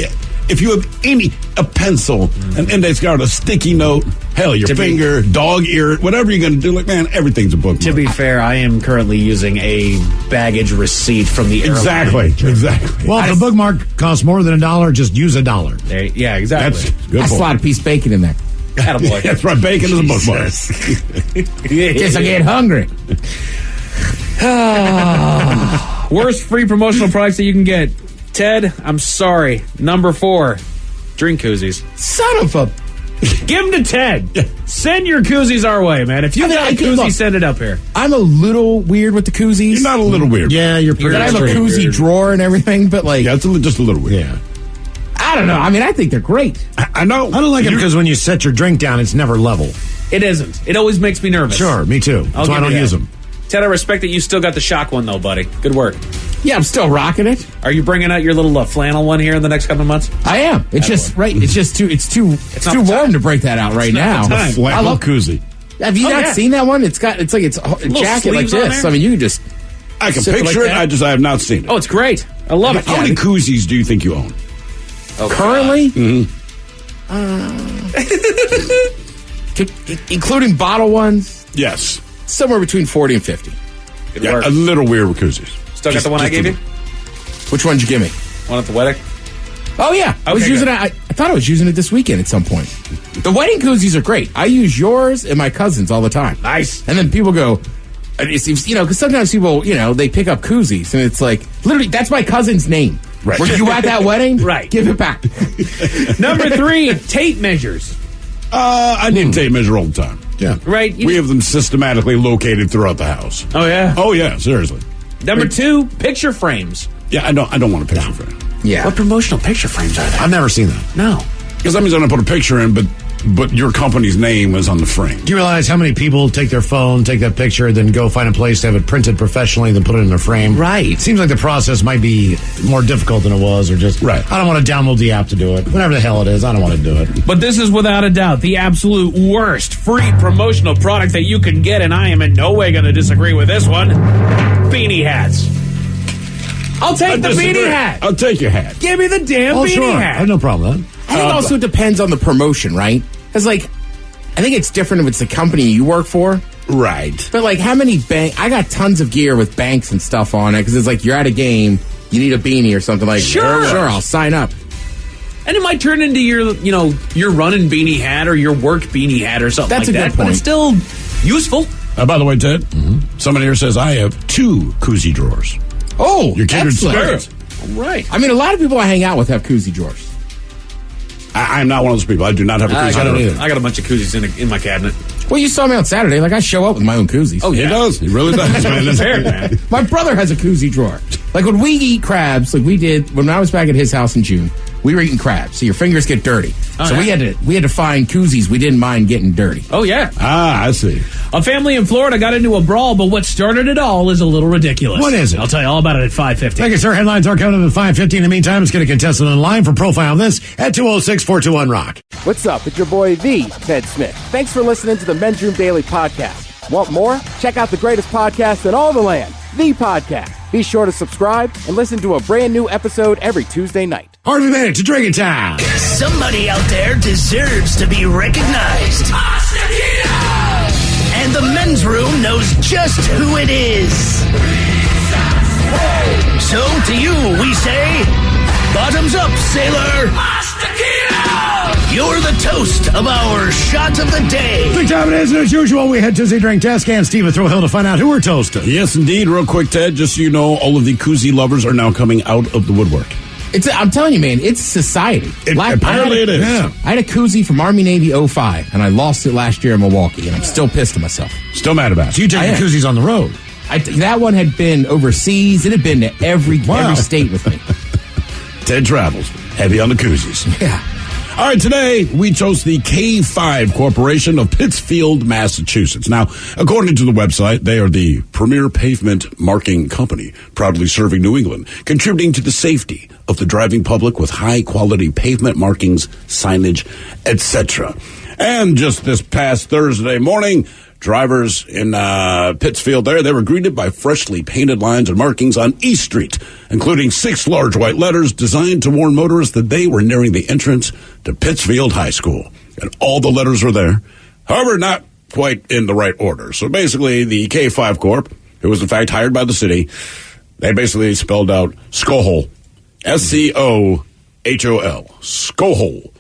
if you have a pencil, an index card, a sticky note, hell, your finger, dog ear, whatever you're going to do, like, man, everything's a bookmark. To be fair, I am currently using a baggage receipt from the airline. Exactly. Well, if a bookmark costs more than $1, just use $1. Yeah, exactly. That's good. I slide a piece of bacon in there. Attaboy. That's right. Bacon is a bookmark. Just I get hungry. Worst free promotional products that you can get. Ted, I'm sorry. Number 4, drink koozies. Son of a... Give them to Ted. Send your koozies our way, man. If you got a koozie, send it up here. I'm a little weird with the koozies. You're not a little weird. Yeah, you're pretty. I have a koozie drawer and everything, but like... Yeah, it's just a little weird. Yeah. I don't know. I mean, I think they're great. I know. I don't like it because when you set your drink down, it's never level. It isn't. It always makes me nervous. Sure, me too. That's why I don't use them. Ted, I respect that you still got the shock one, though, buddy. Good work. Yeah, I'm still rocking it. Are you bringing out your little flannel one here in the next couple of months? I am. It's just right. It's just too. It's too warm to break that out right now. I love koozie. Have you not seen that one? It's like it's a jacket like this. I mean, you can just. I can picture it. I have not seen it. Oh, it's great. I love it. How many koozies do you think you own? Oh, currently, including bottle ones. Yes, somewhere between 40 and 50. Good work. A little weird with koozies. Still got the one I gave you? Which one did you give me? One at the wedding? Oh, yeah. I was using it. I thought I was using it this weekend at some point. The wedding koozies are great. I use yours and my cousin's all the time. Nice. And then people go, because sometimes people, they pick up koozies and it's like, literally, that's my cousin's name. Right. Were you at that wedding? Right. Give it back. Number 3, tape measures. I need a tape measure all the time. Yeah. Right. We have them systematically located throughout the house. Oh, yeah? Oh, yeah, seriously. Number 2, picture frames. Yeah, I don't want a picture frame. Yeah. What promotional picture frames are they? I've never seen that. No. Because that means I'm going to put a picture in, but your company's name is on the frame. Do you realize how many people take their phone, take that picture, then go find a place to have it printed professionally, then put it in a frame? Right. It seems like the process might be more difficult than it was, or just, right. I don't want to download the app to do it. Whatever the hell it is, I don't want to do it. But this is without a doubt the absolute worst free promotional product that you can get, and I am in no way going to disagree with this one. Beanie hats. I'll take the beanie hat. I'll take your hat. Give me the damn beanie hat. I have no problem with that. I think also depends on the promotion, right? Because, I think it's different if it's the company you work for. Right. But, how many I got tons of gear with banks and stuff on it, because it's like you're at a game, you need a beanie or something Sure, I'll sign up. And it might turn into your running beanie hat or your work beanie hat or something That's like a that. good But point. it's still useful. By the way, Ted, someone here says I have 2 koozie drawers. Oh, your kindred excellent. spirit. All right. I mean, a lot of people I hang out with have koozie drawers. I'm not one of those people. I do not have a koozie drawer. I got a bunch of koozies in my cabinet. Well, you saw me on Saturday. I show up with my own koozies. Oh, yeah. He does. He really does, man. That's fair, man. My brother has a koozie drawer. When we eat crabs, we did when I was back at his house in June, we were eating crabs, so your fingers get dirty. So we had to find koozies we didn't mind getting dirty. Oh, yeah. I see. A family in Florida got into a brawl, but what started it all is a little ridiculous. What is it? I'll tell you all about it at 5:50. Thank you, sir. Headlines are coming up at 5:50. In the meantime, let's get a contestant on line for Profile This at 206-421-ROCK. What's up? It's your boy, the Ted Smith. Thanks for listening to the Men's Room Daily Podcast. Want more? Check out the greatest podcast in all the land, The Podcast. Be sure to subscribe and listen to a brand new episode every Tuesday night. Harvey made it to Drinking Town. Somebody out there deserves to be recognized. And the men's room knows just who it is. So to you, we say, bottoms up, sailor. you're the toast of our shot of the day. Big time it is, and as usual, we head to the drink desk and Steve at Thrill Hill to find out who we're toasting. Yes, indeed. Real quick, Ted, just so you know, all of the koozie lovers are now coming out of the woodwork. I'm telling you, man, it's society. Apparently it is. Yeah. I had a koozie from Army Navy 05, and I lost it last year in Milwaukee, and I'm still pissed at myself. Still mad about it. So you take the koozies on the road? That one had been overseas. It had been to every state with me. Ted travels. Heavy on the koozies. Yeah. All right, today we chose the K5 Corporation of Pittsfield, Massachusetts. Now, according to the website, they are the premier pavement marking company, proudly serving New England, contributing to the safety of the driving public with high-quality pavement markings, signage, etc. And just this past Thursday morning, drivers in Pittsfield they were greeted by freshly painted lines and markings on East Street, including 6 large white letters designed to warn motorists that they were nearing the entrance to Pittsfield High School. And all the letters were there. However, not quite in the right order. So basically, the K5 Corp, who was in fact hired by the city, they basically spelled out Skohol. Schohol. Skohol.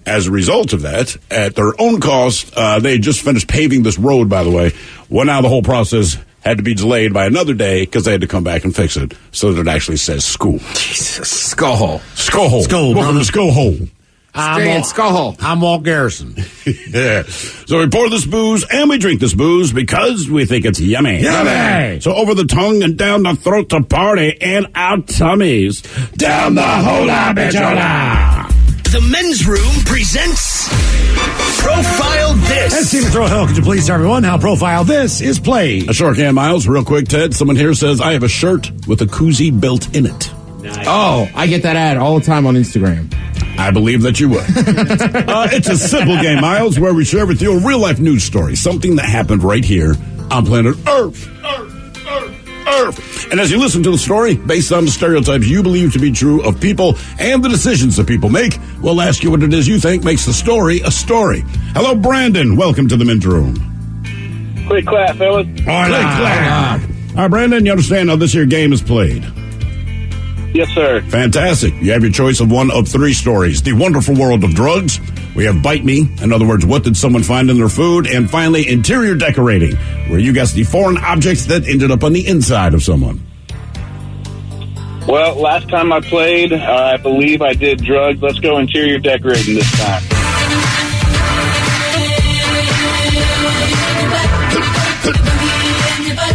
As a result of that, at their own cost, they just finished paving this road, by the way. Well, now the whole process had to be delayed by another day because they had to come back and fix it so that it actually says school. Jesus. Skohol. Skohol. Welcome to Skohol. I'm Walt Garrison. Yeah. So we pour this booze and we drink this booze because we think it's yummy. Yummy! So over the tongue and down the throat to party and our tummies. Down the hola bichola. The Men's Room presents Profile This. And Steve at Thrill Hill, could you please tell everyone how Profile This is played? I sure can, Miles. Real quick, Ted. Someone here says, I have a shirt with a koozie built in it. Nice. Oh, I get that ad all the time on Instagram. I believe that you would. It's a simple game, Miles, where we share with you a real-life news story, something that happened right here on planet Earth. And as you listen to the story, based on the stereotypes you believe to be true of people and the decisions that people make, we'll ask you what it is you think makes the story a story. Hello, Brandon. Welcome to the Men's Room. Quick clap, fellas. Quick clap. All right, Brandon, you understand how this here game is played? Yes, sir. Fantastic. You have your choice of one of 3 stories. The Wonderful World of Drugs. We have Bite Me. In other words, what did someone find in their food? And finally, Interior Decorating, where you guess the foreign objects that ended up on the inside of someone. Well, last time I played, I believe I did drugs. Let's go interior decorating this time.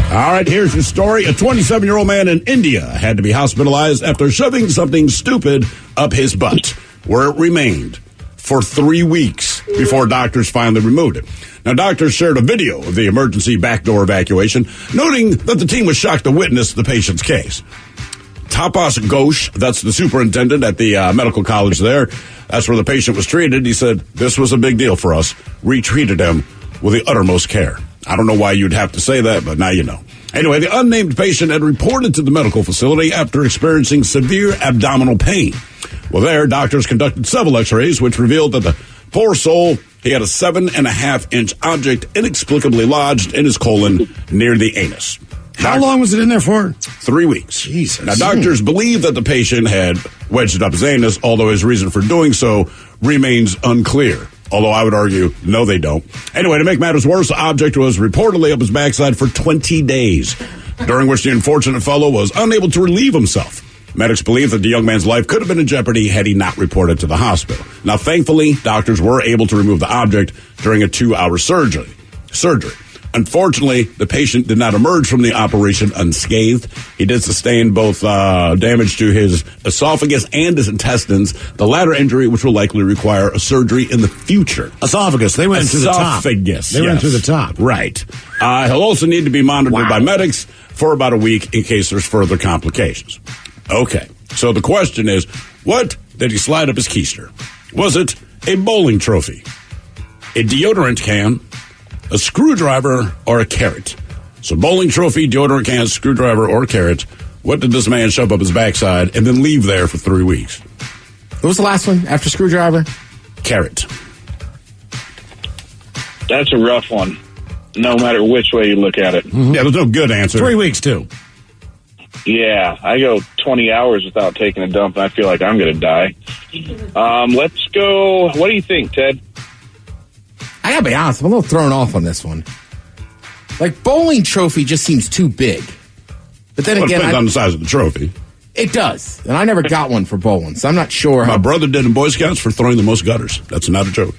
All right, here's your story. A 27-year-old man in India had to be hospitalized after shoving something stupid up his butt, where it remained for 3 weeks before doctors finally removed it. Now, doctors shared a video of the emergency backdoor evacuation, noting that the team was shocked to witness the patient's case. Tapas Ghosh, that's the superintendent at the medical college there, that's where the patient was treated. He said, this was a big deal for us. We treated him with the uttermost care. I don't know why you'd have to say that, but now you know. Anyway, the unnamed patient had reported to the medical facility after experiencing severe abdominal pain. Well, there, doctors conducted several x-rays, which revealed that the poor soul, he had a 7.5-inch object inexplicably lodged in his colon near the anus. How long was it in there for? 3 weeks. Jesus. Now, doctors believe that the patient had wedged it up his anus, although his reason for doing so remains unclear. Although I would argue, no, they don't. Anyway, to make matters worse, the object was reportedly up his backside for 20 days, during which the unfortunate fellow was unable to relieve himself. Medics believe that the young man's life could have been in jeopardy had he not reported to the hospital. Now, thankfully, doctors were able to remove the object during a 2-hour surgery. Unfortunately, the patient did not emerge from the operation unscathed. He did sustain both damage to his esophagus and his intestines, the latter injury which will likely require a surgery in the future. Esophagus. They went to the top. Esophagus. They went to the top. Right. He'll also need to be monitored by medics for about a week in case there's further complications. Okay. So the question is, what did he slide up his keister? Was it a bowling trophy, a deodorant can, a screwdriver, or a carrot? So bowling trophy, deodorant can, screwdriver, or carrot. What did this man shove up his backside and then leave there for 3 weeks? What was the last one after screwdriver? Carrot. That's a rough one, no matter which way you look at it. Mm-hmm. Yeah, there's no good answer. 3 weeks, too. Yeah, I go 20 hours without taking a dump, and I feel like I'm going to die. Let's go. What do you think, Ted? I gotta be honest, I'm a little thrown off on this one. Like, bowling trophy just seems too big. But then Well, it again, depends on the size of the trophy. It does. And I never got one for bowling, so I'm not sure My how. brother did in Boy Scouts for throwing the most gutters. That's not a joke.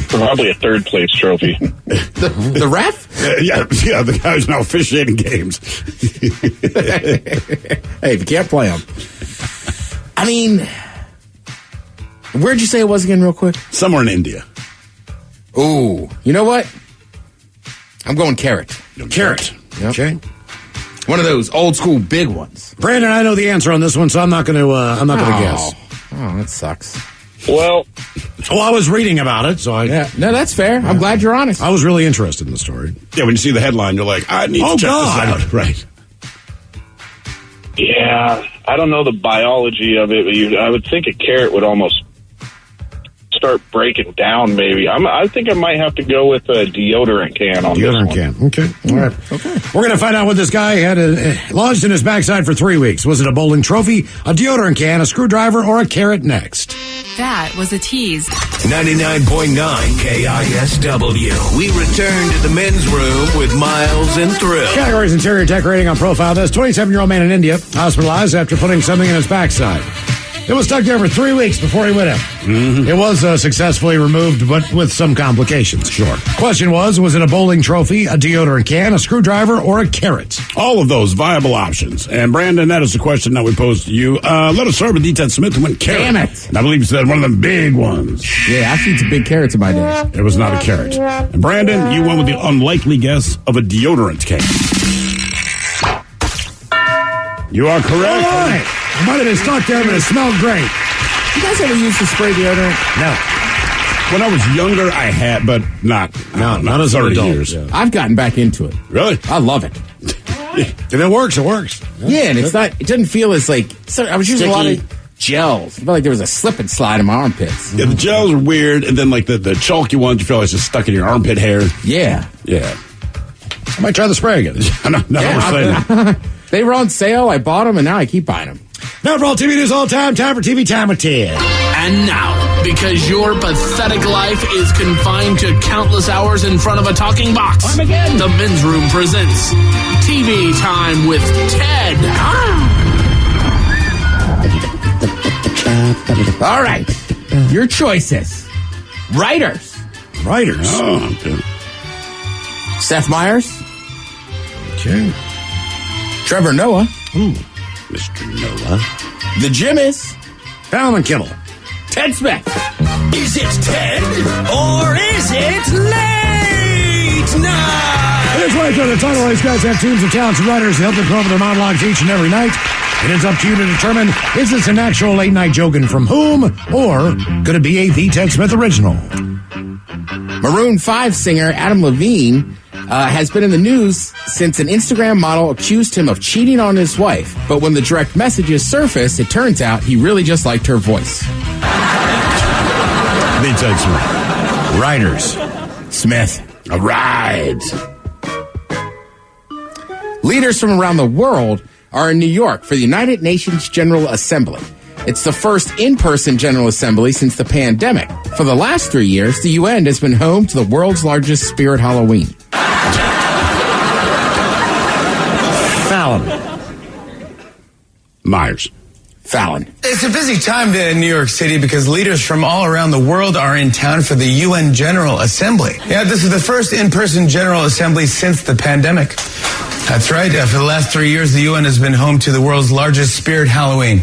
Probably a third place trophy. The ref? Yeah, the guy who's now officiating games. Hey, if you can't play them. I mean, where'd you say it was again, real quick? Somewhere in India. Ooh, you know what? I'm going carrot. Carrot. Yep. Okay. One of those old school big ones. Brandon, I know the answer on this one, so I'm not going to. I'm not going to guess. Oh, that sucks. Well, I was reading about it, so I. Yeah, no, that's fair. I'm glad you're honest. I was really interested in the story. Yeah, when you see the headline, you're like, I need to check this out. Right. Yeah, I don't know the biology of it, but I would think a carrot would almost start breaking down, maybe. I think I might have to go with a deodorant can on this one. Can. Okay. All right. Okay. We're going to find out what this guy had lodged in his backside for 3 weeks. Was it a bowling trophy, a deodorant can, a screwdriver, or a carrot next? That was a tease. 99.9 KISW. We return to the men's room with Miles and Thrill. Categories: interior decorating on profile. This 27-year-old man in India hospitalized after putting something in his backside. It was stuck there for 3 weeks before he went out. It was successfully removed, but with some complications. Sure. Question was it a bowling trophy, a deodorant can, a screwdriver, or a carrot? All of those viable options. And Brandon, that is the question that we posed to you. Let us start with D10 Smith who went carrot. Damn it. And I believe you said one of them big ones. Yeah, I've seen some big carrots in my day. It was not a carrot. And Brandon, you went with the unlikely guess of a deodorant can. You are correct. All right. It might have been stuck there, but it smelled great. You guys ever used to spray deodorant? No. When I was younger, I had, but not as an 30 adult. years. Yeah. I've gotten back into it. Really? I love it. If it works, it works. Yeah, and it's not. It doesn't feel as like. So I was using a lot of gels. I felt like there was a slip and slide in my armpits. Yeah, the gels are weird, and then like the chalky ones, you feel like it's just stuck in your armpit hair. Yeah. Yeah. I might try the spray again. no, we're saying. They were on sale. I bought them, and now I keep buying them. Now for all TV news all time for TV Time with Ted. And now, because your pathetic life is confined to countless hours in front of a talking box, the Men's Room presents TV Time with Ted. All right. Your choices. Writers. Oh, okay. Seth Meyers. Okay. Trevor Noah. Mr. Noah. The Jimmies. Alan Kimmel. Ted Smith. Is it Ted or is it late night? It is right there. The title. These guys have teams of talented writers who help them come up with their monologues each and every night. It is up to you to determine, is this an actual late night joke and from whom, or could it be a The Ted Smith original? Maroon 5 singer Adam Levine has been in the news since an Instagram model accused him of cheating on his wife. But when the direct messages surfaced, it turns out he really just liked her voice. The Ted Smith. Writers. Smith. All right. Leaders from around the world are in New York for the United Nations General Assembly. It's the first in-person General Assembly since the pandemic. For the last 3 years, the UN has been home to the world's largest spirit Halloween. Fallon. Myers. Fallon. It's a busy time in New York City because leaders from all around the world are in town for the UN General Assembly. Yeah, this is the first in-person General Assembly since the pandemic. That's right. For the last 3 years, the UN has been home to the world's largest spirit Halloween.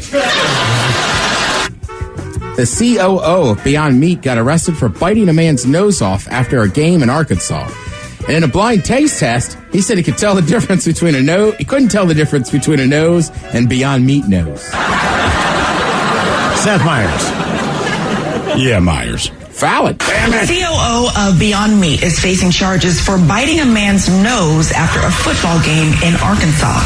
The COO of Beyond Meat got arrested for biting a man's nose off after a game in Arkansas. And in a blind taste test, he said he could tell the difference between a nose. He couldn't tell the difference between a nose and Beyond Meat nose. Seth Meyers. Yeah, Myers. Fallon. The COO of Beyond Meat is facing charges for biting a man's nose after a football game in Arkansas.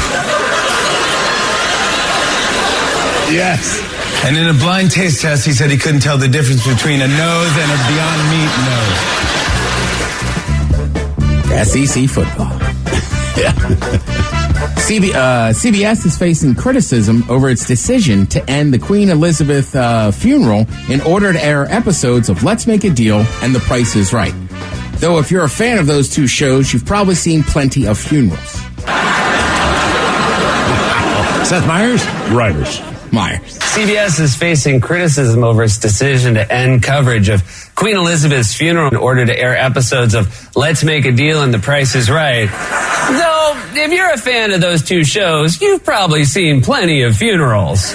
Yes. And in a blind taste test, he said he couldn't tell the difference between a nose and a Beyond Meat nose. SEC football. Yeah. CBS is facing criticism over its decision to end the Queen Elizabeth funeral in order to air episodes of Let's Make a Deal and The Price is Right. Though if you're a fan of those two shows, you've probably seen plenty of funerals. Seth Meyers? Writers. Myers. CBS is facing criticism over its decision to end coverage of Queen Elizabeth's funeral in order to air episodes of Let's Make a Deal and The Price is Right. Though, if you're a fan of those two shows, you've probably seen plenty of funerals.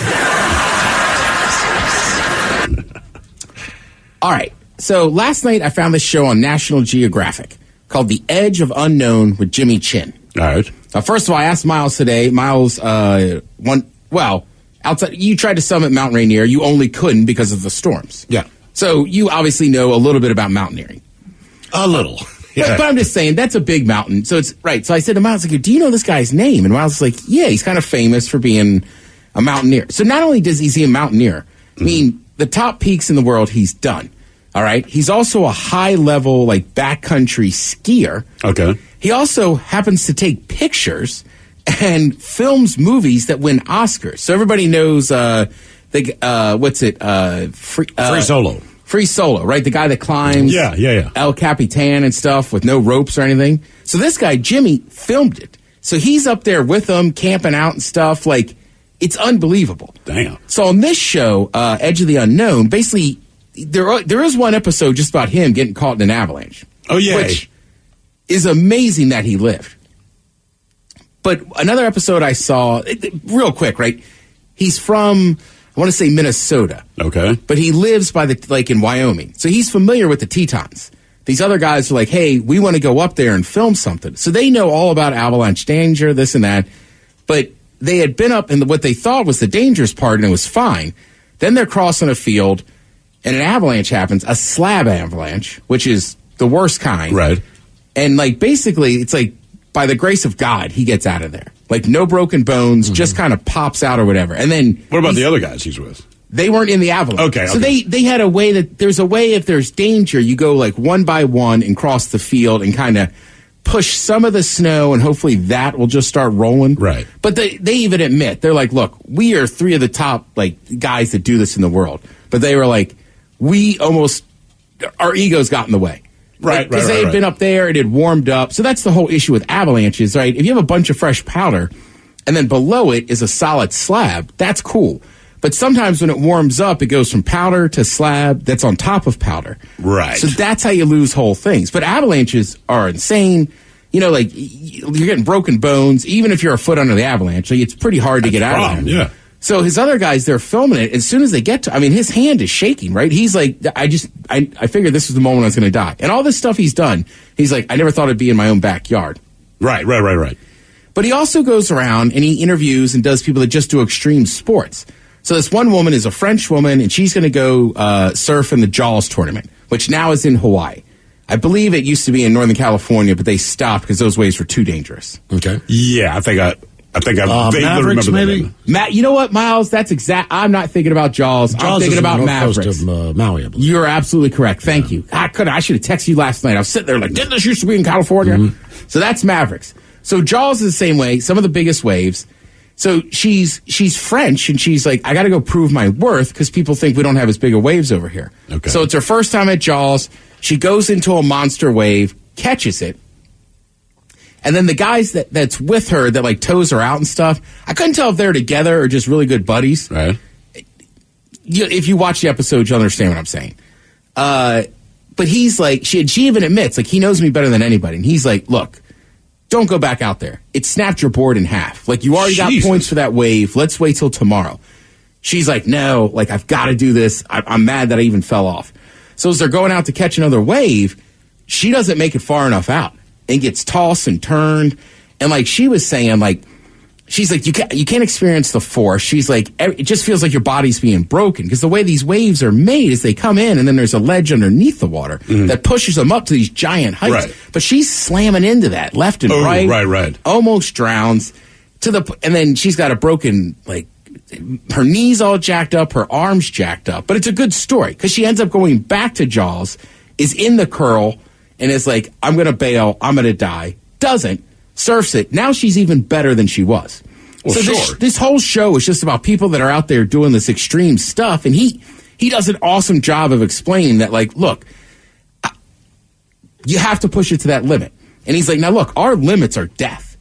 All right. So last night I found this show on National Geographic called The Edge of Unknown with Jimmy Chin. All right. First of all, I asked Miles today. Miles, outside, you tried to summit Mount Rainier. You only couldn't because of the storms. Yeah. So you obviously know a little bit about mountaineering. A little. Yeah. But I'm just saying, that's a big mountain. So it's right. So I said to Miles, like, do you know this guy's name? And Miles was like, yeah, he's kind of famous for being a mountaineer. So not only is he a mountaineer, I mean, the top peaks in the world he's done. All right. He's also a high level, like, backcountry skier. Okay. He also happens to take pictures and films movies that win Oscars. So everybody knows Free Solo. Free Solo, right? The guy that climbs El Capitan and stuff with no ropes or anything. So this guy, Jimmy, filmed it. So he's up there with them, camping out and stuff. Like, it's unbelievable. Damn. So on this show, Edge of the Unknown, basically, there is one episode just about him getting caught in an avalanche. Oh, yeah. Which is amazing that he lived. But another episode I saw, real quick, right? He's from, I want to say Minnesota. Okay. But he lives by the lake in Wyoming. So he's familiar with the Tetons. These other guys are like, hey, we want to go up there and film something. So they know all about avalanche danger, this and that. But they had been up in what they thought was the dangerous part, and it was fine. Then they're crossing a field, and an avalanche happens, a slab avalanche, which is the worst kind. Right. And, like, basically, it's like, by the grace of God, he gets out of there. Like, no broken bones, just kind of pops out or whatever. And then... What about the other guys he's with? They weren't in the avalanche. Okay. So they had a way that... There's a way, if there's danger, you go, like, one by one and cross the field and kind of push some of the snow, and hopefully that will just start rolling. Right. But they even admit, they're like, look, we are three of the top, like, guys that do this in the world. But they were like, our egos got in the way. Right, Because they had been up there, it had warmed up. So that's the whole issue with avalanches, right? If you have a bunch of fresh powder, and then below it is a solid slab, that's cool. But sometimes when it warms up, it goes from powder to slab that's on top of powder. Right. So that's how you lose whole things. But avalanches are insane. You know, like, you're getting broken bones, even if you're a foot under the avalanche. Like, it's pretty hard to get out of there. Yeah. So his other guys, they're filming it. As soon as they get to, I mean, his hand is shaking, right? He's like, I figured this was the moment I was going to die. And all this stuff he's done, he's like, I never thought it'd be in my own backyard. Right. But he also goes around and he interviews and does people that just do extreme sports. So this one woman is a French woman, and she's going to go surf in the Jaws tournament, which now is in Hawaii. I believe it used to be in Northern California, but they stopped because those waves were too dangerous. Okay. Yeah, I think I vaguely Mavericks, remember maybe? that. Matt, you know what, Miles? That's exact. I'm not thinking about Jaws. I'm thinking about Mavericks. Coast of Maui, I believe. You're absolutely correct. Thank you. I should have texted you last night. I was sitting there like, didn't this used to be in California? Mm-hmm. So that's Mavericks. So Jaws is the same way. Some of the biggest waves. So she's French, and she's like, I got to go prove my worth because people think we don't have as big of waves over here. Okay. So it's her first time at Jaws. She goes into a monster wave, catches it. And then the guys that's with her that, like, tows her out and stuff, I couldn't tell if they're together or just really good buddies. Right. If you watch the episode, you'll understand what I'm saying. But he's like, she even admits, like, he knows me better than anybody. And he's like, look, don't go back out there. It snapped your board in half. Like, you already got points for that wave. Let's wait till tomorrow. She's like, no, like, I've got to do this. I'm mad that I even fell off. So as they're going out to catch another wave, she doesn't make it far enough out and gets tossed and turned. And, like, she was saying, like, she's like, you can't experience the force. She's like, it just feels like your body's being broken because the way these waves are made is they come in and then there's a ledge underneath the water that pushes them up to these giant heights. Right. But she's slamming into that left and right. Right. Almost drowns and then she's got a broken, like, her knees all jacked up, her arms jacked up. But it's a good story because she ends up going back to Jaws, is in the curl, and is like, I'm going to bail, I'm going to die. Doesn't. surfs it. Now she's even better than she was. Well, so sure. this whole show is just about people that are out there doing this extreme stuff, and he does an awesome job of explaining that, like, look, you have to push it to that limit. And he's like, now look, our limits are death,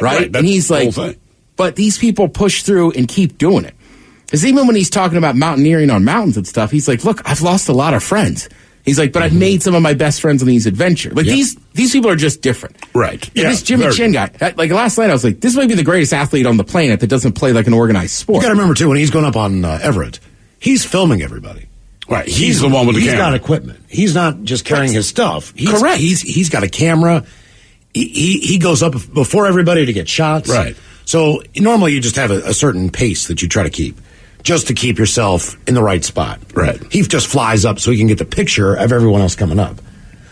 right? And he's like, but these people push through and keep doing it. Because even when he's talking about mountaineering on mountains and stuff, he's like, look, I've lost a lot of friends. He's like, but I've made some of my best friends on these adventures. Like, these people are just different. Right. Yeah, this Jimmy Chin guy, like last night I was like, this might be the greatest athlete on the planet that doesn't play like an organized sport. You got to remember, too, when he's going up on Everett, he's filming everybody. Right. He's the one with the camera. He's got equipment. He's not just carrying his stuff. Correct. He's got a camera. He goes up before everybody to get shots. Right. So normally you just have a certain pace that you try to keep, just to keep yourself in the right spot. Right. He just flies up so he can get the picture of everyone else coming up.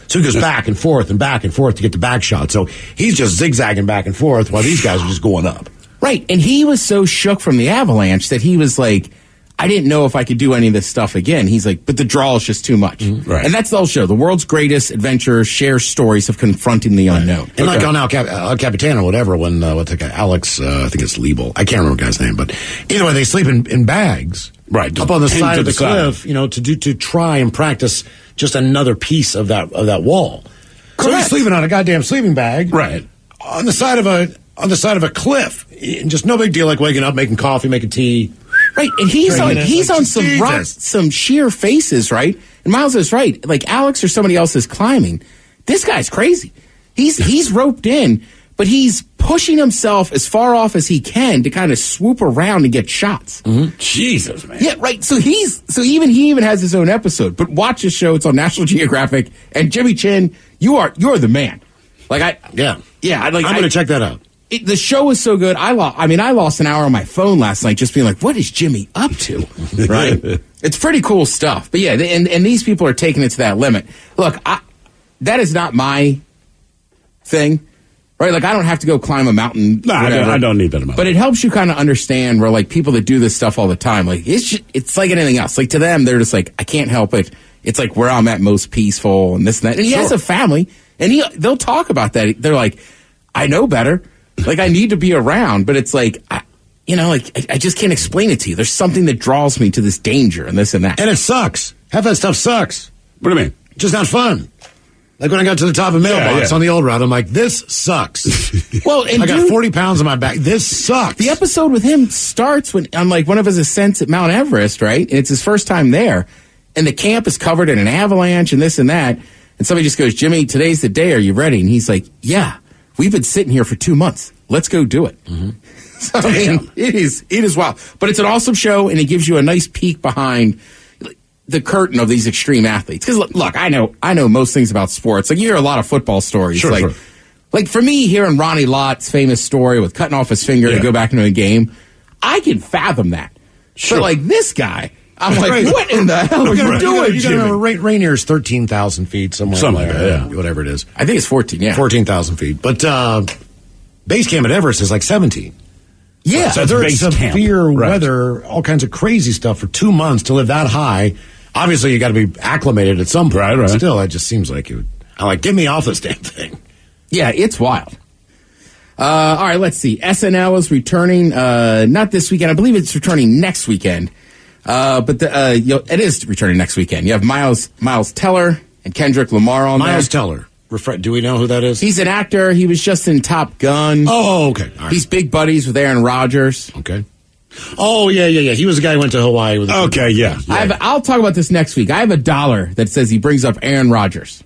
So he goes back and forth to get the back shot. So he's just zigzagging back and forth while these guys are just going up. Right. And he was so shook from the avalanche that he was like, I didn't know if I could do any of this stuff again. He's like, but the draw is just too much. Right. And that's the whole show. The world's greatest adventurers share stories of confronting the unknown. And like on El Capitan or whatever, when what's that guy, Alex, I think it's Liebel. I can't remember the guy's name, but either way, they sleep in bags. Right. Up on the side to of the the side. cliff, to try and practice just another piece of that wall. So he's Correct. sleeping on a goddamn sleeping bag. Right. On the side of a cliff. And just no big deal, like waking up, making coffee, making tea. Right, and he's Drinking on it. Like, some sheer faces, right? And Miles is right. Like Alex or somebody else is climbing. This guy's crazy. He's roped in, but he's pushing himself as far off as he can to kind of swoop around and get shots. Mm-hmm. Jesus, man. Yeah, right. So he even has his own episode. But watch this show. It's on National Geographic. And Jimmy Chin, you're the man. Like I'm going to check that out. The show is so good. I lost an hour on my phone last night just being like, what is Jimmy up to? Right? It's pretty cool stuff. But yeah, and these people are taking it to that limit. Look, that is not my thing. Right? Like, I don't have to go climb a mountain. No, I don't need that amount. But it helps you kind of understand where, like, people that do this stuff all the time, like, it's like anything else. Like, to them, they're just like, I can't help it. It's like where I'm at most peaceful and this and that. And he has a family, and they'll talk about that. They're like, I know better. Like, I need to be around, but it's like, I just can't explain it to you. There's something that draws me to this danger and this and that. And it sucks. Half that stuff sucks. What do you mean? Just not fun. Like when I got to the top of Mailbox on the old route, I'm like, this sucks. Well, and I got 40 pounds on my back. This sucks. The episode with him starts on like one of his ascents at Mount Everest, right? And it's his first time there. And the camp is covered in an avalanche and this and that. And somebody just goes, Jimmy, today's the day. Are you ready? And he's like, yeah. We've been sitting here for 2 months. Let's go do it. Mm-hmm. So, I mean, it is wild. But it's an awesome show, and it gives you a nice peek behind the curtain of these extreme athletes. Because, look, I know most things about sports. Like, you hear a lot of football stories. Sure. Like for me, hearing Ronnie Lott's famous story with cutting off his finger to go back into a game, I can fathom that. Sure. But, like, this guy, I'm like, what in the hell are you doing, You Jimmy? got to remember, Rainier's 13,000 feet, somewhere like that, whatever it is. I think it's 14, yeah. 14,000 feet. But base camp at Everest is like 17. Yeah. So they're in base camp. severe Right. weather, all kinds of crazy stuff for 2 months to live that high. Obviously, you got to be acclimated at some point. Right. Still, it just seems like I'm like, get me off this damn thing. Yeah, it's wild. All right, let's see. SNL is returning, not this weekend. I believe it's returning next weekend. But it is returning next weekend. You have Miles Teller and Kendrick Lamar on there. Miles Teller. Do we know who that is? He's an actor. He was just in Top Gun. Oh, okay. All right. He's big buddies with Aaron Rodgers. Okay. Oh, yeah. He was the guy who went to Hawaii with us. Okay, yeah. I'll talk about this next week. I have $1 that says he brings up Aaron Rodgers.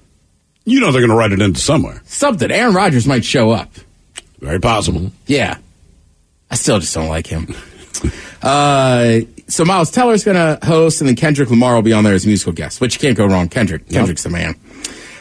You know they're going to write it into somewhere. Something. Aaron Rodgers might show up. Very possible. Yeah. I still just don't like him. So Miles Teller's going to host, and then Kendrick Lamar will be on there as a musical guest, which you can't go wrong. Kendrick's the man.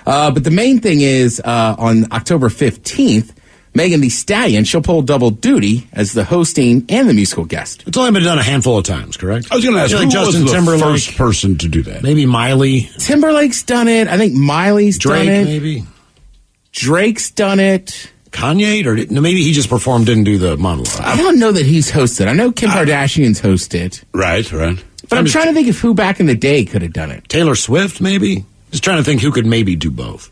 But the main thing is, on October 15th, Megan Thee Stallion, she'll pull double duty as the hosting and the musical guest. It's only been done a handful of times, correct? I was going to ask, Like who Justin was the Timberlake, first person to do that? Maybe Miley. Timberlake's done it. I think Miley's Drake, done it. maybe. Drake's done it. Kanye? Or maybe he just performed, didn't do the monologue. I don't know that he's hosted. I know Kim Kardashian's hosted. Right. But I'm trying to think of who back in the day could have done it. Taylor Swift, maybe? Just trying to think who could maybe do both.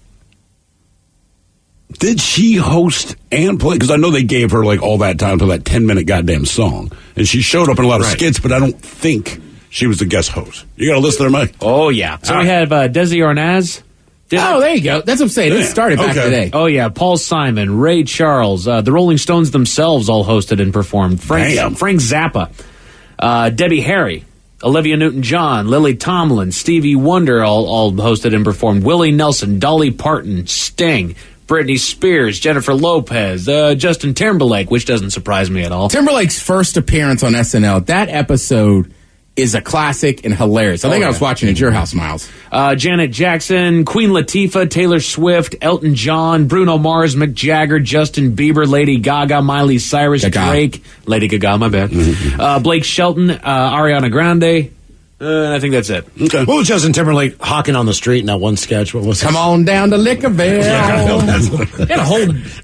Did she host and play? Because I know they gave her like all that time to that 10-minute goddamn song. And she showed up in a lot of skits, but I don't think she was the guest host. You got a list there, Mike? Oh, yeah. So we have Desi Arnaz. There you go. That's what I'm saying. It started back today. Oh, yeah. Paul Simon, Ray Charles, the Rolling Stones themselves all hosted and performed. Frank Zappa, Debbie Harry, Olivia Newton-John, Lily Tomlin, Stevie Wonder all hosted and performed. Willie Nelson, Dolly Parton, Sting, Britney Spears, Jennifer Lopez, Justin Timberlake, which doesn't surprise me at all. Timberlake's first appearance on SNL, that episode is a classic and hilarious. I think I was watching at your house, Miles. Janet Jackson, Queen Latifah, Taylor Swift, Elton John, Bruno Mars, Mick Jagger, Justin Bieber, Lady Gaga, Miley Cyrus, Drake, Lady Gaga, my bad. Blake Shelton, Ariana Grande. I think that's it. Okay. What was Justin Timberlake hawking on the street in that one sketch? What was it? Come on down to Liquorville.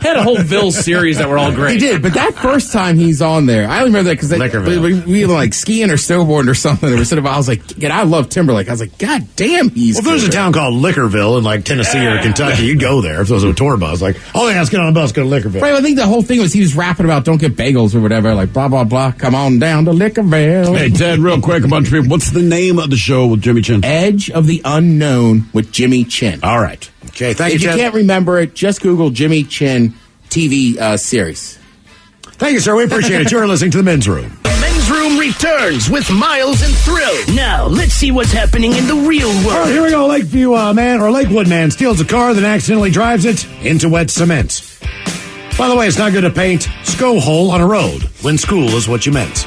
Had a whole Ville series that were all great. He did, but that first time he's on there, I remember that because we were like skiing or snowboarding or something. And I was like, I love Timberlake. I was like, God damn, he's. Well, if there's a town called Lickerville in like Tennessee or Kentucky, you'd go there if there was a tour bus. Like, oh yeah, let's get on a bus, go to Lickerville. Right, I think the whole thing was he was rapping about don't get bagels or whatever, like blah blah blah. Come on down to Lickerville. Hey Ted, real quick, a bunch of people. What's the name of the show with Jimmy Chin? Edge of the Unknown with Jimmy Chin. All right. Okay, thank you, If you can't remember it, just Google Jimmy Chin TV series. Thank you, sir. We appreciate it. You're listening to The Men's Room. The Men's Room returns with Miles and Thrill. Now, let's see what's happening in the real world. All right, here we go. Lakeview man or Lakewood man steals a car, then accidentally drives it into wet cement. By the way, it's not good to paint SCO hole on a road when school is what you meant.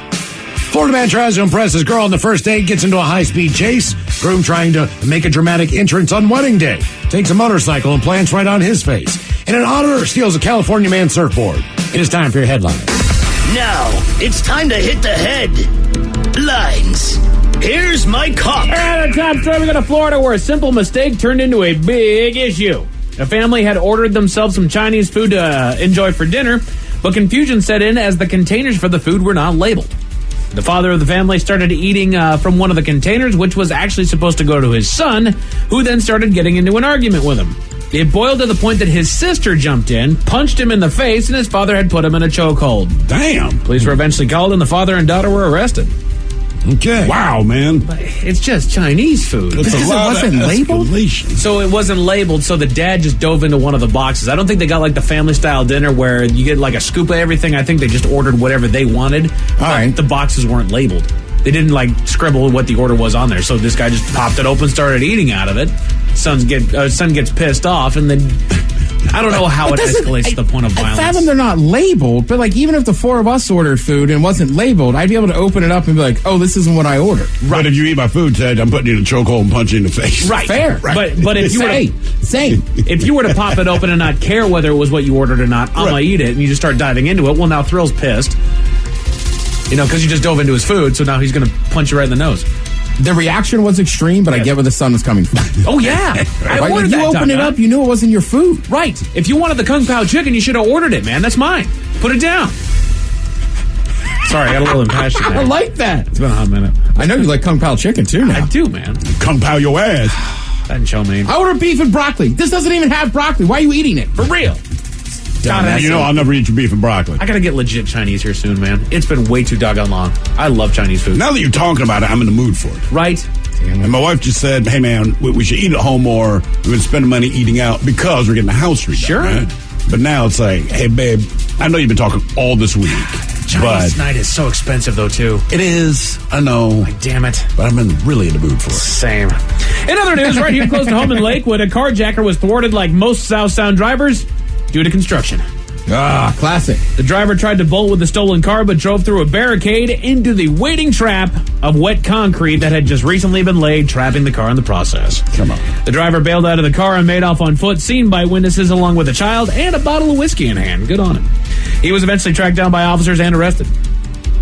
Florida man tries to impress his girl on the first date, gets into a high-speed chase. Groom trying to make a dramatic entrance on wedding day. Takes a motorcycle and plants right on his face. And an auditor steals a California man's surfboard. It is time for your headlines. Now, it's time to hit the headlines. Here's my cop. At a top story, we go to Florida where a simple mistake turned into a big issue. A family had ordered themselves some Chinese food to enjoy for dinner, but confusion set in as the containers for the food were not labeled. The father of the family started eating from one of the containers, which was actually supposed to go to his son, who then started getting into an argument with him. It boiled to the point that his sister jumped in, punched him in the face, and his father had put him in a chokehold. Damn. Police were eventually called, and the father and daughter were arrested. Okay. Wow, man. But it's just Chinese food. Because it wasn't labeled? So it wasn't labeled, so the dad just dove into one of the boxes. I don't think they got like the family-style dinner where you get like a scoop of everything. I think they just ordered whatever they wanted. All right. The boxes weren't labeled. They didn't like scribble what the order was on there. So this guy just popped it open, started eating out of it. Son gets pissed off, and then I don't know how it escalates to the point of violence. I fathom they're not labeled, but like even if the four of us ordered food and it wasn't labeled, I'd be able to open it up and be like, oh, this isn't what I ordered. Right. But if you eat my food, Ted, I'm putting you in a chokehold and punch you in the face. Right. Fair. Right. But if you same. If you were to pop it open and not care whether it was what you ordered or not, I'm going to eat it, and you just start diving into it, well, now Thrill's pissed. You know, because you just dove into his food, so now he's going to punch you right in the nose. The reaction was extreme, but I get where the son was coming from. Oh, yeah. I ordered you opened it up, you knew it wasn't your food. Right. If you wanted the Kung Pao chicken, you should have ordered it, man. That's mine. Put it down. Sorry, I got a little impassioned there. I like that. It's been a hot minute. I know you like Kung Pao chicken, too, now. I do, man. Kung Pao your ass. That didn't show me. I ordered beef and broccoli. This doesn't even have broccoli. Why are you eating it? For real. You know I'll never eat your beef and broccoli. I gotta get legit Chinese here soon, man. It's been way too doggone long. I love Chinese food. Now that you're talking about it, I'm in the mood for it. Right? And my wife just said, hey, man, we should eat at home more. We're going to spend money eating out because we're getting the house redone. Sure. Right? But now it's like, hey, babe, I know you've been talking all this week. Chinese night is so expensive, though, too. It is. I know. Like, damn it. But I've been really in the mood for it. Same. In other news, right here close to home in Lakewood, a carjacker was thwarted like most South Sound drivers due to construction. Ah, classic. The driver tried to bolt with the stolen car, but drove through a barricade into the waiting trap of wet concrete that had just recently been laid, trapping the car in the process. Come on. The driver bailed out of the car and made off on foot, seen by witnesses along with a child and a bottle of whiskey in hand. Good on him. He was eventually tracked down by officers and arrested.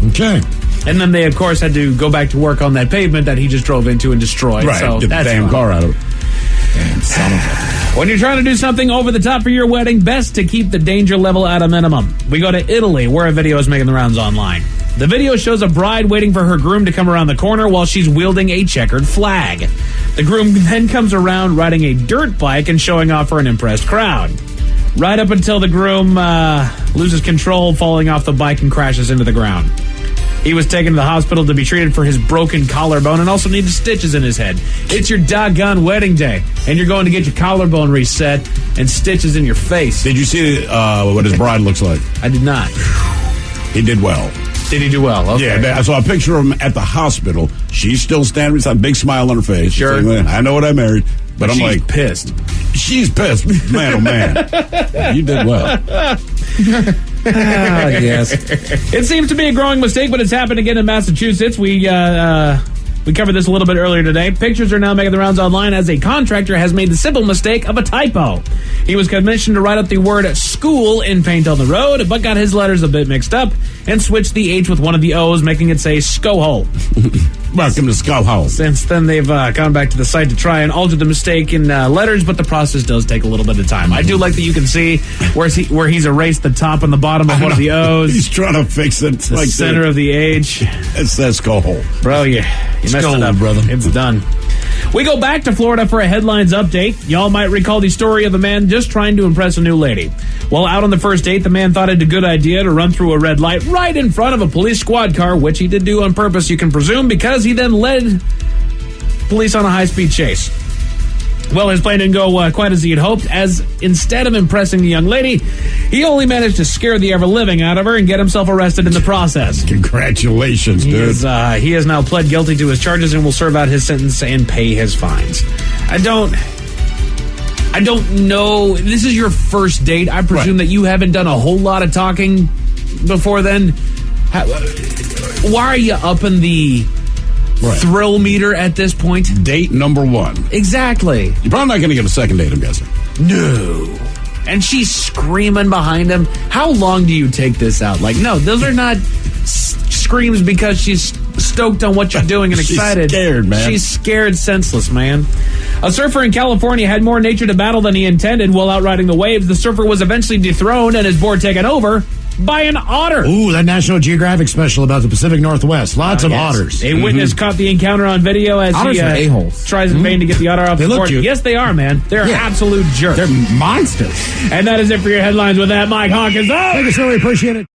Okay. And then they, of course, had to go back to work on that pavement that he just drove into and destroyed. Right, so get the damn car out of it. Damn son of a... When you're trying to do something over the top for your wedding, best to keep the danger level at a minimum. We go to Italy, where a video is making the rounds online. The video shows a bride waiting for her groom to come around the corner while she's wielding a checkered flag. The groom then comes around riding a dirt bike and showing off for an impressed crowd. right up until the groom loses control, falling off the bike and crashes into the ground. He was taken to the hospital to be treated for his broken collarbone and also needed stitches in his head. It's your doggone wedding day, and you're going to get your collarbone reset and stitches in your face. Did you see what his bride looks like? I did not. He did well. Did he do well? Okay. Yeah, I saw a picture of him at the hospital. She's still standing with a big smile on her face. Sure. Saying, I know what I married, but I'm she's like... pissed. She's pissed. Man, oh, man. You did well. Yes. It seems to be a growing mistake, but it's happened again in Massachusetts. We covered this a little bit earlier today. Pictures are now making the rounds online as a contractor has made the simple mistake of a typo. He was commissioned to write up the word school in paint on the road, but got his letters a bit mixed up and switched the H with one of the O's, making it say Skohole. Welcome to Skohole. Since then, they've gone back to the site to try and alter the mistake in letters, but the process does take a little bit of time. I do like that you can see where he's erased the top and the bottom of one of the O's. He's trying to fix it. The center of the H. It says Skohole. Bro, you messed it up, brother. It's done. We go back to Florida for a headlines update. Y'all might recall the story of a man just trying to impress a new lady. While out on the first date, the man thought it a good idea to run through a red light right in front of a police squad car, which he did do on purpose, you can presume, because he then led police on a high-speed chase. Well, his plan didn't go quite as he had hoped, as instead of impressing the young lady, he only managed to scare the ever-living out of her and get himself arrested in the process. Congratulations, dude. He has now pled guilty to his charges and will serve out his sentence and pay his fines. I don't know. This is your first date. I presume that you haven't done a whole lot of talking before then. Why are you upping the thrill meter at this point? Date number one. Exactly. You're probably not going to get a second date, I'm guessing. No. And she's screaming behind him. How long do you take this out? Like, no, those are not screams because she's stoked on what you're doing and excited. She's scared, man. She's scared senseless, man. A surfer in California had more nature to battle than he intended while out riding the waves. The surfer was eventually dethroned and his board taken over by an otter. Ooh, that National Geographic special about the Pacific Northwest. Lots of otters. A witness caught the encounter on video as Otters are a-holes. tries in vain to get the otter off They the look board. cute. Yes, they are, man. They're absolute jerks. They're monsters. And that is it for your headlines with that. Mike Hawkins. Thank you, sir. We appreciate it.